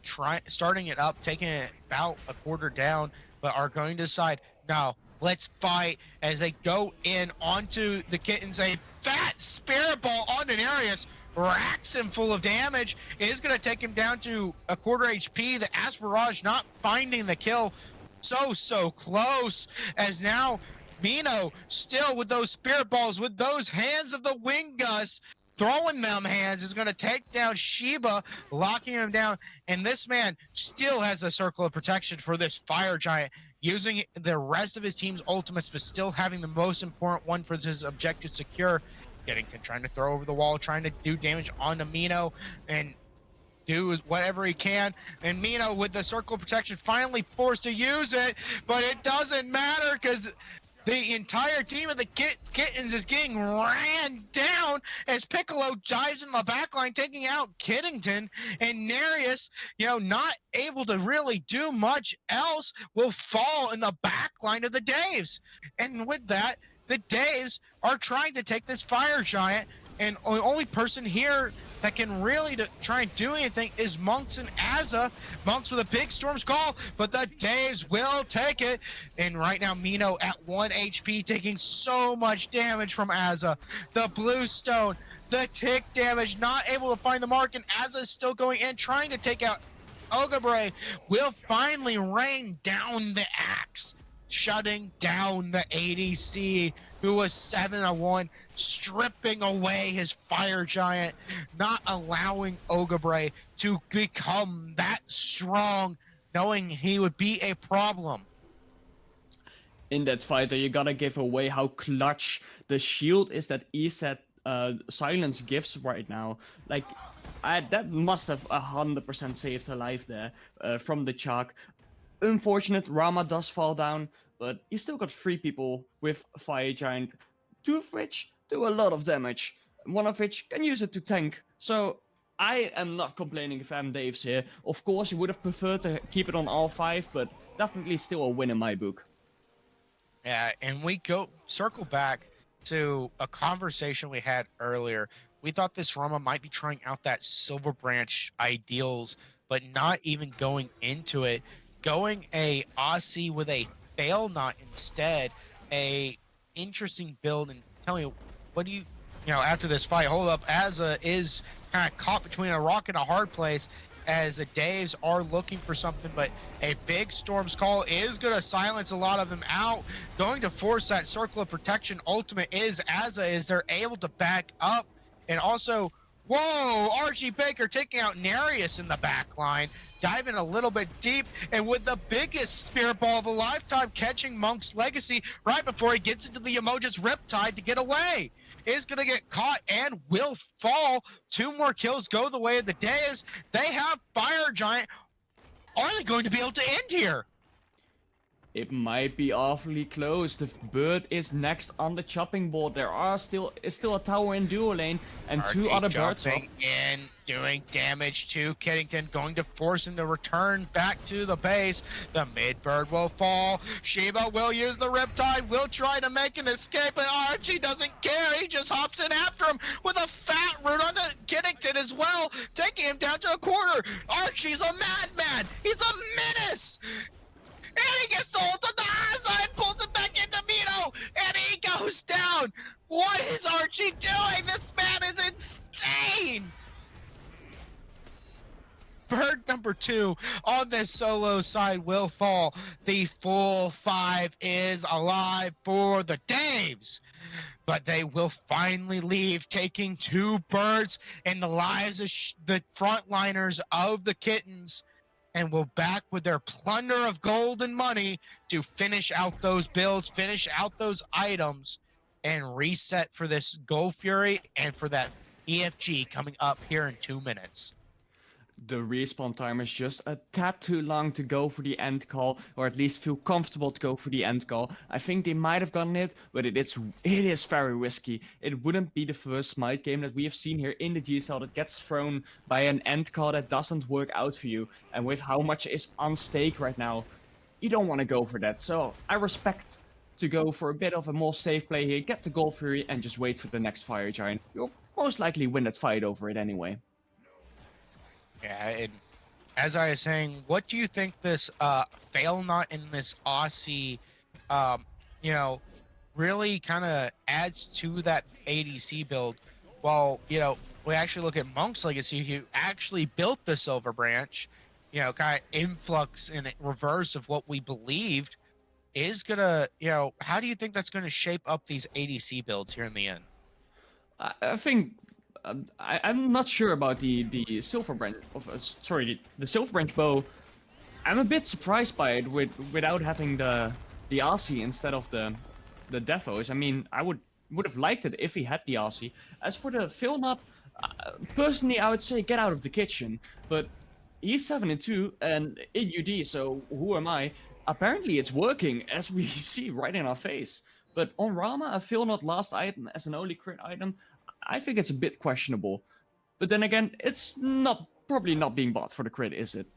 starting it up, taking it about a quarter down, but are going to decide, no, let's fight, as they go in onto the Kittens. A fat spirit ball onto Nereus, racks him full of damage. It is going to take him down to a quarter HP. The Asperage not finding the kill. So close, as now Mino still with those spirit balls, with those hands of the Wingus, throwing them hands, is going to take down Shiba, locking him down. And this man still has a circle of protection for this fire giant, using the rest of his team's ultimates, but still having the most important one for his objective secure. Geddington trying to throw over the wall, trying to do damage onto Mino, and do whatever he can. And Mino, with the circle of protection, finally forced to use it, but it doesn't matter because the entire team of the Kittens is getting ran down as Piccolo dives in the backline, taking out Kiddington, and Nereus, not able to really do much else, will fall in the backline of the Daves. And with that, the Daves are trying to take this fire giant, and the only person here that can really try and do anything is Monks and Azza. Monks with a big Storm's Call, but the Daves will take it. And right now, Mino at 1 HP, taking so much damage from Azza. The Blue Stone, the tick damage, not able to find the mark, and Azza is still going in, trying to take out Ogre. Will finally rain down the axe, shutting down the ADC, who was 7-1, stripping away his fire giant, not allowing Ogre to become that strong, knowing he would be a problem. In that fight, though, you gotta give away how clutch the shield is that ESET Silence gives right now. Like, that must have 100% saved her life there from the Chuck. Unfortunate, Rama does fall down, but you still got 3 people with Fire Giant, 2 of which do a lot of damage, 1 of which can use it to tank. So I am not complaining if I'm Dave's here. Of course, you would have preferred to keep it on all 5, but definitely still a win in my book. Yeah, and we circle back to a conversation we had earlier. We thought this Rama might be trying out that Silver Branch ideals, but not even going into it. Going a Aussie with a Fail Knot instead, a interesting build. And tell me, what do you after this fight? Hold up, Azza is kind of caught between a rock and a hard place, as the Daves are looking for something, but a big Storm's Call is going to silence a lot of them out. Going to force that circle of protection ultimate is Azza, as they're able to back up And also, whoa, Archie Baker taking out Narius in the back line, diving a little bit deep, and with the biggest spirit ball of a lifetime, catching Monk's Legacy right before he gets into the Emojis Riptide to get away. Is going to get caught and will fall. 2 more kills go the way of the Days. They have Fire Giant. Are they going to be able to end here? It might be awfully close. The bird is next on the chopping board. There is still a tower in duo lane and Archie 2 other birds. jumping in, doing damage to Kittens, going to force him to return back to the base. The mid bird will fall. Shiba will use the Riptide, will try to make an escape, and Archie doesn't care. He just hops in after him with a fat root on the Kittens as well, taking him down to a quarter. Archie's a madman. He's a menace. And he gets the ult on the Asa and pulls it back into Mino, and he goes down. What is Archie doing? This man is insane. Bird number 2 on this solo side will fall. The full 5 is alive for the Daves. But they will finally leave, taking 2 birds in the lives of the frontliners of the Kittens, and will back with their plunder of gold and money to finish out those builds, finish out those items, and reset for this Gold Fury and for that EFG coming up here in 2 minutes. The respawn time is just a tad too long to go for the end call, or at least feel comfortable to go for the end call. I think they might have gotten it, but it is very risky. It wouldn't be the first Smite game that we have seen here in the GSL that gets thrown by an end call that doesn't work out for you. And with how much is on stake right now, you don't want to go for that. So I respect to go for a bit of a more safe play here, get the Gold Fury, and just wait for the next Fire Giant. You'll most likely win that fight over it anyway. Yeah, and as I was saying, what do you think this fail not in this Aussie, really kind of adds to that ADC build? Well, we actually look at Monk's Legacy, who actually built the Silver Branch, kind of influx and reverse of what we believed is gonna, how do you think that's gonna shape up these ADC builds here in the end? I think I'm not sure about the Silver Branch. The Silver Branch bow. I'm a bit surprised by it without having the RC instead of the Defos. I mean, I would have liked it if he had the RC. As for the Phil Knot, personally, I would say get out of the kitchen. But he's 7-2 and in UD, so who am I? Apparently, it's working as we see right in our face. But on Rama, a Phil Knot last item as an only crit item, I think it's a bit questionable. But then again, it's probably not being bought for the crit, is it?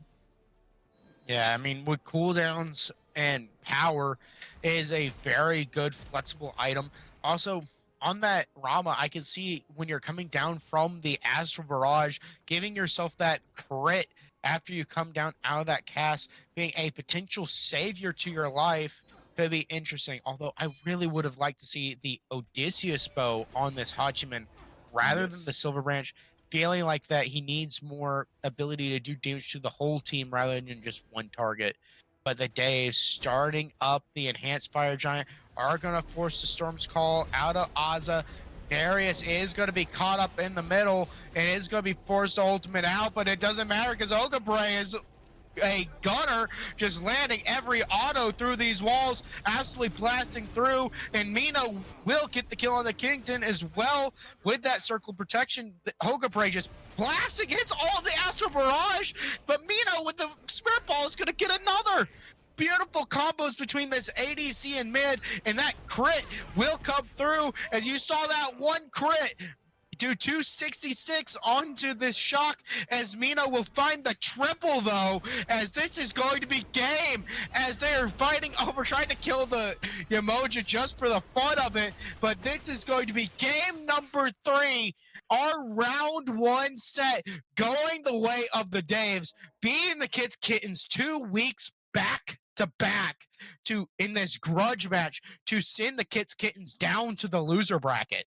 Yeah, I mean, with cooldowns and power is a very good flexible item. Also, on that Rama, I can see when you're coming down from the Astral Barrage, giving yourself that crit after you come down out of that cast, being a potential savior to your life could be interesting. Although I really would have liked to see the Odysseus bow on this Hachiman rather than the Silver Branch, feeling like that he needs more ability to do damage to the whole team rather than just one target. But the Days starting up the Enhanced Fire Giant are going to force the Storm's Call out of Aza. Darius is going to be caught up in the middle and is going to be forced to ultimate out, but it doesn't matter because Ogabray is a gunner, just landing every auto through these walls, absolutely blasting through, and Mino will get the kill on the Kington as well with that circle protection. Ogabray just blasting, hits all the Astral Barrage, but Mino with the Spirit Ball is going to get another. Beautiful combos between this ADC and mid, and that crit will come through. As you saw that one crit do 266 onto this shock, as Mino will find the triple though, as this is going to be game, as they are fighting over trying to kill the Yamoja just for the fun of it. But this is going to be game number 3, our round 1 set, going the way of the Daves, beating the Kittens 2 weeks back to back to in this grudge match to send the Kittens down to the loser bracket.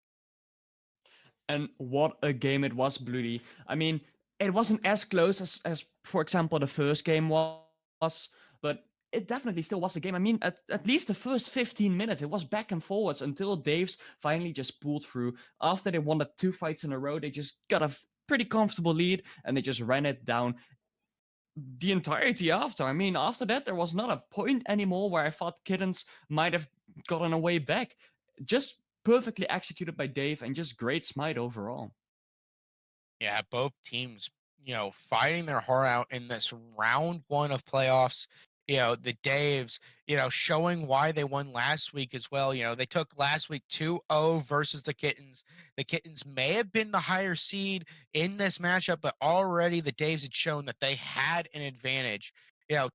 And what a game it was, Bloody. I mean, it wasn't as close as for example, the first game was, but it definitely still was a game. I mean, at least the first 15 minutes, it was back and forwards until Dave's finally just pulled through. After they won the 2 fights in a row, they just got a pretty comfortable lead and they just ran it down the entirety after. I mean, after that, there was not a point anymore where I thought Kittens might have gotten a way back. Just perfectly executed by Dave and just great smite overall. Yeah, both teams, fighting their heart out in this round one of playoffs. The Daves, showing why they won last week as well. They took last week 2-0 versus the Kittens. The Kittens may have been the higher seed in this matchup, but already the Daves had shown that they had an advantage.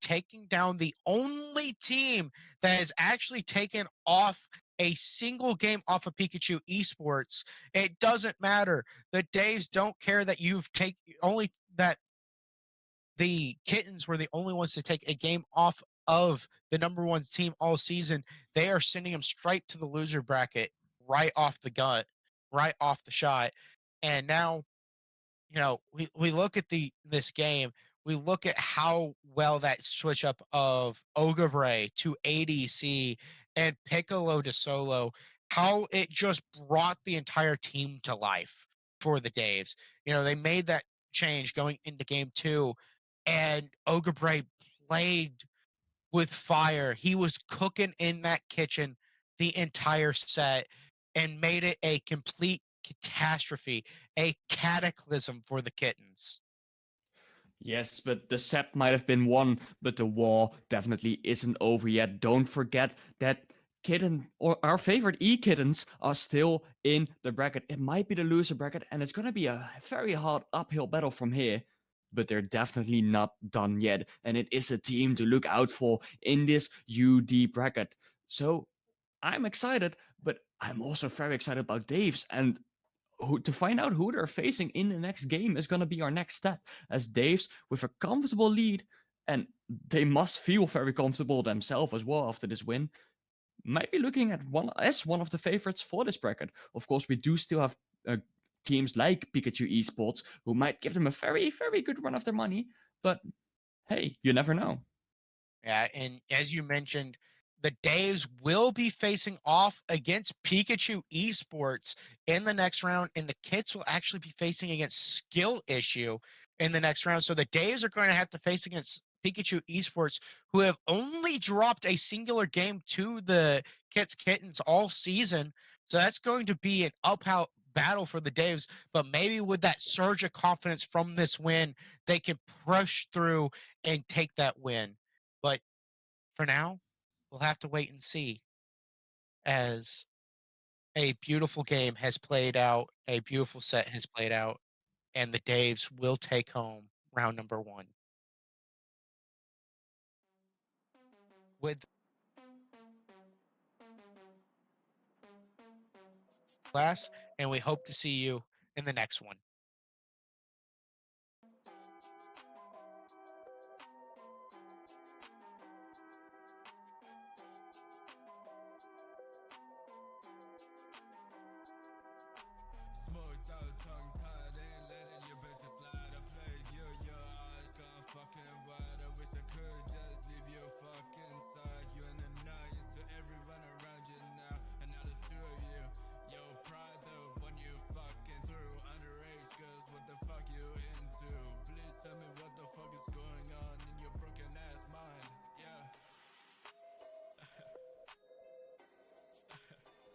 Taking down the only team that has actually taken off a single game off of Pikachu Esports. It doesn't matter. The Daves don't care that only that the Kittens were the only ones to take a game off of the number one team all season. They are sending them straight to the loser bracket, right off the gut, right off the shot. And now, we look at this game, we look at how well that switch up of Ogre to ADC and Piccolo to solo, how it just brought the entire team to life for the Daves. They made that change going into game 2, and Ogre played with fire. He was cooking in that kitchen the entire set and made it a complete catastrophe, a cataclysm for the Kittens. Yes, but the set might have been won, but the war definitely isn't over yet. Don't forget that Kitten or our favorite E-Kittens are still in the bracket. It might be the loser bracket, and it's going to be a very hard uphill battle from here. But they're definitely not done yet, and it is a team to look out for in this UD bracket. So I'm excited, but I'm also very excited about Dave's, and to find out who they're facing in the next game is going to be our next step, as Dave's with a comfortable lead, and they must feel very comfortable themselves as well after this win, might be looking at one of the favorites for this bracket. Of course, we do still have teams like Pikachu Esports who might give them a very, very good run of their money, but hey, you never know. Yeah, and as you mentioned, the Daves will be facing off against Pikachu Esports in the next round, and the Kits will actually be facing against Skill Issue in the next round. So the Daves are going to have to face against Pikachu Esports, who have only dropped a singular game to the Kittens all season. So that's going to be an uphill battle for the Daves, but maybe with that surge of confidence from this win, they can push through and take that win. But for now, we'll have to wait and see, as a beautiful game has played out, a beautiful set has played out, and the Daves will take home round number 1. With class, and we hope to see you in the next one. Smoked out, tongue tied, ain't letting your bitches slide. I played you, your eyes gone fucking wide. I wish I could just leave you fucking side. You an annoyance to everyone around you now. And now the two of you, yo, pride the one you fucking through. Underage girls, what the fuck you into? Please tell me what the fuck is going on in your broken ass mind. Yeah.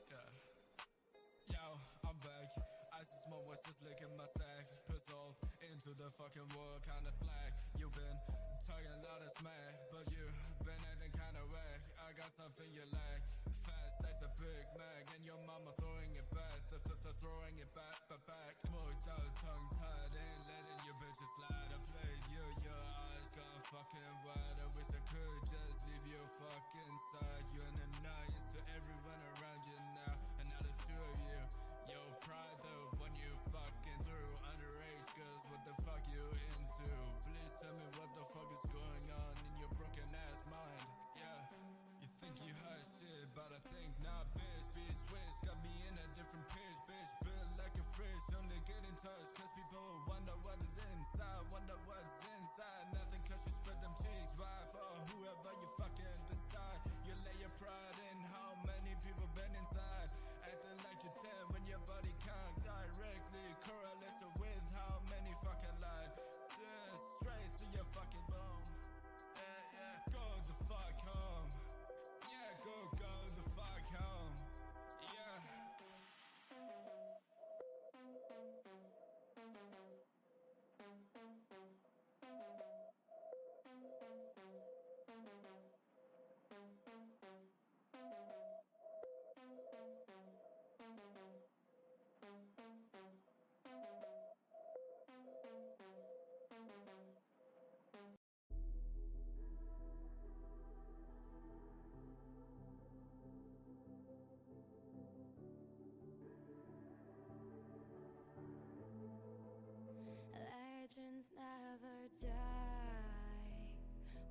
Yeah. Yo, I'm back. Ice is my voice, just licking my sack. Pistol into the fucking world, kinda slack. You been talking a lot of smack, but you been acting kinda whack. I got something you lack. Fast stacks a Big Mac, and your mama throwing it back, throwing it back. Smoked out, tongue tied, ain't letting your bitches slide. I played you, your eyes gone fucking wide. I wish I could just leave you fucking side. You an annoyance to everyone around you now, and now the two of you, yo, pride the one you fucking through. Underage girls, what the fuck you into? Please tell me what the fuck is going on in your broken ass mind. Yeah, you think you hot shit, but I think not, bitch. Bitch switch got me in a different pitch, bitch. Built like a fridge, only get in touch cause people wonder what is inside. Wonder what's inside, nothing cause you spread them cheeks. Right for whoever you fuck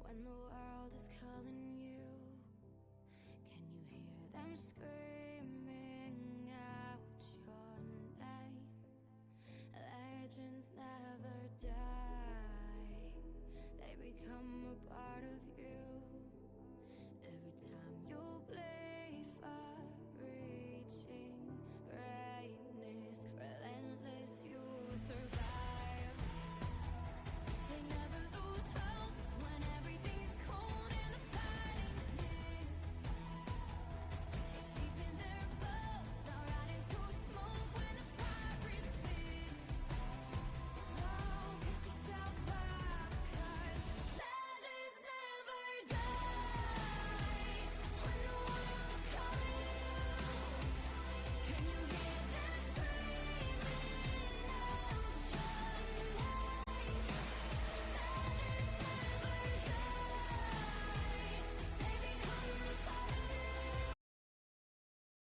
when the world